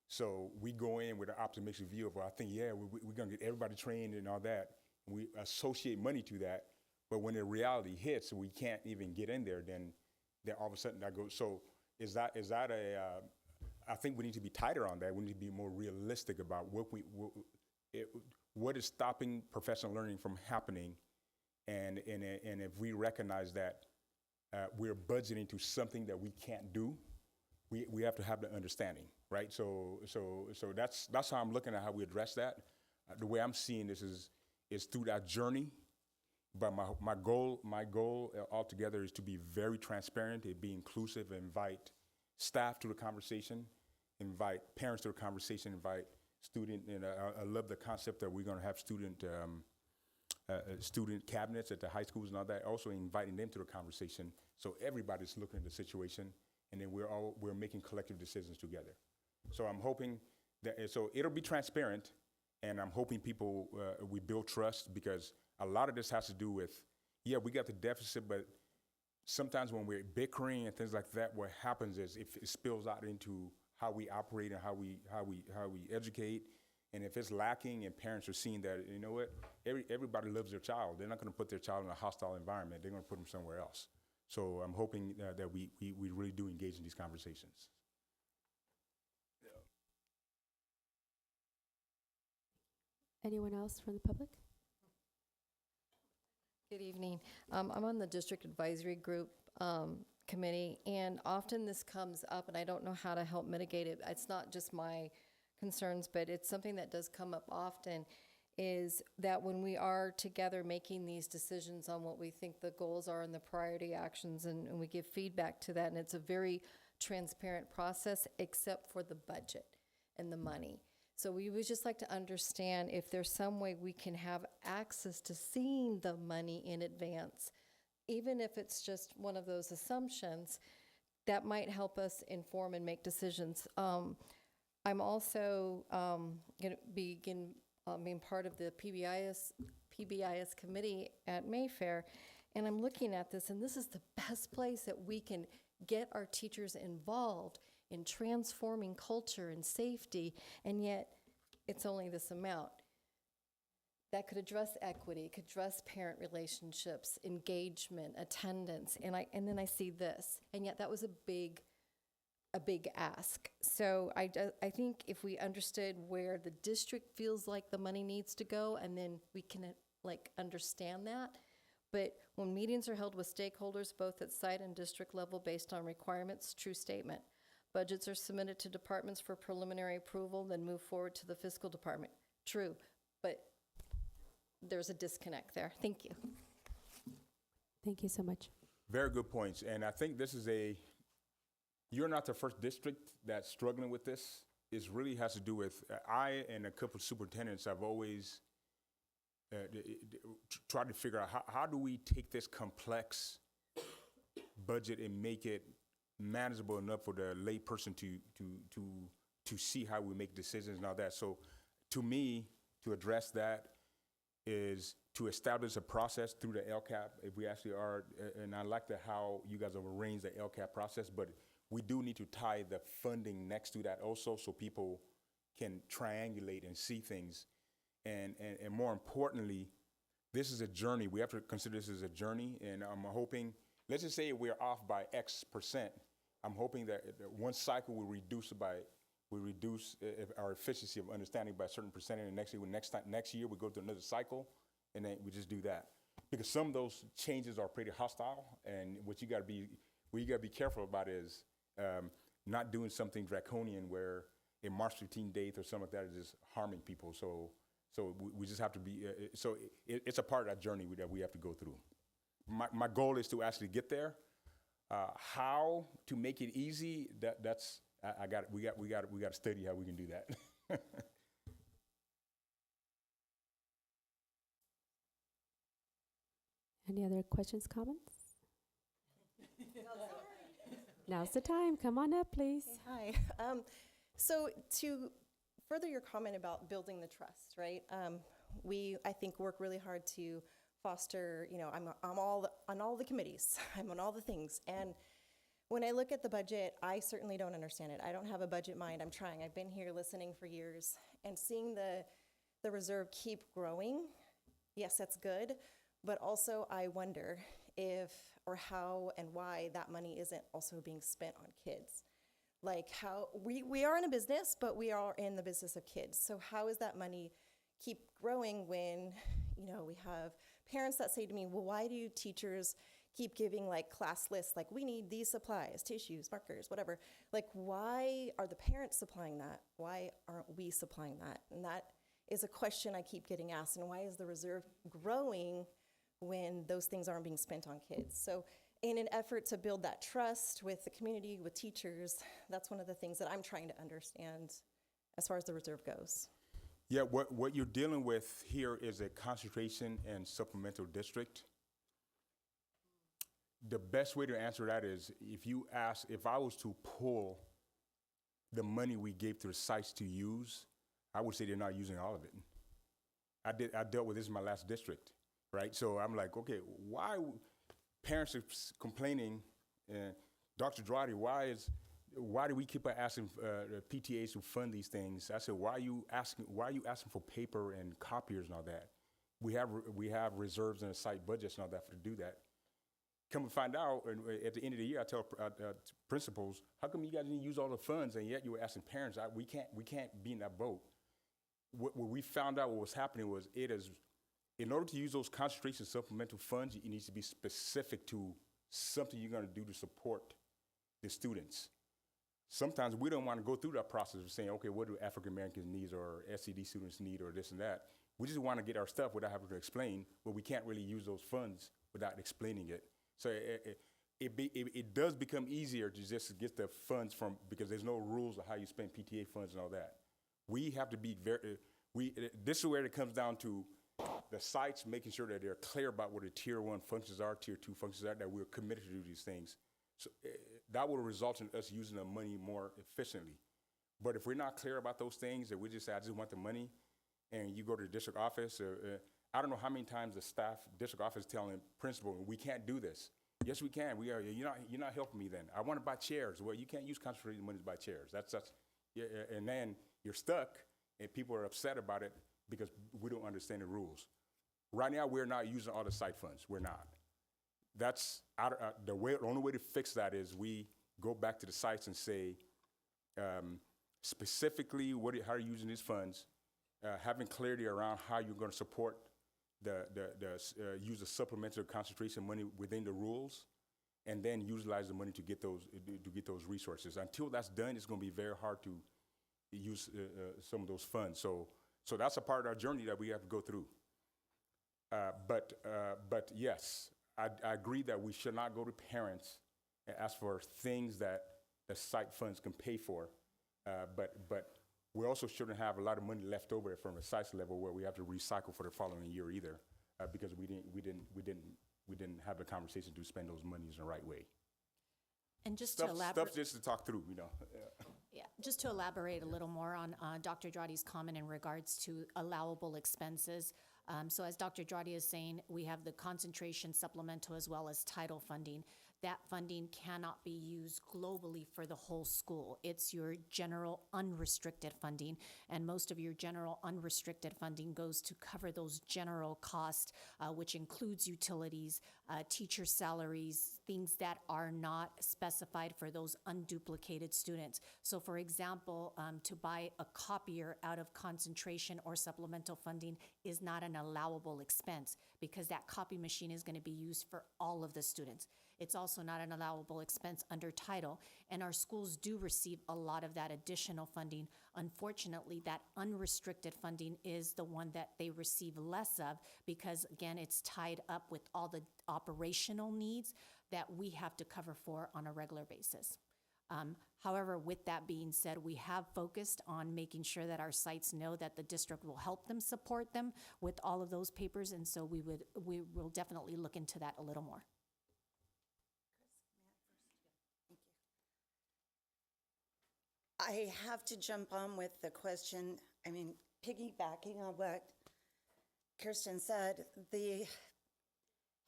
So we go in with an optimistic view of, well, I think, yeah, we're going to get everybody trained and all that. We associate money to that. But when the reality hits, we can't even get in there, then all of a sudden that goes. So is that I think we need to be tighter on that. We need to be more realistic about what is stopping professional learning from happening. And if we recognize that we're budgeting to something that we can't do, we have to have the understanding, right? So that's how I'm looking at how we address that. The way I'm seeing this is through that journey. But my goal altogether is to be very transparent, to be inclusive, invite staff to the conversation, invite parents to the conversation, invite student. And I love the concept that we're going to have student cabinets at the high schools and all that. Also inviting them to the conversation, so everybody's looking at the situation, and then we're making collective decisions together. So I'm hoping that so it'll be transparent, and I'm hoping people we build trust, because a lot of this has to do with, yeah, we got the deficit, but sometimes when we're bickering and things like that, what happens is if it spills out into how we operate and how we educate, and if it's lacking and parents are seeing that, you know what, everybody loves their child. They're not going to put their child in a hostile environment. They're going to put them somewhere else. So I'm hoping that we really do engage in these conversations. Anyone else from the public? Good evening. I'm on the district advisory group committee, and often this comes up, and I don't know how to help mitigate it. It's not just my concerns, but it's something that does come up often, is that when we are together making these decisions on what we think the goals are and the priority actions, and we give feedback to that, and it's a very transparent process except for the budget and the money. So we would just like to understand if there's some way we can have access to seeing the money in advance, even if it's just one of those assumptions that might help us inform and make decisions. I'm also going to begin being part of the PBIS committee at Mayfair, and I'm looking at this, and this is the best place that we can get our teachers involved in transforming culture and safety, and yet it's only this amount. That could address equity, could address parent relationships, engagement, attendance, and then I see this, and yet that was a big ask. So I think if we understood where the district feels like the money needs to go, and then we can understand that. But when meetings are held with stakeholders, both at site and district level based on requirements, true statement. Budgets are submitted to departments for preliminary approval, then move forward to the fiscal department. True, but there's a disconnect there. Thank you. Thank you so much. Very good points. And I think this is you're not the first district that's struggling with this. It really has to do with, I and a couple of superintendents have always tried to figure out how do we take this complex budget and make it manageable enough for the lay person to see how we make decisions and all that. So to me, to address that is to establish a process through the LCAP, if we actually are, and I like how you guys have arranged the LCAP process, but we do need to tie the funding next to that also so people can triangulate and see things. And more importantly, this is a journey. We have to consider this as a journey, and I'm hoping, let's just say we're off by X percent. I'm hoping that one cycle will reduce our efficiency of understanding by a certain percentage, and next year we go to another cycle, and then we just do that. Because some of those changes are pretty hostile, and what you got to be careful about is not doing something draconian where a March 15th date or something like that is just harming people. So we just have to be. It's a part of that journey that we have to go through. My goal is to actually get there. How to make it easy? We got to study how we can do that. Any other questions, comments? Now's the time. Come on up, please. Hi. So to further your comment about building the trust, right? We, I think, work really hard to foster, I'm on all the committees. I'm on all the things. And when I look at the budget, I certainly don't understand it. I don't have a budget mind. I'm trying. I've been here listening for years. And seeing the reserve keep growing, yes, that's good. But also I wonder if or how and why that money isn't also being spent on kids. Like how, we are in a business, but we are in the business of kids. So how is that money keep growing when, we have parents that say to me, well, why do teachers keep giving like class lists, like we need these supplies, tissues, markers, whatever. Like why are the parents supplying that? Why aren't we supplying that? And that is a question I keep getting asked. And why is the reserve growing when those things aren't being spent on kids? So in an effort to build that trust with the community, with teachers, that's one of the things that I'm trying to understand as far as the reserve goes. Yeah, what you're dealing with here is a concentration and supplemental district. The best way to answer that is if I was to pull the money we gave to the sites to use, I would say they're not using all of it. I dealt with this in my last district, right? So I'm like, okay, why parents are complaining, Dr. Drawdy, why do we keep asking the PTAs to fund these things? I said, why are you asking for paper and copiers and all that? We have reserves in the site budgets and all that to do that. Come and find out, at the end of the year, I tell principals, how come you guys didn't use all the funds, and yet you were asking parents? We can't be in that boat. What we found out what was happening was in order to use those concentration supplemental funds, it needs to be specific to something you're going to do to support the students. Sometimes we don't want to go through that process of saying, okay, what do African Americans need or SED students need or this and that. We just want to get our stuff without having to explain, but we can't really use those funds without explaining it. So it does become easier to just get the funds because there's no rules of how you spend PTA funds and all that. We have to be this is where it comes down to the sites making sure that they're clear about what the tier 1 functions are, tier 2 functions are, that we're committed to do these things. So that will result in us using the money more efficiently. But if we're not clear about those things, and we just say, I just want the money, and you go to the district office, I don't know how many times the district office telling principal, we can't do this. Yes, we can. You're not helping me then. I want to buy chairs. Well, you can't use concentrated money to buy chairs. And then you're stuck, and people are upset about it because we don't understand the rules. Right now, we're not using all the site funds. We're not. That's the only way to fix that is we go back to the sites and say, specifically, how are you using these funds? Having clarity around how you're going to support use the supplemental concentration money within the rules, and then utilize the money to get those resources. Until that's done, it's going to be very hard to use some of those funds. So that's a part of our journey that we have to go through. But yes, I agree that we should not go to parents and ask for things that the site funds can pay for. But we also shouldn't have a lot of money left over from a site level where we have to recycle for the following year either, because we didn't have the conversation to spend those monies in the right way. And just Stuff to elaborate, just to talk through, yeah, just to elaborate a little more on Dr. Dradi's comment in regards to allowable expenses. So as Dr. Dradi is saying, we have the concentration supplemental as well as title funding. That funding cannot be used globally for the whole school. It's your general unrestricted funding, and most of your general unrestricted funding goes to cover those general costs, which includes utilities, teacher salaries, things that are not specified for those unduplicated students. So for example, to buy a copier out of concentration or supplemental funding is not an allowable expense because that copy machine is going to be used for all of the students. It's also not an allowable expense under title, and our schools do receive a lot of that additional funding. Unfortunately, that unrestricted funding is the one that they receive less of because, again, it's tied up with all the operational needs that we have to cover for on a regular basis. However, with that being said, we have focused on making sure that our sites know that the district will help them support them with all of those papers, and so we will definitely look into that a little more. I have to jump on with the question, piggybacking on what Kirsten said,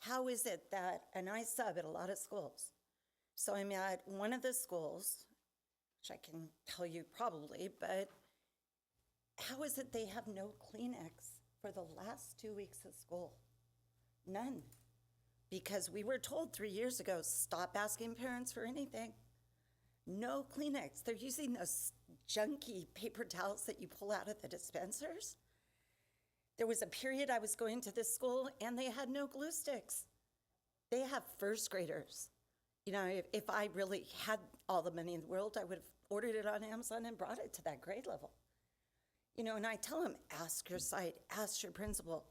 how is it that, and I sub at a lot of schools, so I'm at one of the schools, which I can tell you probably, but how is it they have no Kleenex for the last 2 weeks of school? None. Because we were told 3 years ago, stop asking parents for anything. No Kleenex. They're using those junky paper towels that you pull out of the dispensers. There was a period I was going to this school and they had no glue sticks. They have first graders. If I really had all the money in the world, I would have ordered it on Amazon and brought it to that grade level. And I tell them, ask your site, ask your principal,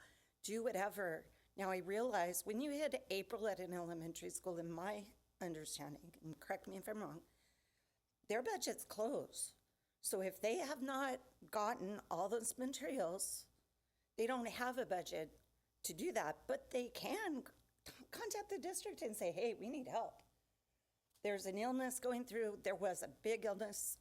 do whatever. Now I realize when you hit April at an elementary school, in my understanding, and correct me if I'm wrong, their budgets close. So if they have not gotten all those materials, they don't have a budget to do that, but they can contact the district and say, hey, we need help. There's an illness going through, there was a big illness,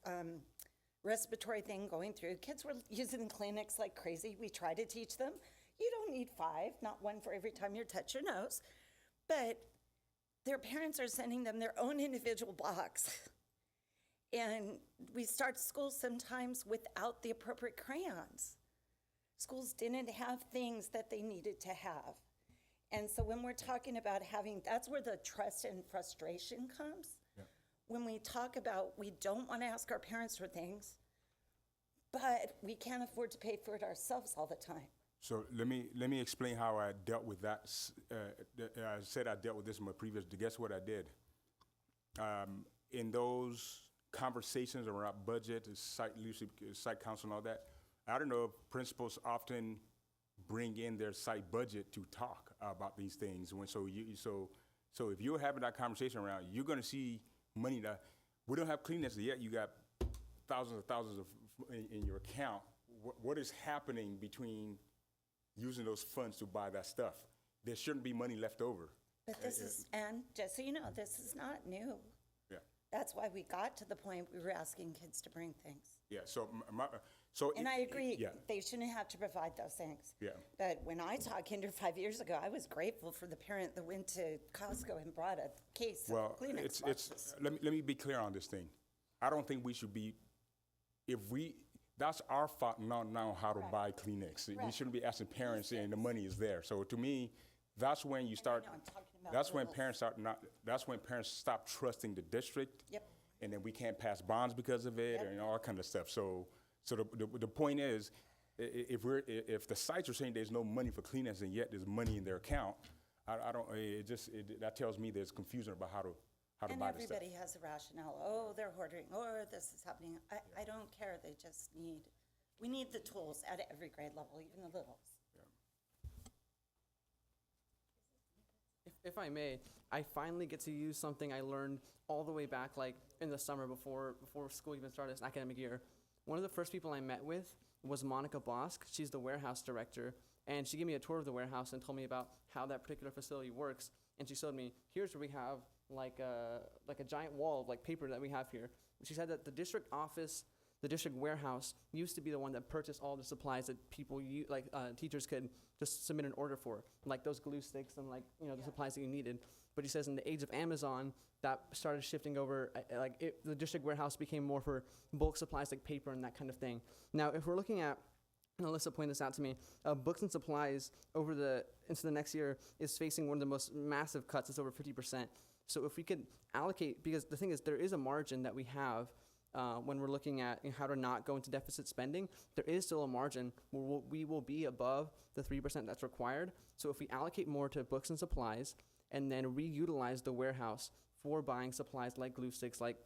respiratory thing going through. Kids were using Kleenex like crazy. We try to teach them, you don't need 5, not 1 for every time you touch your nose, but their parents are sending them their own individual box. And we start school sometimes without the appropriate crayons. Schools didn't have things that they needed to have. And so when we're talking about that's where the trust and frustration comes. Yeah. When we talk about we don't want to ask our parents for things, but we can't afford to pay for it ourselves all the time. So let me explain how I dealt with that. I said I dealt with this in my previous. Guess what I did? In those conversations around budget, site leadership, site council, and all that, I don't know if principals often bring in their site budget to talk about these things. So if you're having that conversation around, you're going to see money that we don't have Kleenex yet. You got thousands of in your account. What is happening between using those funds to buy that stuff? There shouldn't be money left over. But this is, and just so you know, this is not new. Yeah. That's why we got to the point we were asking kids to bring things. Yeah. And I agree, Yeah. they shouldn't have to provide those things. Yeah. But when I taught kinder 5 years ago, I was grateful for the parent that went to Costco and brought a case of Kleenex boxes. Let me be clear on this thing. I don't think we should be, that's our fault not knowing how to buy Kleenex. We shouldn't be asking parents, and the money is there. So to me, that's when you start. That's when parents start not. That's when parents stop trusting the district. Yep. And then we can't pass bonds because of it, and all that kind of stuff. So the point is, if the sites are saying there's no money for Kleenex and yet there's money in their account, I don't. That tells me there's confusion about how to And buy the stuff. everybody has a rationale. Oh, they're hoarding, or this is happening. I don't care. They just we need the tools at every grade level, even the littles. If I may, I finally get to use something I learned all the way back, like in the summer before school even started this academic year. One of the first people I met with was Monica Bosk. She's the warehouse director, and she gave me a tour of the warehouse and told me about how that particular facility works. And she showed me, here's where we have like a giant wall of like paper that we have here. She said that the district office, the district warehouse, used to be the one that purchased all the supplies that people teachers could just submit an order for, like those glue sticks and the supplies that you needed. But she says in the age of Amazon, that started shifting over. The district warehouse became more for bulk supplies like paper and that kind of thing. Now, if we're looking at, and Alyssa pointed this out to me, books and supplies into the next year is facing one of the most massive cuts. It's over 50%. So if we could allocate, because the thing is, there is a margin that we have when we're looking at how to not go into deficit spending. There is still a margin where we will be above the 3% that's required. So if we allocate more to books and supplies and then reutilize the warehouse for buying supplies like glue sticks, like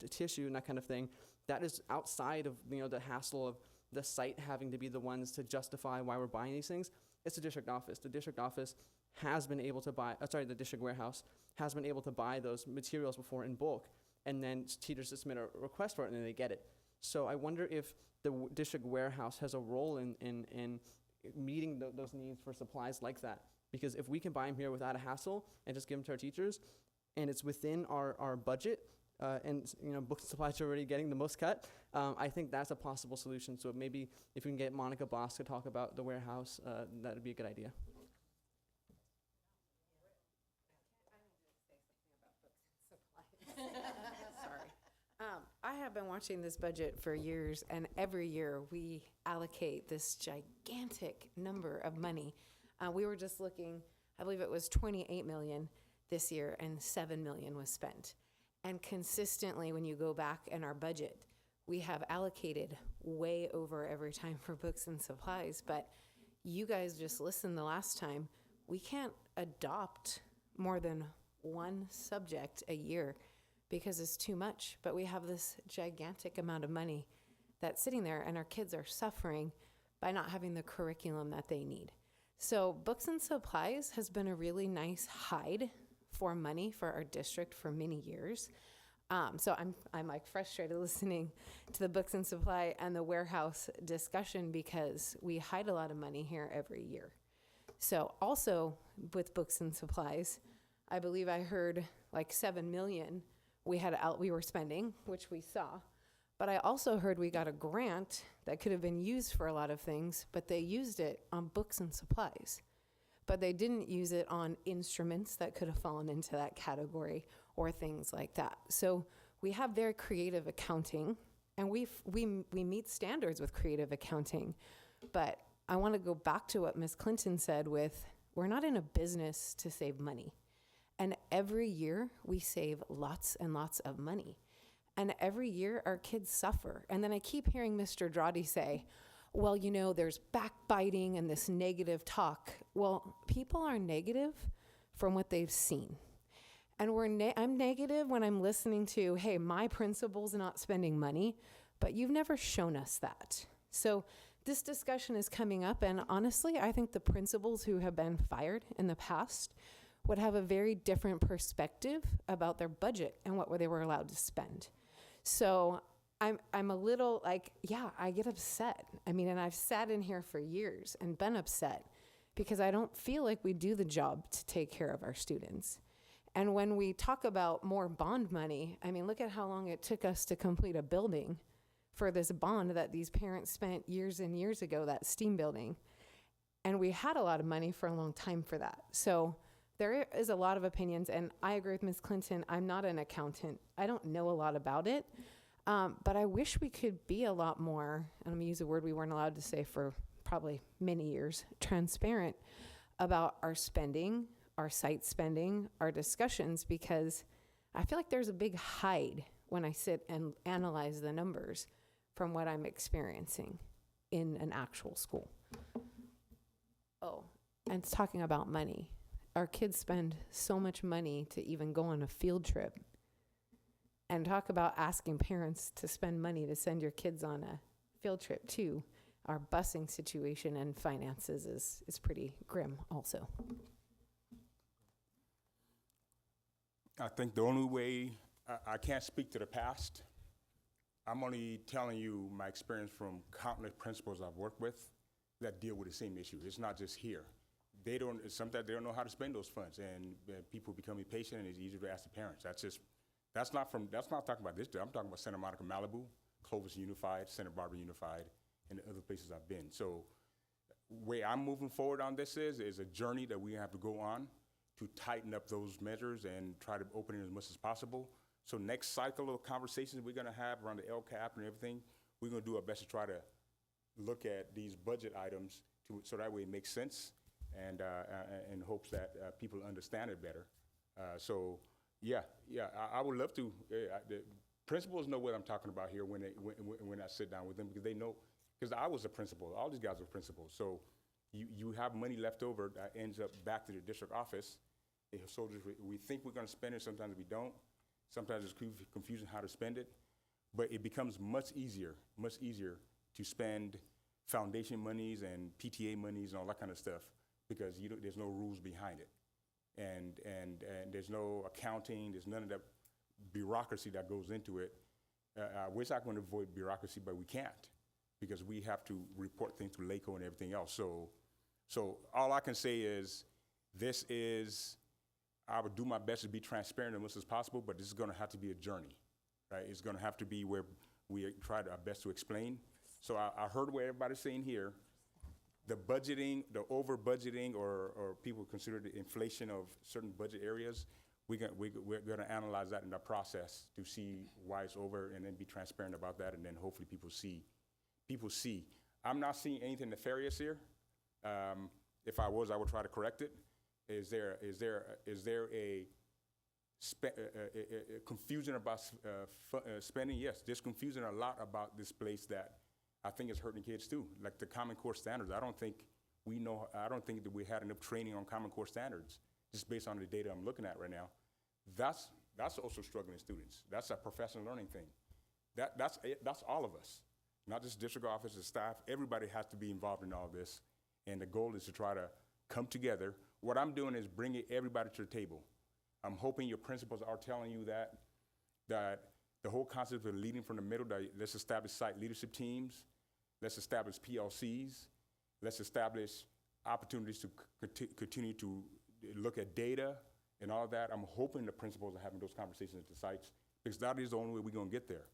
tissue and that kind of thing, that is outside of the hassle of the site having to be the ones to justify why we're buying these things. It's the district office. The district office has been able to buy, the district warehouse has been able to buy those materials before in bulk, and then teachers just submit a request for it and then they get it. So I wonder if the district warehouse has a role in meeting those needs for supplies like that. Because if we can buy them here without a hassle and just give them to our teachers, and it's within our budget, and books and supplies are already getting the most cut, I think that's a possible solution. So maybe if we can get Monica Bosk to talk about the warehouse, that would be a good idea. Sorry. I have been watching this budget for years, and every year we allocate this gigantic number of money. We were just looking, I believe it was 28 million this year, and 7 million was spent. And consistently, when you go back in our budget, we have allocated way over every time for books and supplies. But you guys just listened the last time. We can't adopt more than one subject a year because it's too much. But we have this gigantic amount of money that's sitting there, and our kids are suffering by not having the curriculum that they need. So books and supplies has been a really nice hide for money for our district for many years. So I'm like frustrated listening to the books and supply and the warehouse discussion because we hide a lot of money here every year. So also with books and supplies, I believe I heard like 7 million we were spending, which we saw. But I also heard we got a grant that could have been used for a lot of things, but they used it on books and supplies. But they didn't use it on instruments that could have fallen into that category or things like that. So we have very creative accounting, and we meet standards with creative accounting. But I want to go back to what Ms. Clinton said with, we're not in a business to save money. And every year we save lots and lots of money. And every year our kids suffer. And then I keep hearing Mr. Dradi say, well, there's backbiting and this negative talk. Well, people are negative from what they've seen. And I'm negative when I'm listening to, hey, my principal's not spending money, but you've never shown us that. So this discussion is coming up, and honestly, I think the principals who have been fired in the past would have a very different perspective about their budget and what they were allowed to spend. So I'm a little I get upset. And I've sat in here for years and been upset because I don't feel like we do the job to take care of our students. And when we talk about more bond money, look at how long it took us to complete a building for this bond that these parents spent years and years ago, that STEAM building. And we had a lot of money for a long time for that. So there is a lot of opinions, and I agree with Ms. Clinton. I'm not an accountant. I don't know a lot about it. But I wish we could be a lot more, and I'm going to use a word we weren't allowed to say for probably many years, transparent about our spending, our site spending, our discussions, because I feel like there's a big hide when I sit and analyze the numbers from what I'm experiencing in an actual school. Oh, and it's talking about money. Our kids spend so much money to even go on a field trip. And talk about asking parents to spend money to send your kids on a field trip too. Our busing situation and finances is pretty grim also. I think the only way, I can't speak to the past. I'm only telling you my experience from countless principals I've worked with that deal with the same issue. It's not just here. Sometimes they don't know how to spend those funds, and people become impatient, and it's easier to ask the parents. That's not talking about this. I'm talking about Santa Monica, Malibu, Clovis Unified, Santa Barbara Unified, and the other places I've been. So way I'm moving forward on this is a journey that we have to go on to tighten up those measures and try to open it as much as possible. So next cycle of conversations we're gonna have around the LCAP and everything, we're gonna do our best to try to look at these budget items so that way it makes sense, and in hopes that people understand it better. I would love to. The principals know what I'm talking about here when I sit down with them, because they know, because I was a principal. All these guys were principals. So you have money left over that ends up back to the district office. So we think we're going to spend it. Sometimes we don't. Sometimes it's confusing how to spend it. But it becomes much easier to spend foundation monies and PTA monies and all that kind of stuff, because there's no rules behind it. And there's no accounting, there's none of that bureaucracy that goes into it. I wish I could avoid bureaucracy, but we can't, because we have to report things to LACO and everything else. So all I can say is, I would do my best to be transparent as much as possible, but this is gonna have to be a journey, right? It's gonna have to be where we try our best to explain. So I heard what everybody's saying here. The budgeting, the over budgeting, or people consider the inflation of certain budget areas, we're gonna analyze that in the process to see why it's over, and then be transparent about that, and then hopefully people see. I'm not seeing anything nefarious here. If I was, I would try to correct it. Is there a confusion about spending? Yes, there's confusion a lot about this place that I think it's hurting kids too. Like the Common Core standards, I don't think that we had enough training on Common Core standards, just based on the data I'm looking at right now. That's also struggling students. That's a professional learning thing. That's all of us, not just district officers, staff. Everybody has to be involved in all this, and the goal is to try to come together. What I'm doing is bringing everybody to the table. I'm hoping your principals are telling you that the whole concept of leading from the middle, that let's establish site leadership teams, let's establish PLCs, let's establish opportunities to continue to look at data and all that. I'm hoping the principals are having those conversations at the sites, because that is the only way we're gonna get there.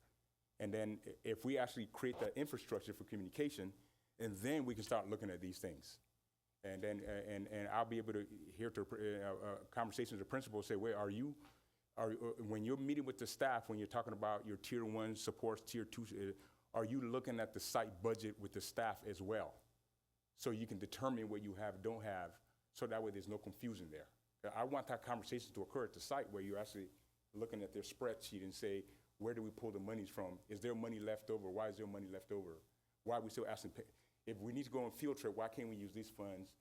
And then if we actually create that infrastructure for communication, and then we can start looking at these things. And then and I'll be able to hear conversations with principals say, where are you? When you're meeting with the staff, when you're talking about your tier 1 supports, tier 2, are you looking at the site budget with the staff as well? So you can determine what you have, don't have, so that way there's no confusion there. I want that conversation to occur at the site, where you're actually looking at their spreadsheet and say, where do we pull the monies from? Is there money left over? Why is there money left over? Why are we still asking? If we need to go on a field trip, why can't we use these funds?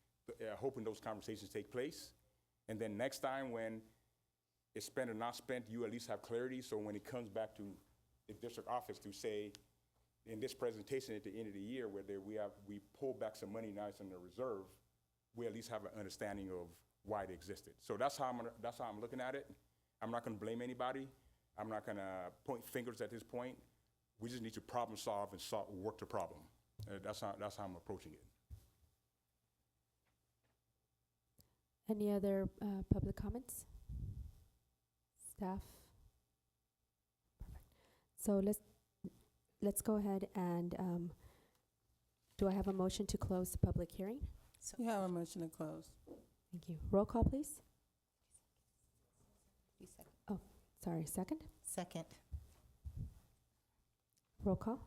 Hoping those conversations take place. And then next time when it's spent or not spent, you at least have clarity. So when it comes back to the district office to say, in this presentation at the end of the year, where we pull back some money, now it's in the reserve, we at least have an understanding of why it existed. So that's how I'm looking at it. I'm not gonna blame anybody. I'm not gonna point fingers at this point. We just need to problem solve and work the problem. That's how I'm approaching it. Any other public comments? Staff? Perfect. So let's go ahead and, do I have a motion to close the public hearing? You have a motion to close. Thank you. Roll call, please. Oh, sorry, second? Second. Roll call.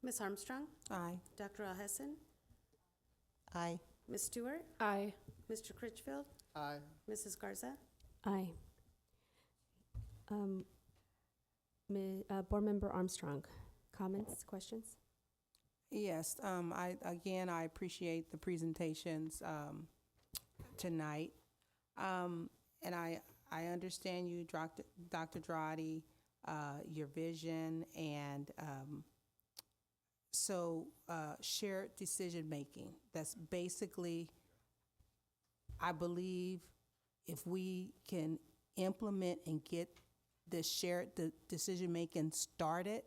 Ms. Armstrong? Aye. Dr. Alhesson? Aye. Ms. Stewart? Aye. Mr. Critchfield? Aye. Mrs. Garza? Aye. Board Member Armstrong, comments, questions? Yes, I appreciate the presentations tonight. And I understand you, Dr. Drotti, your vision, and shared decision-making. That's basically, I believe, if we can implement and get the shared decision-making started,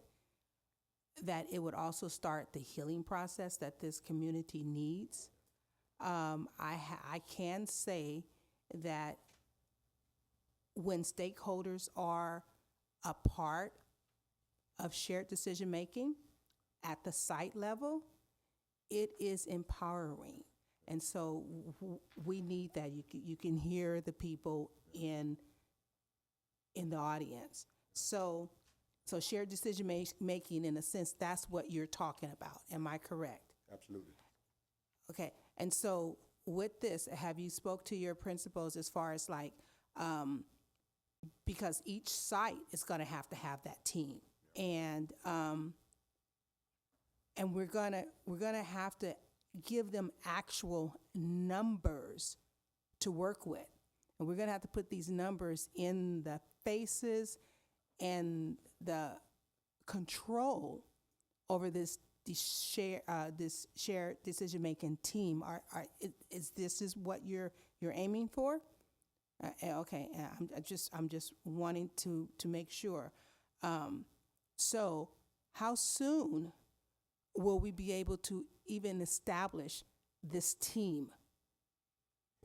that it would also start the healing process that this community needs. I can say that when stakeholders are a part of shared decision-making at the site level, it is empowering. And so we need that. You can hear the people in the audience. So shared decision-making, in a sense, that's what you're talking about. Am I correct? Absolutely. Okay. And so with this, have you spoke to your principals as far as like, because each site is going to have that team, and we're gonna have to give them actual numbers to work with, and we're gonna have to put these numbers in the faces and the control over this shared decision-making team. Is this what you're aiming for? Okay, I'm just wanting to make sure. So how soon will we be able to even establish this team?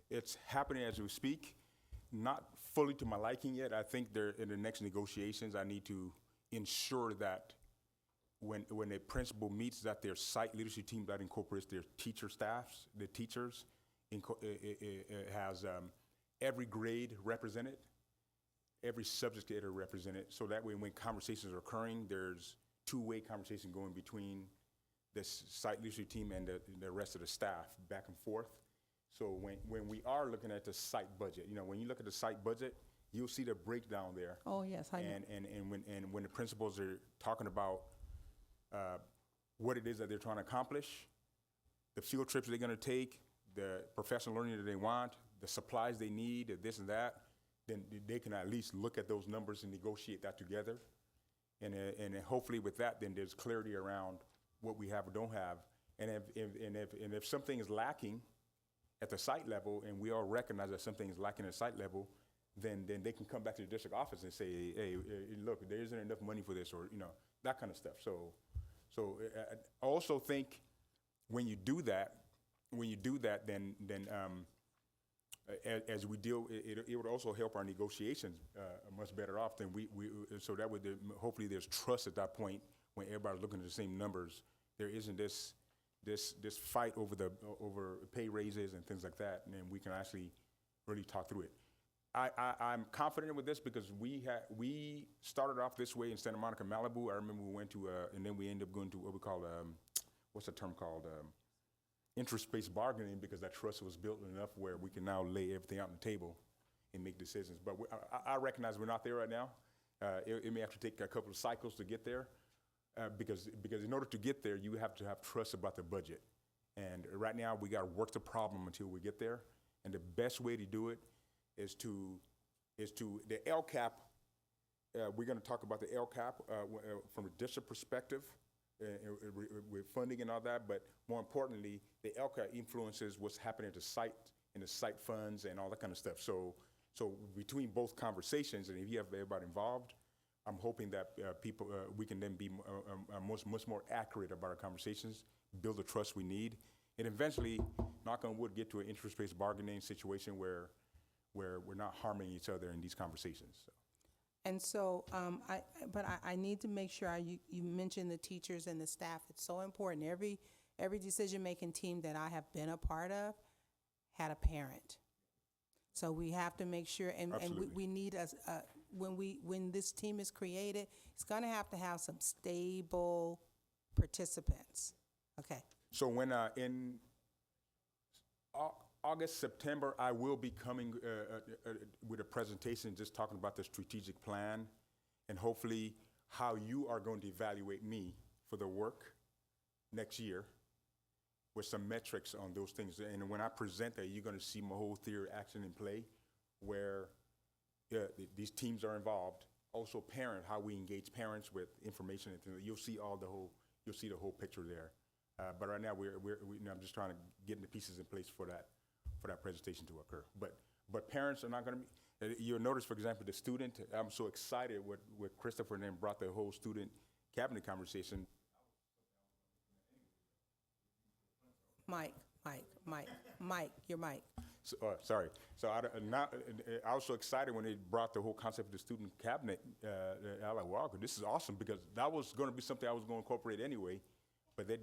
It's happening as we speak. Not fully to my liking yet. I think in the next negotiations, I need to ensure that when a principal meets, that their site leadership team that incorporates their teacher staffs, the teachers, has every grade represented, every subject area represented, so that way when conversations are occurring, there's two-way conversation going between the site leadership team and the rest of the staff, back and forth. So when we are looking at the site budget, when you look at the site budget, you'll see the breakdown there. Oh, yes, I know. And when the principals are talking about what it is that they're trying to accomplish, the field trips they're going to take, the professional learning that they want, the supplies they need, this and that, then they can at least look at those numbers and negotiate that together. And hopefully with that, then there's clarity around what we have or don't have. And if something is lacking at the site level, and we all recognize that something is lacking at the site level, then they can come back to the district office and say, hey, look, there isn't enough money for this, or that kind of stuff. So I also think when you do that, then as we deal, it would also help our negotiations much better off than we so that would hopefully there's trust at that point when everybody's looking at the same numbers. There isn't this fight over pay raises and things like that, and then we can actually really talk through it. I'm confident with this because we started off this way in Santa Monica, Malibu. I remember we went to, and then we ended up going to what we call, what's the term called? Interest-based bargaining, because that trust was built enough where we can now lay everything out on the table and make decisions. But I recognize we're not there right now. It may have to take a couple of cycles to get there, because in order to get there, you have to have trust about the budget. And right now, we got to work the problem until we get there. And the best way to do it is to the LCAP. We're going to talk about the LCAP from a district perspective, with funding and all that. But more importantly, the LCAP influences what's happening at the site, and the site funds and all that kind of stuff. So between both conversations, and if you have everybody involved, I'm hoping that we can then be much more accurate about our conversations, build the trust we need, and eventually, knock on wood, get to an interest-based bargaining situation where we're not harming each other in these conversations. So. And so, I need to make sure you mentioned the teachers and the staff. It's so important. Every decision-making team that I have been a part of had a parent. So we have to make sure, and we need when this team is created, it's gonna have to have some stable participants. Okay. So when in August, September, I will be coming with a presentation just talking about the strategic plan and hopefully how you are going to evaluate me for the work next year with some metrics on those things. And when I present that, you're going to see my whole theory of action in play where these teams are involved. Also how we engage parents with information. And you'll see the whole picture there. But right now, I'm just trying to get the pieces in place for that presentation to occur. But parents are not going to be. You'll notice, for example, the student. I'm so excited with Christopher and then brought the whole student cabinet conversation. Mike, your mic. So, sorry. So I was so excited when they brought the whole concept of the student cabinet. I was like, wow, this is awesome because that was going to be something I was going to incorporate anyway. But they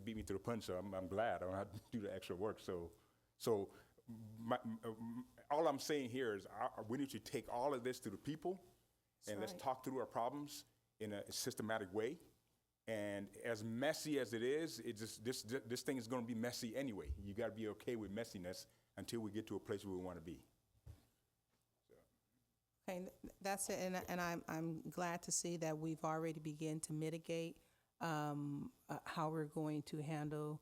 beat me to the punch, so I'm glad I don't have to do the extra work. So all I'm saying here is we need to take all of this to the people, and let's talk through our problems in a systematic way. And as messy as it is, this thing is going to be messy anyway. You got to be okay with messiness until we get to a place where we want to be. Okay, that's it, and I'm glad to see that we've already begun to mitigate how we're going to handle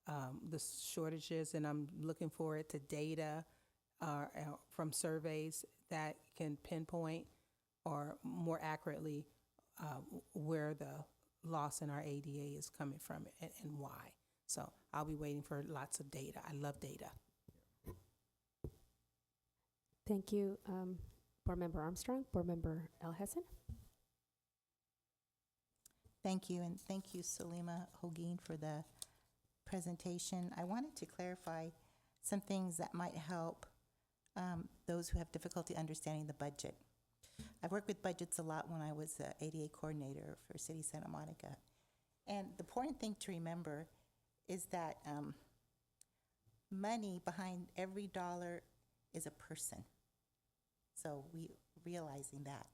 the shortages, and I'm looking forward to data from surveys that can pinpoint or more accurately where the loss in our ADA is coming from and why. So I'll be waiting for lots of data. I love data. Thank you, Board Member Armstrong. Board Member Alhassan. Thank you, and thank you, Salima Hogin, for the presentation. I wanted to clarify some things that might help those who have difficulty understanding the budget. I've worked with budgets a lot when I was the ADA coordinator for City Santa Monica. And the important thing to remember is that money behind every dollar is a person. So realizing that.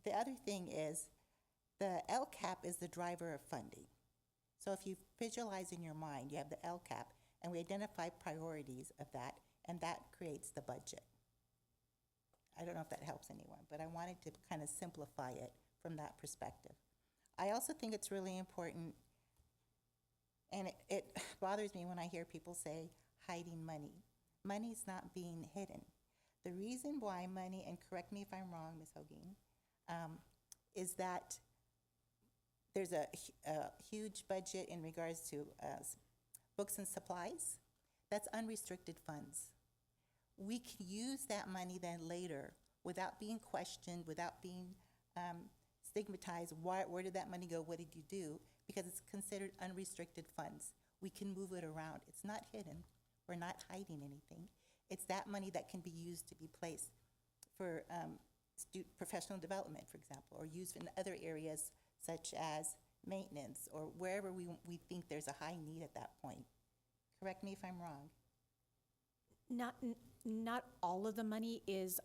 The other thing is the LCAP is the driver of funding. So if you visualize in your mind, you have the LCAP, and we identify priorities of that, and that creates the budget. I don't know if that helps anyone, but I wanted to kind of simplify it from that perspective. I also think it's really important, and it bothers me when I hear people say hiding money. Money's not being hidden. The reason why money, and correct me if I'm wrong, Ms. Hogin, is that there's a huge budget in regards to books and supplies. That's unrestricted funds. We can use that money then later without being questioned, without being stigmatized. Where did that money go? What did you do? Because it's considered unrestricted funds. We can move it around. It's not hidden. We're not hiding anything. It's that money that can be used to be placed for professional development, for example, or used in other areas such as maintenance or wherever we think there's a high need at that point. Correct me if I'm wrong. Not all of the money is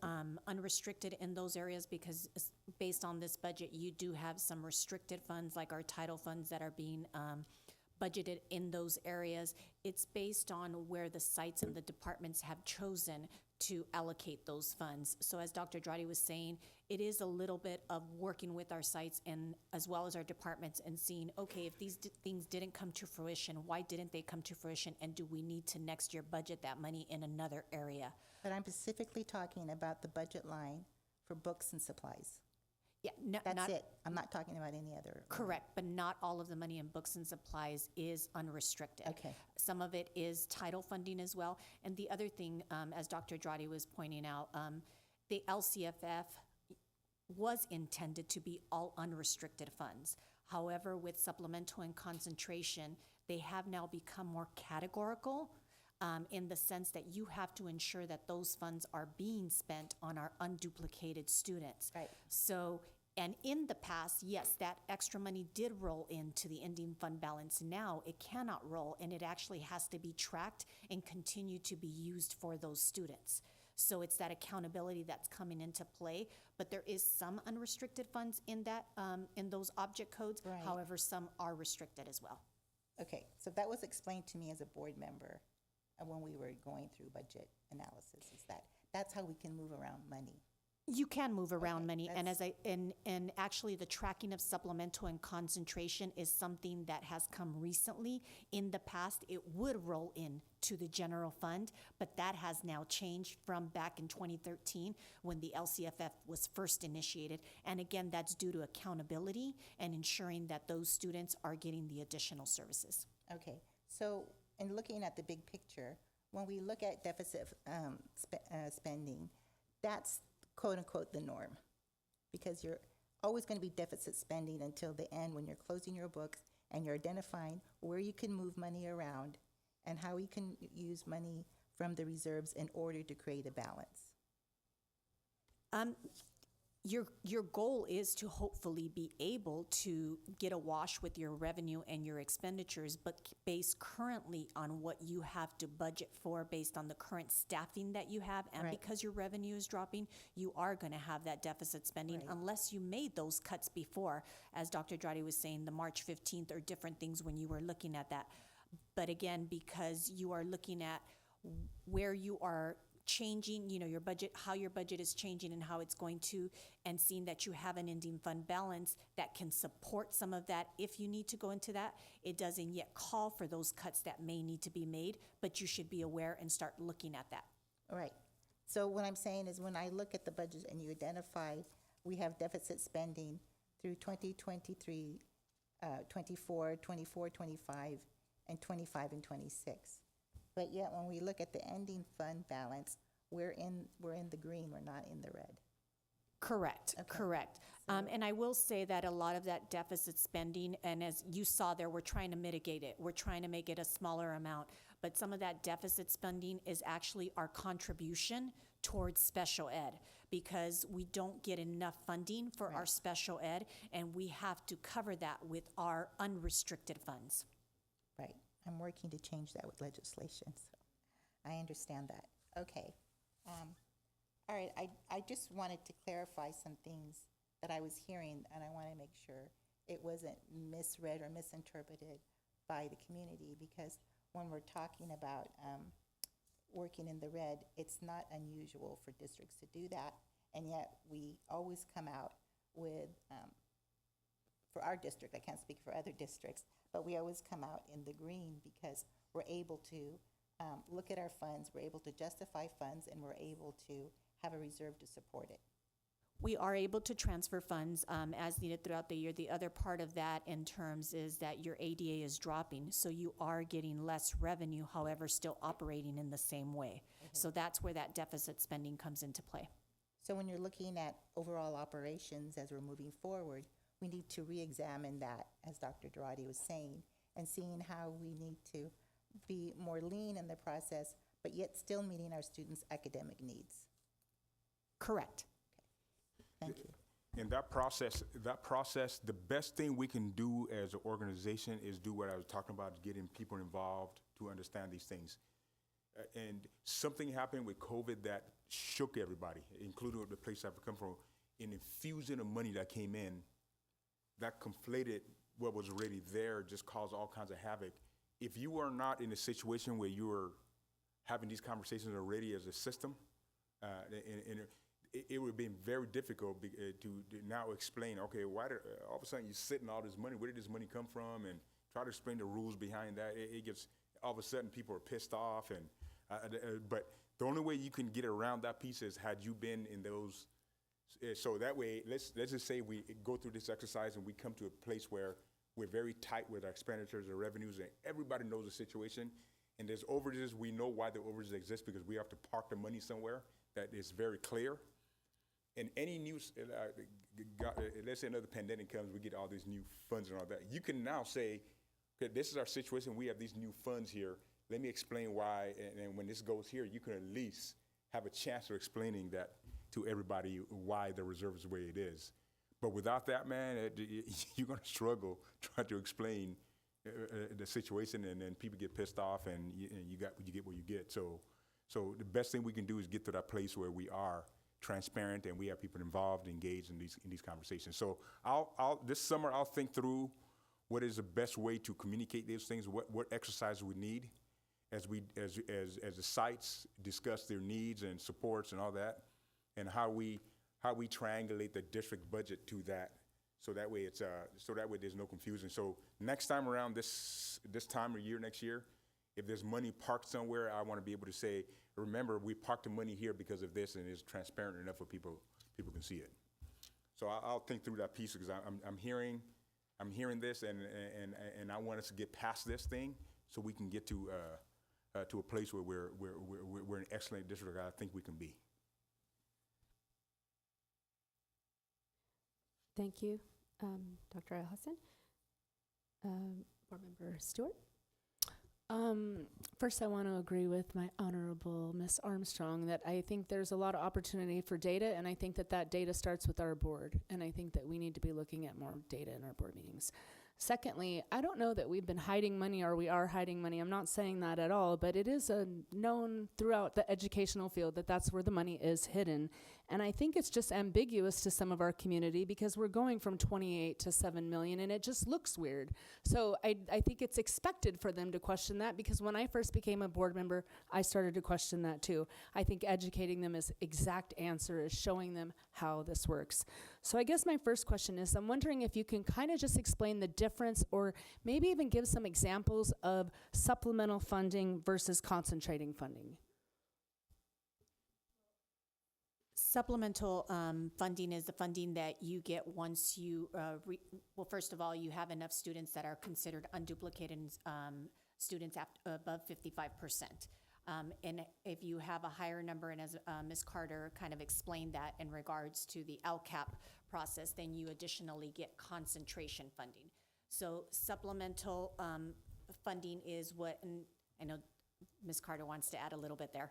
unrestricted in those areas because based on this budget, you do have some restricted funds like our title funds that are being budgeted in those areas. It's based on where the sites and the departments have chosen to allocate those funds. So as Dr. Dradi was saying, it is a little bit of working with our sites and as well as our departments and seeing, okay, if these things didn't come to fruition, why didn't they come to fruition? And do we need to next year budget that money in another area? But I'm specifically talking about the budget line for books and supplies. Yeah, That's it. I'm not talking about any other. Correct, but not all of the money in books and supplies is unrestricted. Okay. Some of it is title funding as well. And the other thing, as Dr. Dradi was pointing out, the LCFF was intended to be all unrestricted funds. However, with supplemental and concentration, they have now become more categorical in the sense that you have to ensure that those funds are being spent on our unduplicated students. Right. So, and in the past, yes, that extra money did roll into the ending fund balance. Now it cannot roll, and it actually has to be tracked and continue to be used for those students. So it's that accountability that's coming into play. But there is some unrestricted funds in that, in those object codes. Right. However, some are restricted as well. Okay, so that was explained to me as a board member when we were going through budget analysis, is that that's how we can move around money. You can move around Okay, money, and that's- as and actually the tracking of supplemental and concentration is something that has come recently. In the past, it would roll in to the general fund, but that has now changed from back in 2013 when the LCFF was first initiated. And again, that's due to accountability and ensuring that those students are getting the additional services. Okay, so in looking at the big picture, when we look at deficit spending, that's quote-unquote the norm, because you're always going to be deficit spending until the end when you're closing your books and you're identifying where you can move money around and how you can use money from the reserves in order to create a balance. Your goal is to hopefully be able to get a wash with your revenue and your expenditures, but based currently on what you have to budget for based on the current staffing that you have, and Right. because your revenue is dropping, you are going to have that deficit spending Right. unless you made those cuts before. As Dr. Dradi was saying, the March 15th or different things when you were looking at that. But again, because you are looking at where you are changing, your budget, how your budget is changing and how it's going to, and seeing that you have an ending fund balance that can support some of that. If you need to go into that, it doesn't yet call for those cuts that may need to be made, but you should be aware and start looking at that. All right. So what I'm saying is when I look at the budget and you identify we have deficit spending through 2023, 24, 24, 25, and 25 and 26. But yet when we look at the ending fund balance, we're in the green, we're not in the red. Correct, Okay. correct. And I will say that a lot of that deficit spending, and as you saw there, we're trying to mitigate it. We're trying to make it a smaller amount. But some of that deficit spending is actually our contribution towards special ed, because we don't get enough funding for our special ed, and we have to cover that with our unrestricted funds. Right. I'm working to change that with legislation, so I understand that. Okay. All right, I just wanted to clarify some things that I was hearing, and I want to make sure it wasn't misread or misinterpreted by the community, because when we're talking about working in the red, it's not unusual for districts to do that, and yet we always come out with, for our district, I can't speak for other districts, but we always come out in the green because we're able to look at our funds, we're able to justify funds, and we're able to have a reserve to support it. We are able to transfer funds as needed throughout the year. The other part of that in terms is that your ADA is dropping, so you are getting less revenue, however, still operating in the same way. So that's where that deficit spending comes into play. So when you're looking at overall operations as we're moving forward, we need to re-examine that, as Dr. Durati was saying, and seeing how we need to be more lean in the process, but yet still meeting our students' academic needs. Correct. Thank you. In that process, the best thing we can do as an organization is do what I was talking about, getting people involved to understand these things. And something happened with COVID that shook everybody, including the place I've come from. An infusion of money that came in, that conflated what was already there, just caused all kinds of havoc. If you are not in a situation where you are having these conversations already as a system, it would have been very difficult to now explain, okay, why did all of a sudden you're sitting all this money, where did this money come from, and try to explain the rules behind that. It gets, all of a sudden people are pissed off, and but the only way you can get around that piece is had you been in those, so that way, let's just say we go through this exercise and we come to a place where we're very tight with our expenditures and revenues, and everybody knows the situation, and there's overages. We know why the overages exist, because we have to park the money somewhere that is very clear. And any new, let's say another pandemic comes, we get all these new funds and all that. You can now say, okay, this is our situation. We have these new funds here. Let me explain why. And when this goes here, you can at least have a chance of explaining that to everybody why the reserve is the way it is. But without that, man, you're going to struggle trying to explain the situation, and then people get pissed off, and you get what you get. So So the best thing we can do is get to that place where we are transparent and we have people involved, engaged in these conversations. So this summer I'll think through what is the best way to communicate these things, what exercise we need as the sites discuss their needs and supports and all that, and how we triangulate the district budget to that. So that way there's no confusion. So next time around, this time of year next year, if there's money parked somewhere, I want to be able to say, remember, we parked the money here because of this, and it's transparent enough for people can see it. So I'll think through that piece because I'm hearing this, and I want us to get past this thing so we can get to a place where we're an excellent district. I think we can be. Thank you, Dr. Alhassan. Board Member Stewart? First, I want to agree with my honorable Miss Armstrong that I think there's a lot of opportunity for data, and I think that data starts with our board, and I think that we need to be looking at more data in our board meetings. Secondly, I don't know that we've been hiding money or we are hiding money. I'm not saying that at all, but it is known throughout the educational field that that's where the money is hidden. And I think it's just ambiguous to some of our community because we're going from 28 to 7 million and it just looks weird. So I think it's expected for them to question that because when I first became a board member, I started to question that too. I think educating them is exact answer is showing them how this works. So I guess my first question is, I'm wondering if you can kind of just explain the difference or maybe even give some examples of supplemental funding versus concentrating funding. Supplemental funding is the funding that you get once you, well, first of all, you have enough students that are considered unduplicated students above 55%. And if you have a higher number, and as Ms. Carter kind of explained that in regards to the LCAP process, then you additionally get concentration funding. So supplemental funding is what, and I know Ms. Carter wants to add a little bit there.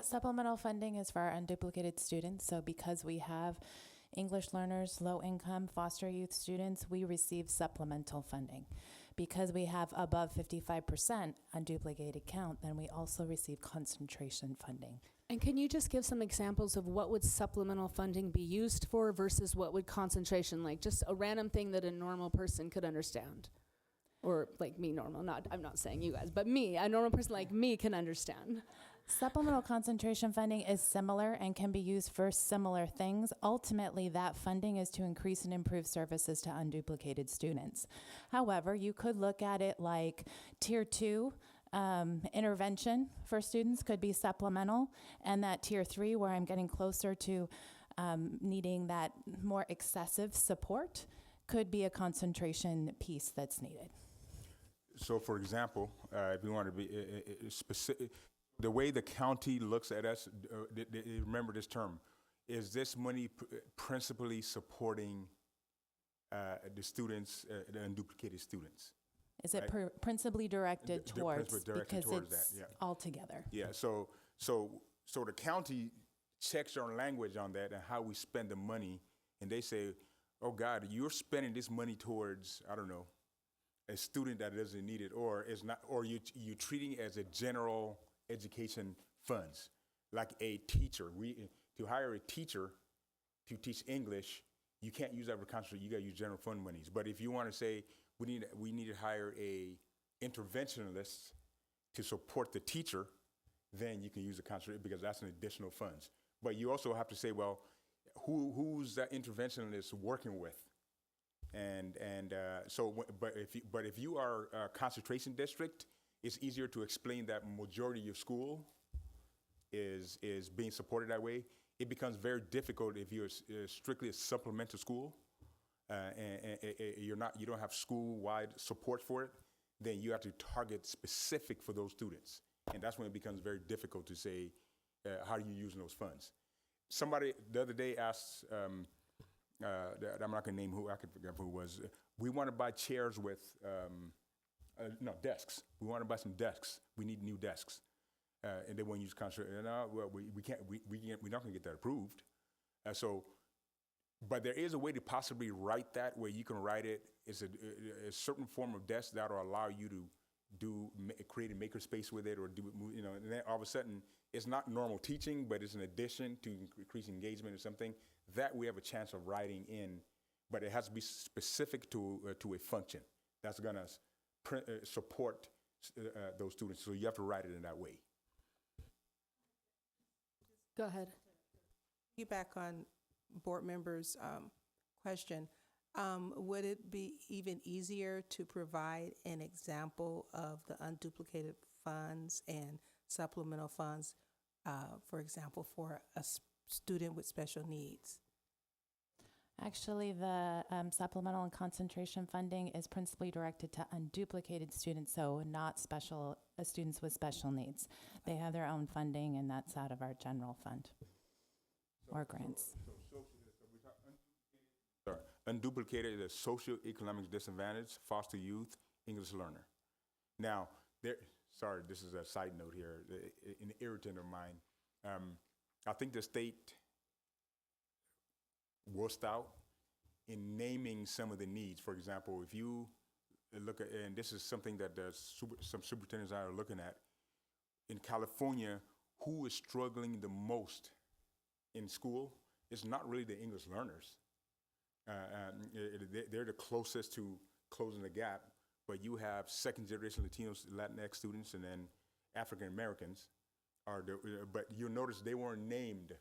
Supplemental funding is for our unduplicated students. So because we have English learners, low income, foster youth students, we receive supplemental funding. Because we have above 55% unduplicated count, then we also receive concentration funding. And can you just give some examples of what would supplemental funding be used for versus what would concentration, like just a random thing that a normal person could understand? Or like me, normal, I'm not saying you guys, but me, a normal person like me can understand. Supplemental concentration funding is similar and can be used for similar things. Ultimately, that funding is to increase and improve services to unduplicated students. However, you could look at it like Tier 2 intervention for students could be supplemental, and that Tier 3, where I'm getting closer to needing that more excessive support, could be a concentration piece that's needed. So, for example, if we want to be specific, the way the county looks at us, remember this term, is this money principally supporting the students, the unduplicated students? Is it right? Principally directed towards, because towards it's that, yeah. all together. Yeah, so the county checks our language on that and how we spend the money, and they say, oh God, you're spending this money towards, I don't know, a student that doesn't need it, or is not, or you're treating it as a general education funds, like a teacher. To hire a teacher to teach English, you can't use that for concentrate. You got to use general fund monies. But if you want to say we need to hire a interventionalist to support the teacher, then you can use the concentrate because that's an additional funds. But you also have to say, well, who's that interventionalist working with? But if you are a concentration district, it's easier to explain that majority of your school is being supported that way. It becomes very difficult if you're strictly a supplemental school and you don't have school-wide support for it. Then you have to target specific for those students, and that's when it becomes very difficult to say how are you using those funds. Somebody the other day asked. I'm not going to name who, I could forget who it was. We want to buy chairs with, desks. We want to buy some desks. We need new desks. And they want to use concert. No, well, we're not going to get that approved. But there is a way to possibly write that where you can write it. It's a certain form of desk that will allow you to create a makerspace with it, or and then all of a sudden it's not normal teaching, but it's an addition to increase engagement or something that we have a chance of writing in, but it has to be specific to a function that's going to support those students. So you have to write it in that way. Go ahead. Back on board members' question, would it be even easier to provide an example of the unduplicated funds and supplemental funds, for example, for a student with special needs? Actually, the supplemental and concentration funding is principally directed to unduplicated students, so not students with special needs. They have their own funding, and that's out of our general fund or grants. Unduplicated is socioeconomic disadvantage, foster youth, English learner. Now, this is a side note here, an irritant of mine. I think the state wussed out in naming some of the needs. For example, if you look at, and this is something that some superintendents are looking at, in California, who is struggling the most in school? It's not really the English learners. They're the closest to closing the gap, but you have second generation Latinos, Latinx students, and then African Americans but you'll notice they weren't named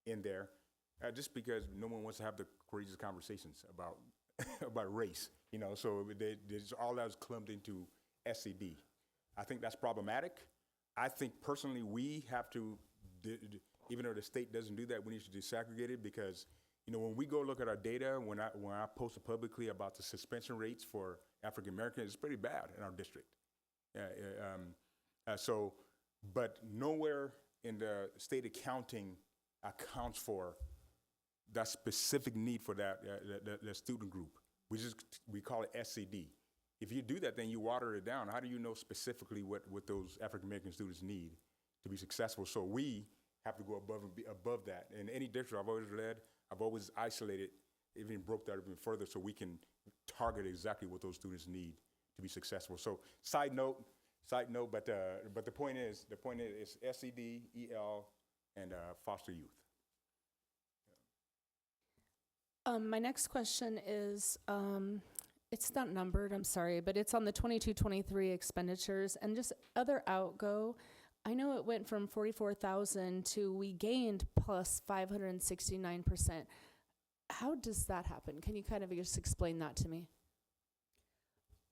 in there just because no one wants to have the courageous conversations about about race, so all that was clumped into SED. I think that's problematic. I think personally we have to, even though the state doesn't do that, we need to desegregate it because when we go look at our data, when I post publicly about the suspension rates for African Americans, it's pretty bad in our district. But nowhere in the state accounting accounts for that specific need for that student group. We call it SCD. If you do that, then you water it down. How do you know specifically what those African American students need to be successful? So we have to go above that. In any district I've always led, I've always isolated, even broke that even further so we can target exactly what those students need to be successful. So side note, but the point is SED, EL, and foster youth. My next question is, it's not numbered, I'm sorry, but it's on the 22-23 expenditures and just other outgo. I know it went from 44,000 to we gained plus 569%. How does that happen? Can you kind of just explain that to me?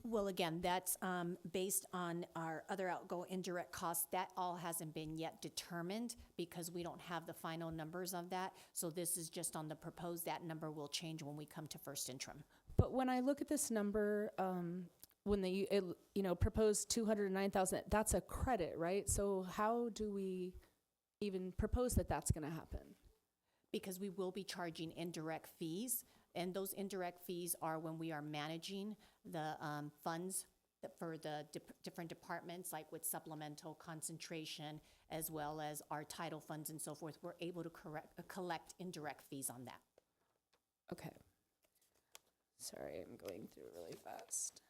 Well, again, that's based on our other outgo indirect costs. That all hasn't been yet determined because we don't have the final numbers of that. So this is just on the proposed. That number will change when we come to first interim. But when I look at this number, when they proposed 209,000, that's a credit, right? So how do we even propose that that's going to happen? Because we will be charging indirect fees. And those indirect fees are when we are managing the funds for the different departments, like with supplemental concentration, as well as our title funds and so forth. We're able to collect indirect fees on that. Okay. Sorry, I'm going through really fast.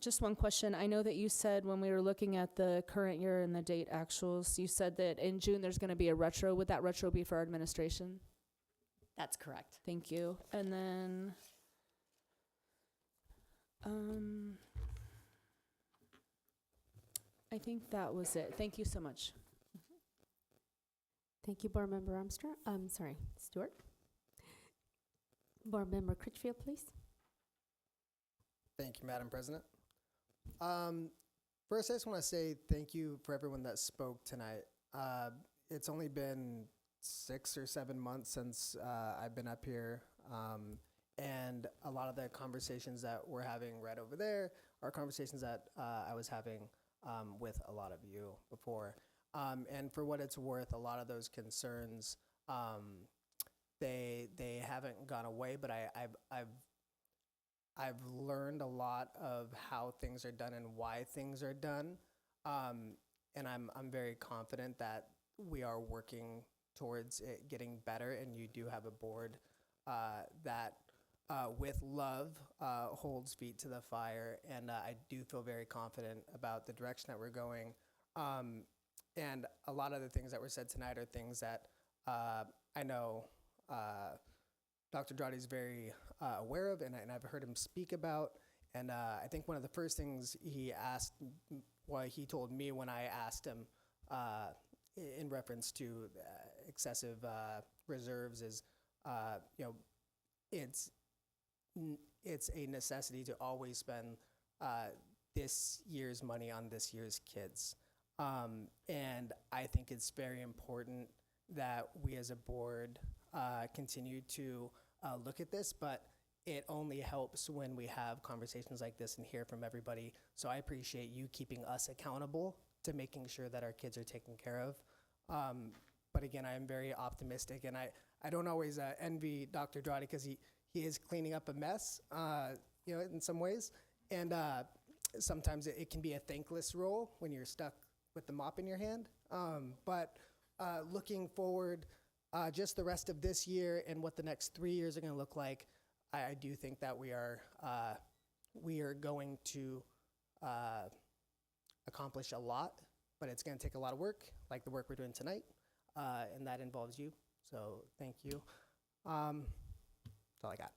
Just one question. I know that you said when we were looking at the current year and the date actuals, you said that in June there's going to be a retro. Would that retro be for our administration? That's correct. Thank you. And then, I think that was it. Thank you so much. Thank you, Board Member Stewart. Board Member Critchfield, please. Thank you, Madam President. First, I just want to say thank you for everyone that spoke tonight. It's only been 6 or 7 months since I've been up here, and a lot of the conversations that we're having right over there are conversations that I was having with a lot of you before. And for what it's worth, a lot of those concerns, they haven't gone away, but I've learned a lot of how things are done and why things are done, and I'm very confident that we are working towards it getting better. And you do have a board that with love, holds feet to the fire, and I do feel very confident about the direction that we're going. And a lot of the things that were said tonight are things that I know Dr. Dradi is very aware of, and I've heard him speak about. And I think one of the first things he asked, what he told me when I asked him in reference to excessive reserves is, it's a necessity to always spend this year's money on this year's kids. And I think it's very important that we as a board continue to look at this, but it only helps when we have conversations like this and hear from everybody. So I appreciate you keeping us accountable to making sure that our kids are taken care of. But again, I am very optimistic, and I don't always envy Dr. Dradi because he is cleaning up a mess, in some ways. And sometimes it can be a thankless role when you're stuck with the mop in your hand. But looking forward, just the rest of this year and what the next 3 years are going to look like, I do think that we are going to accomplish a lot, but it's going to take a lot of work, like the work we're doing tonight, and that involves you. So thank you. That's all I got.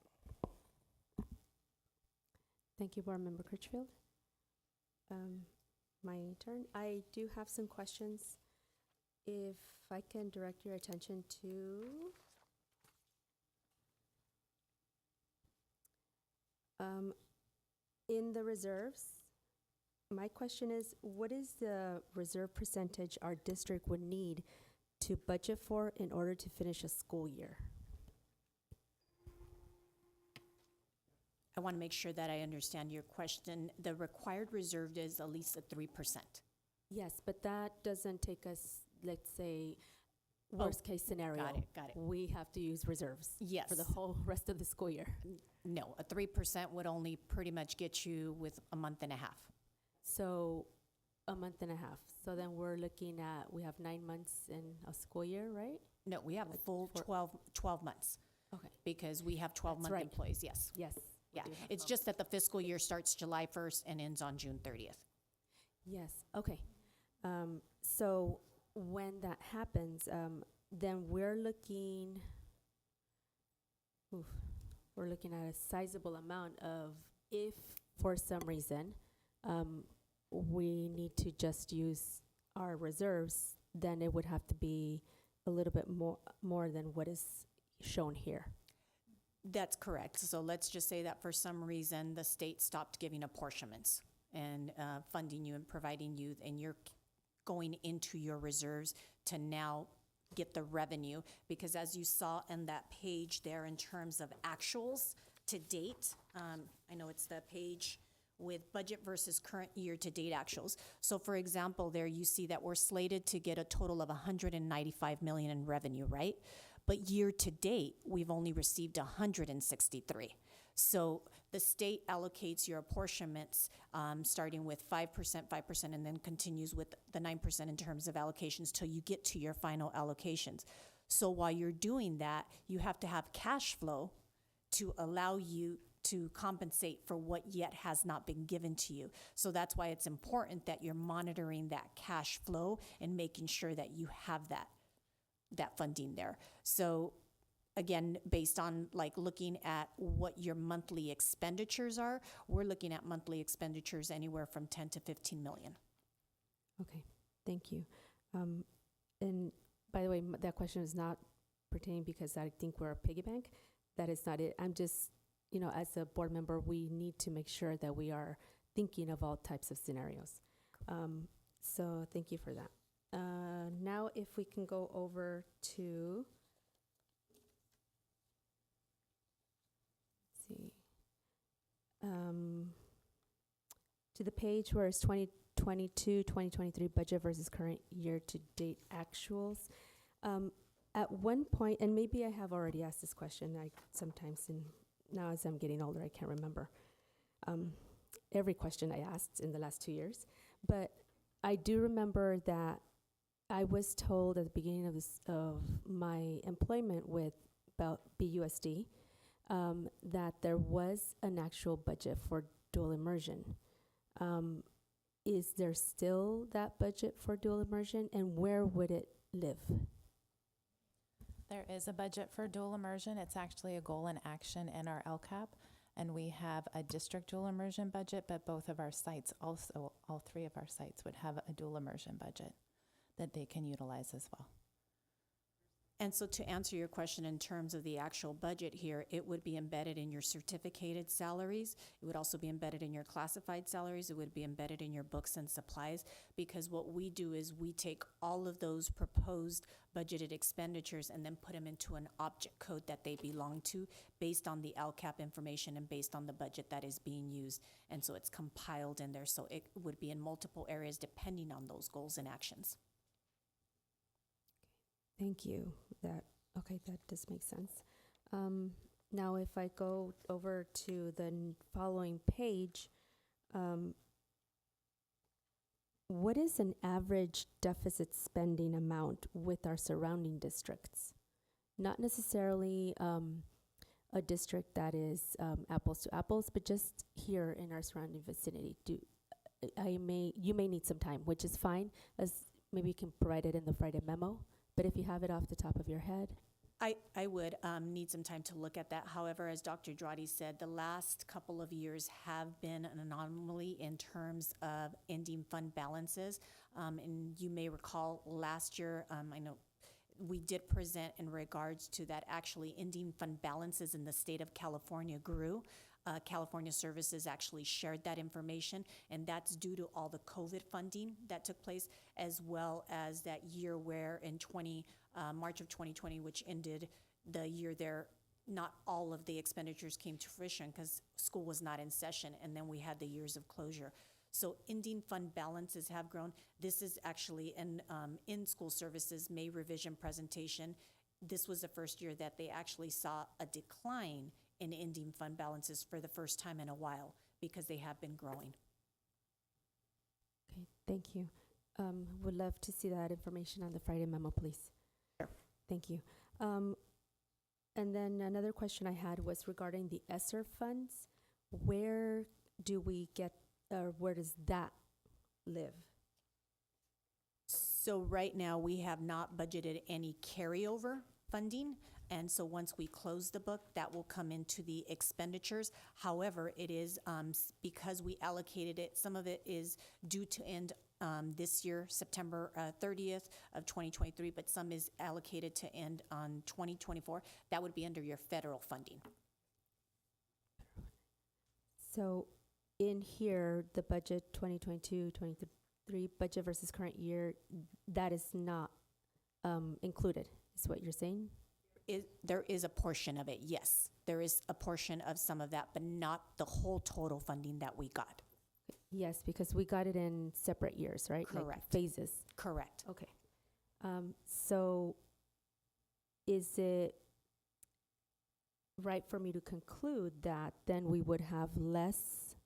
Thank you, Board Member Critchfield. My turn. I do have some questions. If I can direct your attention to in the reserves, my question is, what is the reserve percentage our district would need to budget for in order to finish a school year? I want to make sure that I understand your question. The required reserve is at least at 3%. Yes, but that doesn't take us, let's say, worst case scenario. Got it. We have to use reserves. Yes. For the whole rest of the school year. No, a 3% would only pretty much get you with a month and a half. So a month and a half. So then we're looking at, we have 9 months in a school year, right? No, we have a full 12 months. Okay. Because we have 12-month right. employees, yes. Yes. Yeah, it's just that the fiscal year starts July 1st and ends on June 30th. Yes, okay. So when that happens, then we're looking at a sizable amount of, if for some reason we need to just use our reserves, then it would have to be a little bit more than what is shown here. That's correct. So let's just say that for some reason, the state stopped giving apportionments and funding you and providing you, and you're going into your reserves to now get the revenue. Because as you saw in that page there in terms of actuals to date, I know it's the page with budget versus current year to date actuals. So for example, there you see that we're slated to get a total of $195 million in revenue, right? But year to date, we've only received 163. So the state allocates your apportionments starting with 5%, and then continues with the 9% in terms of allocations till you get to your final allocations. So while you're doing that, you have to have cash flow to allow you to compensate for what yet has not been given to you. So that's why it's important that you're monitoring that cash flow and making sure that you have that funding there. So again, based on like looking at what your monthly expenditures are, we're looking at monthly expenditures anywhere from 10 to 15 million. Okay, thank you. And by the way, that question is not pertaining because I think we're a piggy bank. That is not it. I'm just, as a board member, we need to make sure that we are thinking of all types of scenarios. So thank you for that. Now if we can go over to, let's see, to the page where it's 2022, 2023 budget versus current year to date actuals. At one point, and maybe I have already asked this question, now as I'm getting older, I can't remember every question I asked in the last 2 years, but I do remember that I was told at the beginning of my employment with BUSD that there was an actual budget for dual immersion. Is there still that budget for dual immersion, and where would it live? There is a budget for dual immersion. It's actually a goal and action in our LCAP. And we have a district dual immersion budget, but both of our sites also, all three of our sites would have a dual immersion budget that they can utilize as well. And so to answer your question in terms of the actual budget here, it would be embedded in your certificated salaries. It would also be embedded in your classified salaries. It would be embedded in your books and supplies, because what we do is we take all of those proposed budgeted expenditures and then put them into an object code that they belong to based on the LCAP information and based on the budget that is being used. And so it's compiled in there. So it would be in multiple areas depending on those goals and actions. Thank you. That does make sense. Now, if I go over to the following page, what is an average deficit spending amount with our surrounding districts? Not necessarily a district that is apples to apples, but just here in our surrounding vicinity. You may need some time, which is fine, as maybe you can provide it in the Friday memo. But if you have it off the top of your head. I would need some time to look at that. However, as Dr. Dradi said, the last couple of years have been an anomaly in terms of ending fund balances. And you may recall last year, I know we did present in regards to that actually ending fund balances in the state of California grew. California Services actually shared that information, and that's due to all the COVID funding that took place, as well as that year where in March of 2020, which ended the year there, not all of the expenditures came to fruition because school was not in session, and then we had the years of closure. So ending fund balances have grown. This is actually an in-school services May revision presentation. This was the first year that they actually saw a decline in ending fund balances for the first time in a while, because they have been growing. Okay, thank you. Would love to see that information on the Friday memo, please. Sure. Thank you. And then another question I had was regarding the ESSER funds. Where do we get, or where does that live? So right now, we have not budgeted any carryover funding. And so once we close the book, that will come into the expenditures. However, it is because we allocated it, some of it is due to end this year, September 30th of 2023, but some is allocated to end on 2024. That would be under your federal funding. So in here, the budget 2022-23 budget versus current year, that is not included, is what you're saying? There is a portion of it, yes. There is a portion of some of that, but not the whole total funding that we got. Yes, because we got it in separate years, right? Correct. Like phases. Correct. Okay. So is it right for me to conclude that then we would have less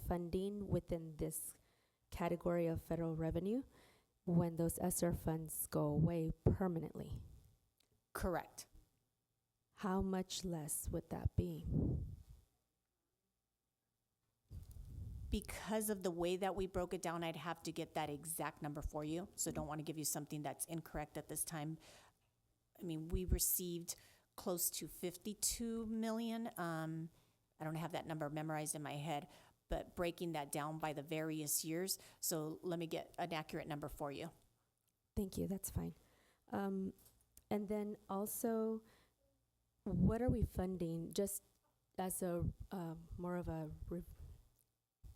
funding within this category of federal revenue when those ESSER funds go away permanently? Correct. How much less would that be? Because of the way that we broke it down, I'd have to get that exact number for you. So don't want to give you something that's incorrect at this time. I mean, we received close to 52 million. I don't have that number memorized in my head, but breaking that down by the various years. So let me get an accurate number for you. Thank you, that's fine. And then also, what are we funding, just as a more of a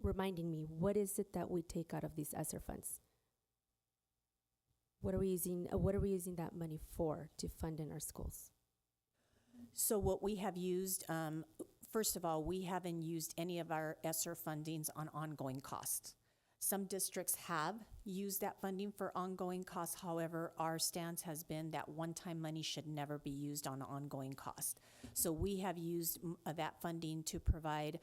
reminding me, what is it that we take out of these ESSER funds? What are we using that money for to fund in our schools? So what we have used, first of all, we haven't used any of our ESSER fundings on ongoing costs. Some districts have used that funding for ongoing costs. However, our stance has been that one-time money should never be used on ongoing cost. So we have used that funding to provide,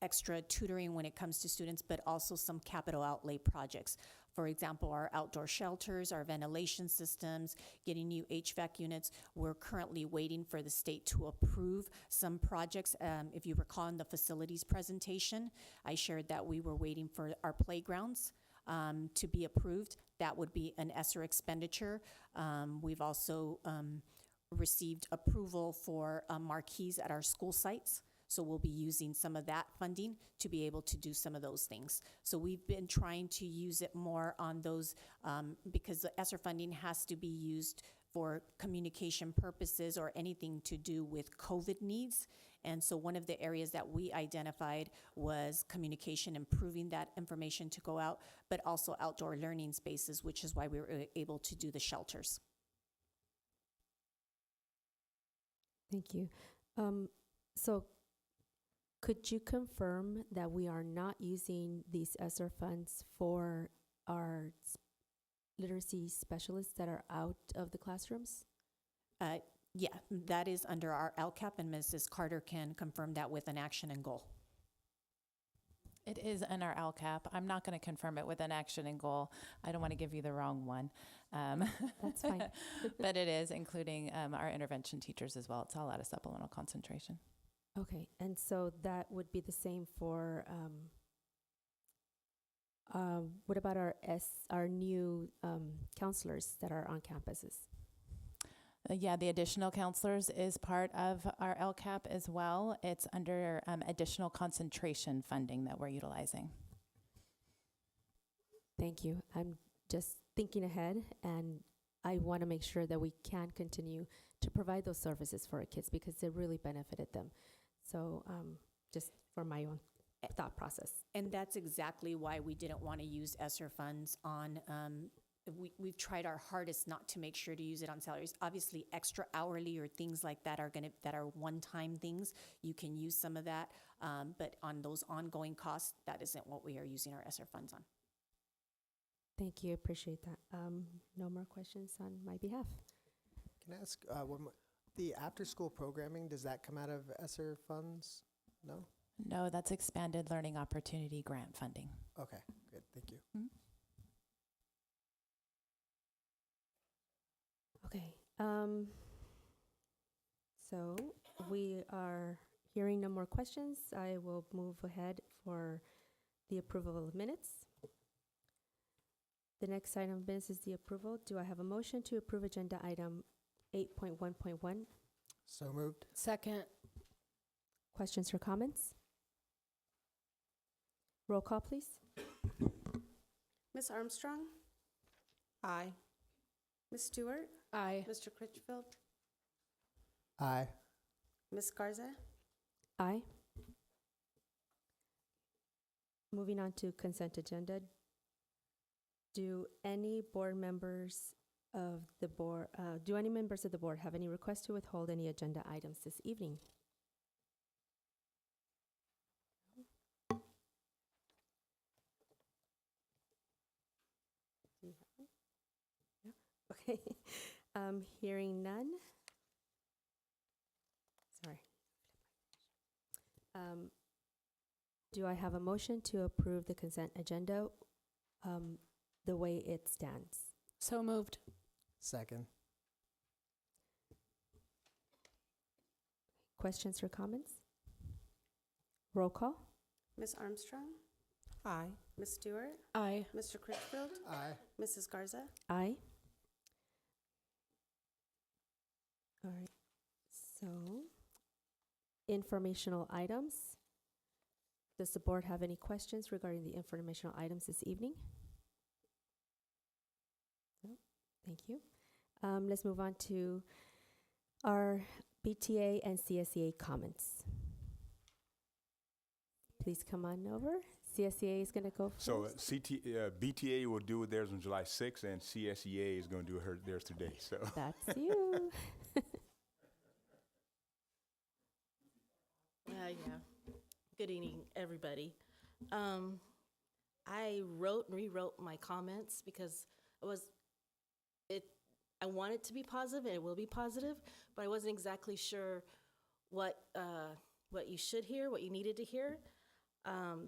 extra tutoring when it comes to students, but also some capital outlay projects. For example, our outdoor shelters, our ventilation systems, getting new HVAC units. We're currently waiting for the state to approve some projects. If you recall in the facilities presentation, I shared that we were waiting for our playgrounds to be approved. That would be an ESSER expenditure. We've also received approval for marquees at our school sites. So we'll be using some of that funding to be able to do some of those things. So we've been trying to use it more on those because the ESSER funding has to be used for communication purposes or anything to do with COVID needs. And so one of the areas that we identified was communication, improving that information to go out, but also outdoor learning spaces, which is why we were able to do the shelters. Thank you. So could you confirm that we are not using these ESSER funds for our literacy specialists that are out of the classrooms? Yeah, that is under our LCAP, and Mrs. Carter can confirm that with an action and goal. It is in our LCAP. I'm not going to confirm it with an action and goal. I don't want to give you the wrong one. That's fine. But it is, including our intervention teachers as well. It's all out of supplemental concentration. Okay, and so that would be the same for, what about our new counselors that are on campuses? Yeah, the additional counselors is part of our LCAP as well. It's under additional concentration funding that we're utilizing. Thank you. I'm just thinking ahead, and I want to make sure that we can continue to provide those services for our kids because they really benefited them. So just for my own thought process. And that's exactly why we didn't want to use ESSER funds on, we've tried our hardest not to make sure to use it on salaries. Obviously, extra hourly or things like that that are one-time things. You can use some of that, but on those ongoing costs, that isn't what we are using our ESSER funds on. Thank you. Appreciate that. No more questions on my behalf. Can I ask one more? The after-school programming, does that come out of ESSER funds? No? No, that's expanded learning opportunity grant funding. Okay, good. Thank you. Mm-hmm. Okay. So we are hearing no more questions. I will move ahead for the approval of minutes. The next item of business is the approval. Do I have a motion to approve agenda item 8.1.1? So moved. Second. Questions or comments? Roll call, please. Ms. Armstrong? Aye. Ms. Stewart? Aye. Mr. Critchfield? Aye. Ms. Garza? Aye. Moving on to consent agenda. Do any members of the board have any requests to withhold any agenda items this evening? Do you have one? No? Okay. Hearing none. Sorry. Do I have a motion to approve the consent agenda the way it stands? So moved. Second. Questions or comments? Roll call. Ms. Armstrong? Aye. Ms. Stewart? Aye. Mr. Critchfield? Aye. Mrs. Garza? Aye. All right. So, informational items. Does the board have any questions regarding the informational items this evening? No? Thank you. Let's move on to our BTA and CSEA comments. Please come on over. CSEA is going to go first. So BTA will do theirs on July 6th, and CSEA is going to do theirs today. So That's you. Yeah. Good evening, everybody. I wrote and rewrote my comments because I wanted to be positive, and it will be positive, but I wasn't exactly sure what you should hear, what you needed to hear.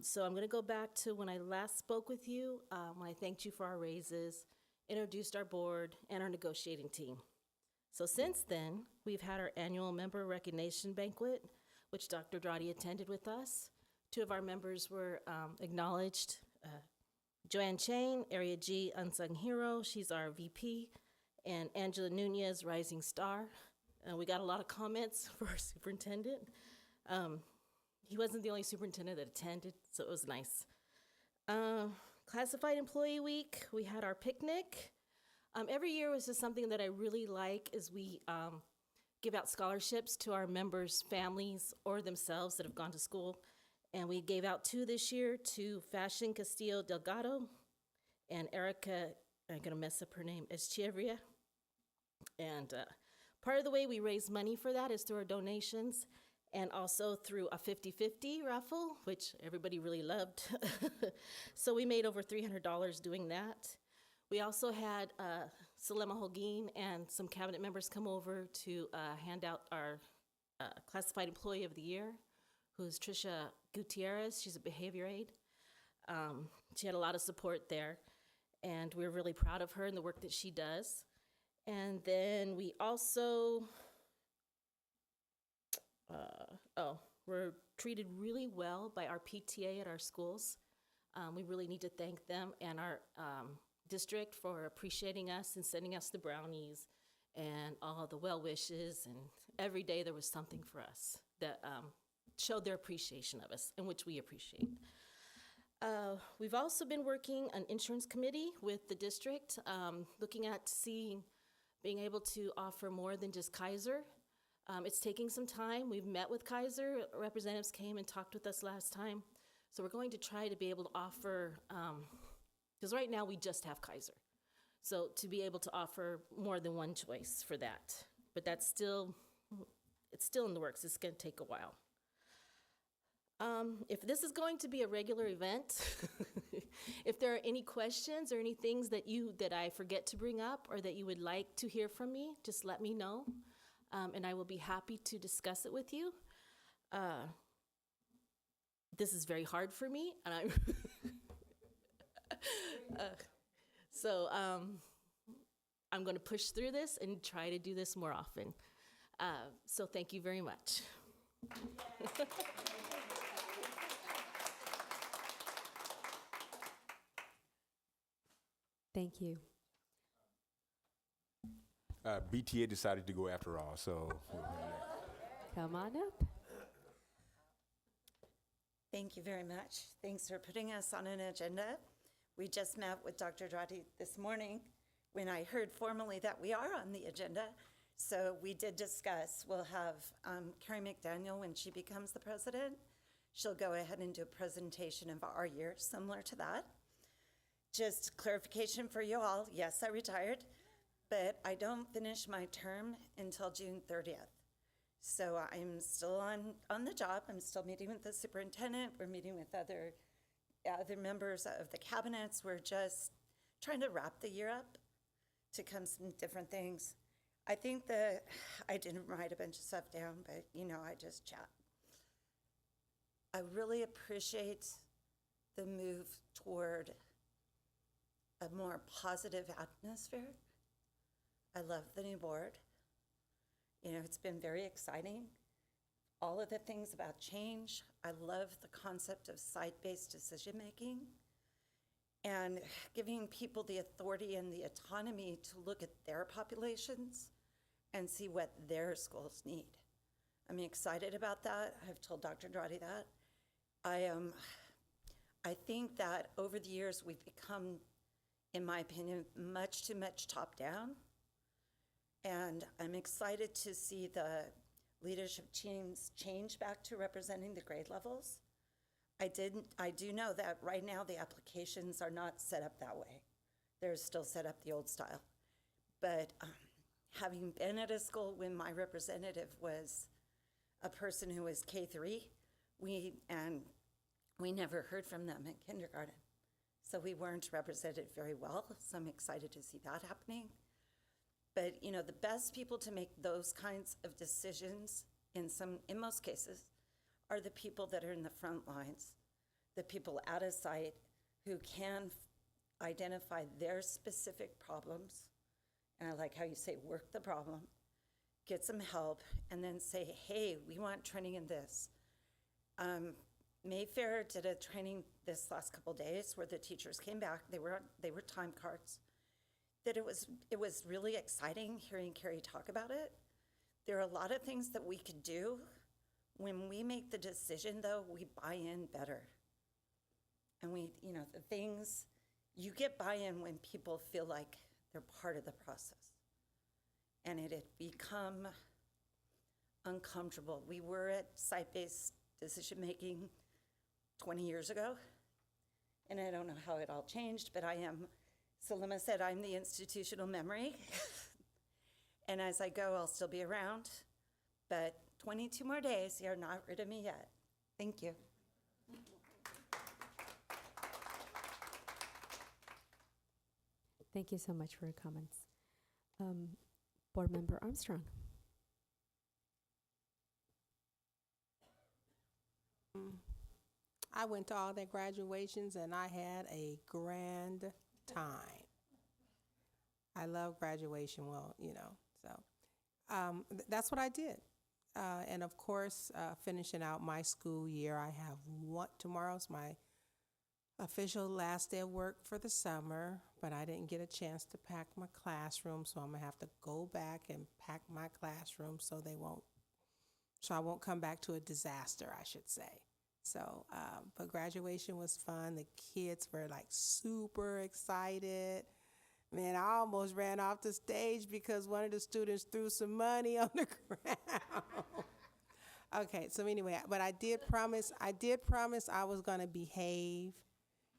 So I'm going to go back to when I last spoke with you, when I thanked you for our raises, introduced our board and our negotiating team. So since then, we've had our annual member recognition banquet, which Dr. Dradi attended with us. 2 of our members were acknowledged. Joanne Chain, Area G Unsung Hero, she's our VP, and Angela Nunez, Rising Star. We got a lot of comments for our superintendent. He wasn't the only superintendent that attended, so it was nice. Classified Employee Week, we had our picnic. Every year was just something that I really like is we give out scholarships to our members' families or themselves that have gone to school. And we gave out 2 this year to Fashion Castillo Delgado and Erica, I'm gonna mess up her name, Echeverria. And part of the way we raise money for that is through our donations and also through a 50-50 raffle, which everybody really loved. So we made over $300 doing that. We also had Salema Holguin and some cabinet members come over to hand out our Classified Employee of the Year, who's Trisha Gutierrez. She's a behavior aide. She had a lot of support there, and we're really proud of her and the work that she does. And then we also, we're treated really well by our PTA at our schools. We really need to thank them and our district for appreciating us and sending us the brownies and all the well wishes. And every day there was something for us that showed their appreciation of us, and which we appreciate. We've also been working an insurance committee with the district, looking at being able to offer more than just Kaiser. It's taking some time. We've met with Kaiser. Representatives came and talked with us last time. So we're going to try to be able to offer, because right now we just have Kaiser. So to be able to offer more than one choice for that. But it's still in the works. It's going to take a while. If this is going to be a regular event, if there are any questions or any things that I forget to bring up or that you would like to hear from me, just let me know, and I will be happy to discuss it with you. This is very hard for me, and I'm going to push through this and try to do this more often. So thank you very much. Thank you. BTA decided to go after all, so. Come on up. Thank you very much. Thanks for putting us on an agenda. We just met with Dr. Dradi this morning when I heard formally that we are on the agenda. So we did discuss, we'll have Carrie McDaniel, when she becomes the president, she'll go ahead and do a presentation of our year similar to that. Just clarification for you all, yes, I retired, but I don't finish my term until June 30th. So I'm still on the job. I'm still meeting with the superintendent. We're meeting with other members of the cabinets. We're just trying to wrap the year up to come some different things. I think I didn't write a bunch of stuff down, but I just chat. I really appreciate the move toward a more positive atmosphere. I love the new board. It's been very exciting. All of the things about change. I love the concept of site-based decision-making and giving people the authority and the autonomy to look at their populations and see what their schools need. I'm excited about that. I've told Dr. Dradi that. I think that over the years we've become, in my opinion, much too much top-down. And I'm excited to see the leadership teams change back to representing the grade levels. I do know that right now the applications are not set up that way. They're still set up the old style. But having been at a school when my representative was a person who was K-3, we never heard from them in kindergarten. So we weren't represented very well, so I'm excited to see that happening. But the best people to make those kinds of decisions in most cases are the people that are in the front lines. the people out of sight who can identify their specific problems. And I like how you say work the problem, get some help, and then say, hey, we want training in this. Mayfair did a training this last couple days where the teachers came back. They were time cards. That it was really exciting hearing Carrie talk about it. There are a lot of things that we could do. When we make the decision, though, we buy in better. And the things, you get buy-in when people feel like they're part of the process. And it had become uncomfortable. We were at site-based decision-making 20 years ago, and I don't know how it all changed, but Salima said, I'm the institutional memory. And as I go, I'll still be around. But 22 more days, you're not rid of me yet. Thank you. Thank you so much for your comments. Board Member Armstrong. I went to all their graduations and I had a grand time. I love graduation, that's what I did. And of course, finishing out my school year, I have tomorrow's my official last day of work for the summer, but I didn't get a chance to pack my classroom, so I'm gonna have to go back and pack my classroom so I won't come back to a disaster, I should say. So, but graduation was fun. The kids were like super excited. Man, I almost ran off the stage because one of the students threw some money on the ground. Okay, so anyway, but I did promise I was gonna behave,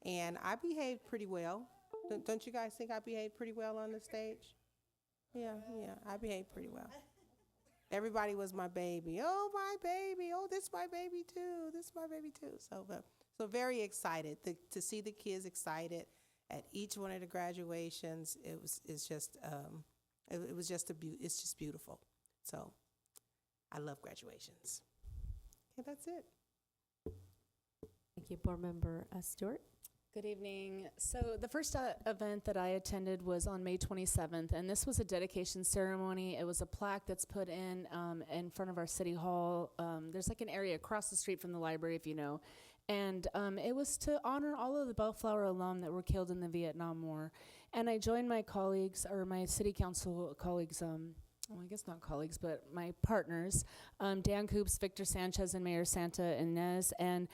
and I behaved pretty well. Don't you guys think I behaved pretty well on the stage? Yeah, I behaved pretty well. Everybody was my baby. Oh, my baby. Oh, this is my baby too. This is my baby too. So very excited to see the kids excited at each one of the graduations. It's just beautiful. So I love graduations. Okay, that's it. Thank you, Board Member Stewart. Good evening. So the first event that I attended was on May 27th, and this was a dedication ceremony. It was a plaque that's put in front of our city hall. There's like an area across the street from the library, if you know. And it was to honor all of the Bellflower alum that were killed in the Vietnam War. And I joined my colleagues, or my city council colleagues, well, I guess not colleagues, but my partners, Dan Coops, Victor Sanchez, and Mayor Santa Inez. And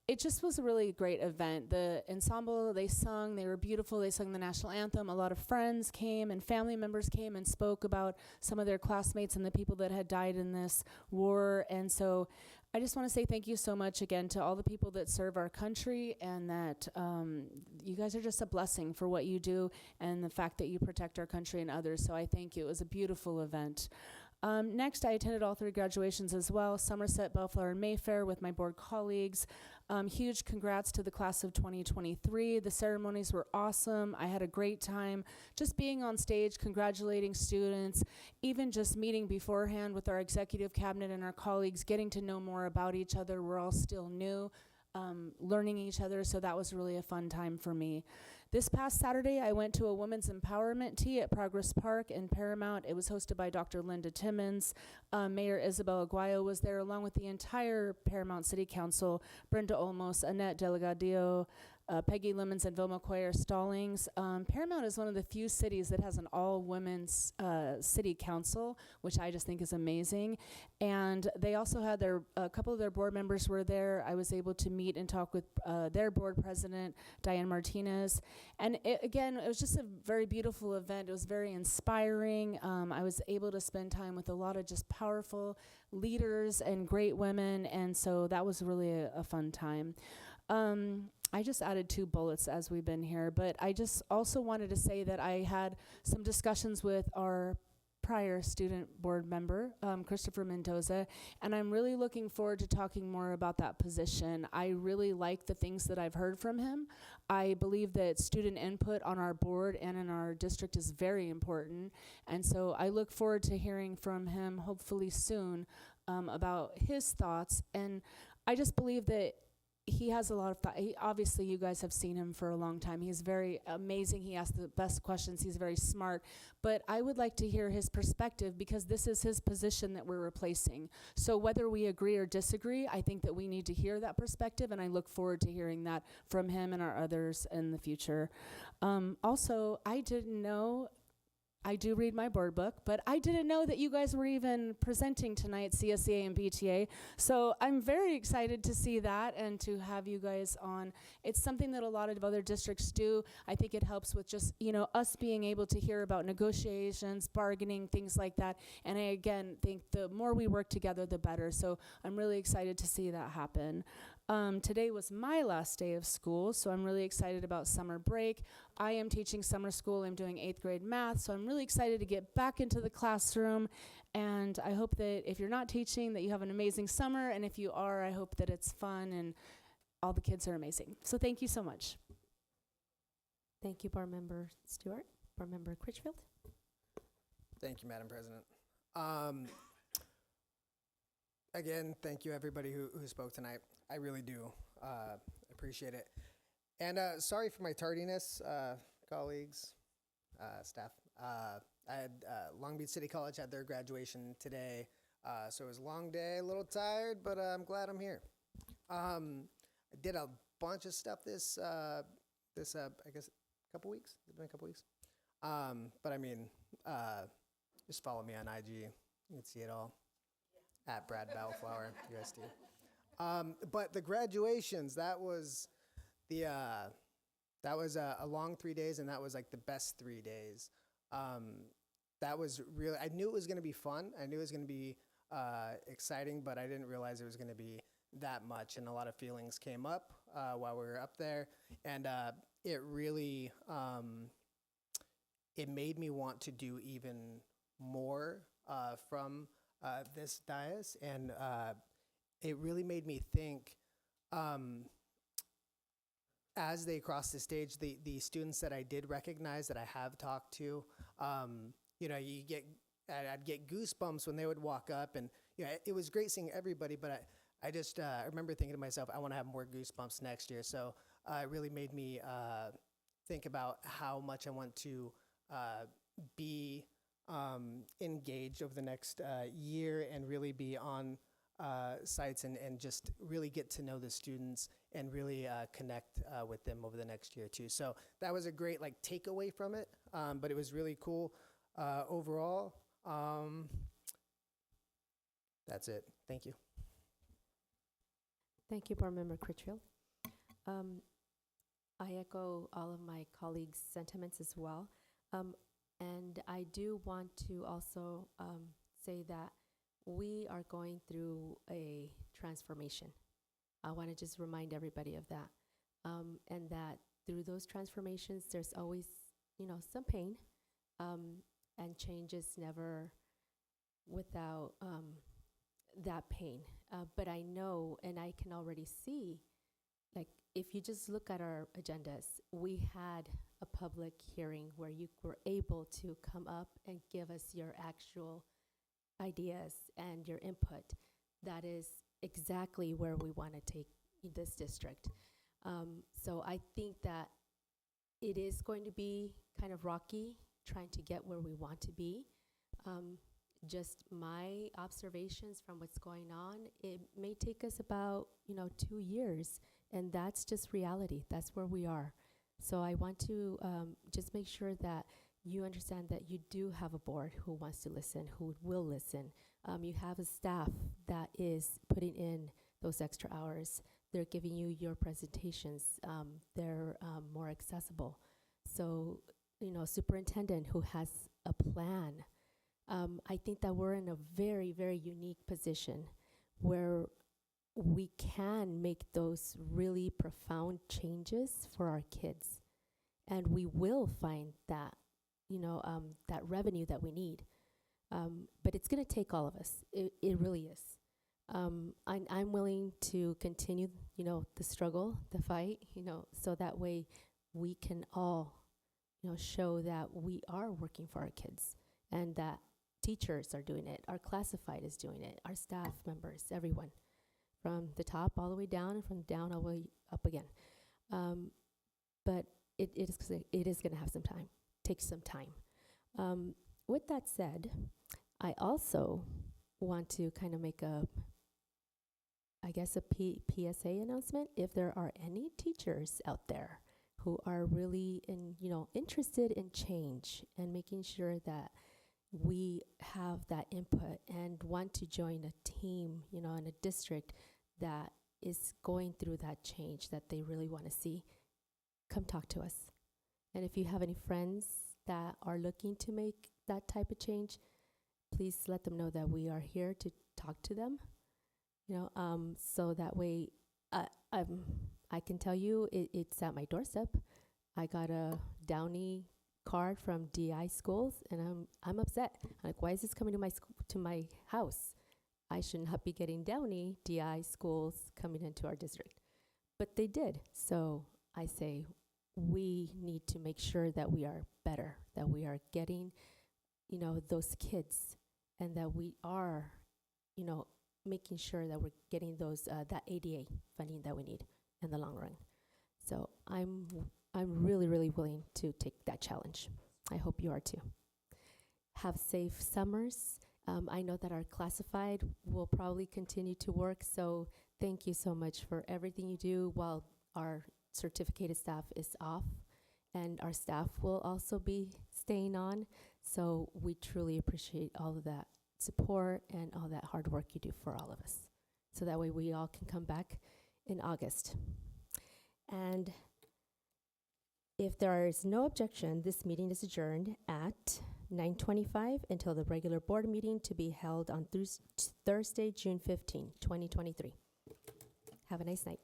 it just was a really great event. The ensemble, they sung, they were beautiful, they sung the national anthem. A lot of friends came and family members came and spoke about some of their classmates and the people that had died in this war. And so I just want to say thank you so much again to all the people that serve our country, and that you guys are just a blessing for what you do and the fact that you protect our country and others. So I thank you. It was a beautiful event. Next, I attended all 3 graduations as well, Somerset, Bellflower, and Mayfair with my board colleagues. Huge congrats to the class of 2023. The ceremonies were awesome. I had a great time just being on stage, congratulating students, even just meeting beforehand with our executive cabinet and our colleagues, getting to know more about each other. We're all still new, learning each other, so that was really a fun time for me. This past Saturday, I went to a women's empowerment tea at Progress Park in Paramount. It was hosted by Dr. Linda Timmons. Mayor Isabel Aguayo was there, along with the entire Paramount City Council, Brenda Olmos, Annette Delegadio, Peggy Lemons, and Vilma Cuellar Stallings. Paramount is one of the few cities that has an all-women's city council, which I just think is amazing. And they also had a couple of their board members were there. I was able to meet and talk with their board president, Diane Martinez. And again, it was just a very beautiful event. It was very inspiring. I was able to spend time with a lot of just powerful leaders and great women. And so that was really a fun time. I just added 2 bullets as we've been here, but I just also wanted to say that I had some discussions with our prior student board member, Christopher Mendoza, and I'm really looking forward to talking more about that position. I really like the things that I've heard from him. I believe that student input on our board and in our district is very important, and so I look forward to hearing from him hopefully soon about his thoughts. And I just believe that he has a lot of thought. Obviously, you guys have seen him for a long time. He's very amazing. He asks the best questions. He's very smart. But I would like to hear his perspective because this is his position that we're replacing. So whether we agree or disagree, I think that we need to hear that perspective, and I look forward to hearing that from him and our others in the future. Also, I didn't know, I do read my board book, but I didn't know that you guys were even presenting tonight, CSEA and BTA. So I'm very excited to see that and to have you guys on. It's something that a lot of other districts do. I think it helps with just, us being able to hear about negotiations, bargaining, things like that. And I, again, think the more we work together, the better. So I'm really excited to see that happen. Today was my last day of school, so I'm really excited about summer break. I am teaching summer school. I'm doing 8th grade math, so I'm really excited to get back into the classroom. And I hope that if you're not teaching, that you have an amazing summer. And if you are, I hope that it's fun and all the kids are amazing. So thank you so much. Thank you, Board Member Stewart. Board Member Critchfield. Thank you, Madam President. Again, thank you everybody who spoke tonight. I really do appreciate it. And sorry for my tardiness, colleagues, staff. I had Long Beach City College had their graduation today, so it was a long day, a little tired, but I'm glad I'm here. I did a bunch of stuff this I guess a couple weeks. It's been a couple weeks. But I mean, just follow me on IG. You can see it all. At Brad Bellflower, USD. But the graduations, that was a long 3 days, and that was like the best 3 days. That was really, I knew it was going to be fun. I knew it was going to be exciting, but I didn't realize it was going to be that much. And a lot of feelings came up while we were up there. And it really, it made me want to do even more from this dais, and it really made me think, as they crossed the stage, the students that I did recognize that I have talked to, I'd get goosebumps when they would walk up, and it was great seeing everybody, but I just I remember thinking to myself, I want to have more goosebumps next year. So it really made me think about how much I want to be engaged over the next year and really be on sites and just really get to know the students and really connect with them over the next year too. So that was a great takeaway from it, but it was really cool overall. That's it. Thank you. Thank you, Board Member Critchfield. I echo all of my colleagues' sentiments as well. And I do want to also say that we are going through a transformation. I want to just remind everybody of that. And that through those transformations, there's always, some pain. And change is never without that pain. But I know, and I can already see, if you just look at our agendas, we had a public hearing where you were able to come up and give us your actual ideas and your input. That is exactly where we want to take this district. So I think that it is going to be kind of rocky trying to get where we want to be. Just my observations from what's going on, it may take us about 2 years, and that's just reality. That's where we are. So I want to just make sure that you understand that you do have a board who wants to listen, who will listen. You have a staff that is putting in those extra hours. They're giving you your presentations. They're more accessible. So, superintendent who has a plan. I think that we're in a very, very unique position where we can make those really profound changes for our kids. And we will find that, that revenue that we need. But it's going to take all of us. It really is. I'm willing to continue, the struggle, the fight, so that way we can all, show that we are working for our kids and that teachers are doing it, our classified is doing it, our staff members, everyone. from the top all the way down and from down all the way up again. But it is going to have some time, take some time. With that said, I also want to kind of make a PSA announcement. If there are any teachers out there who are really interested in change and making sure that we have that input and want to join a team, in a district that is going through that change that they really want to see, come talk to us. And if you have any friends that are looking to make that type of change, please let them know that we are here to talk to them. So that way, I can tell you it's at my doorstep. I got a Downey card from DI schools, and I'm upset. Like, why is this coming to my house? I should not be getting Downey DI schools coming into our district, but they did. So I say we need to make sure that we are better, that we are getting, those kids, and that we are, making sure that we're getting those that ADA funding that we need in the long run. So I'm really, really willing to take that challenge. I hope you are too. Have safe summers. I know that our classified will probably continue to work, so thank you so much for everything you do while our certificated staff is off, and our staff will also be staying on. So we truly appreciate all of that support and all that hard work you do for all of us. So that way we all can come back in August. And if there is no objection, this meeting is adjourned at 9:25 until the regular board meeting to be held on Thursday, June 15, 2023. Have a nice night.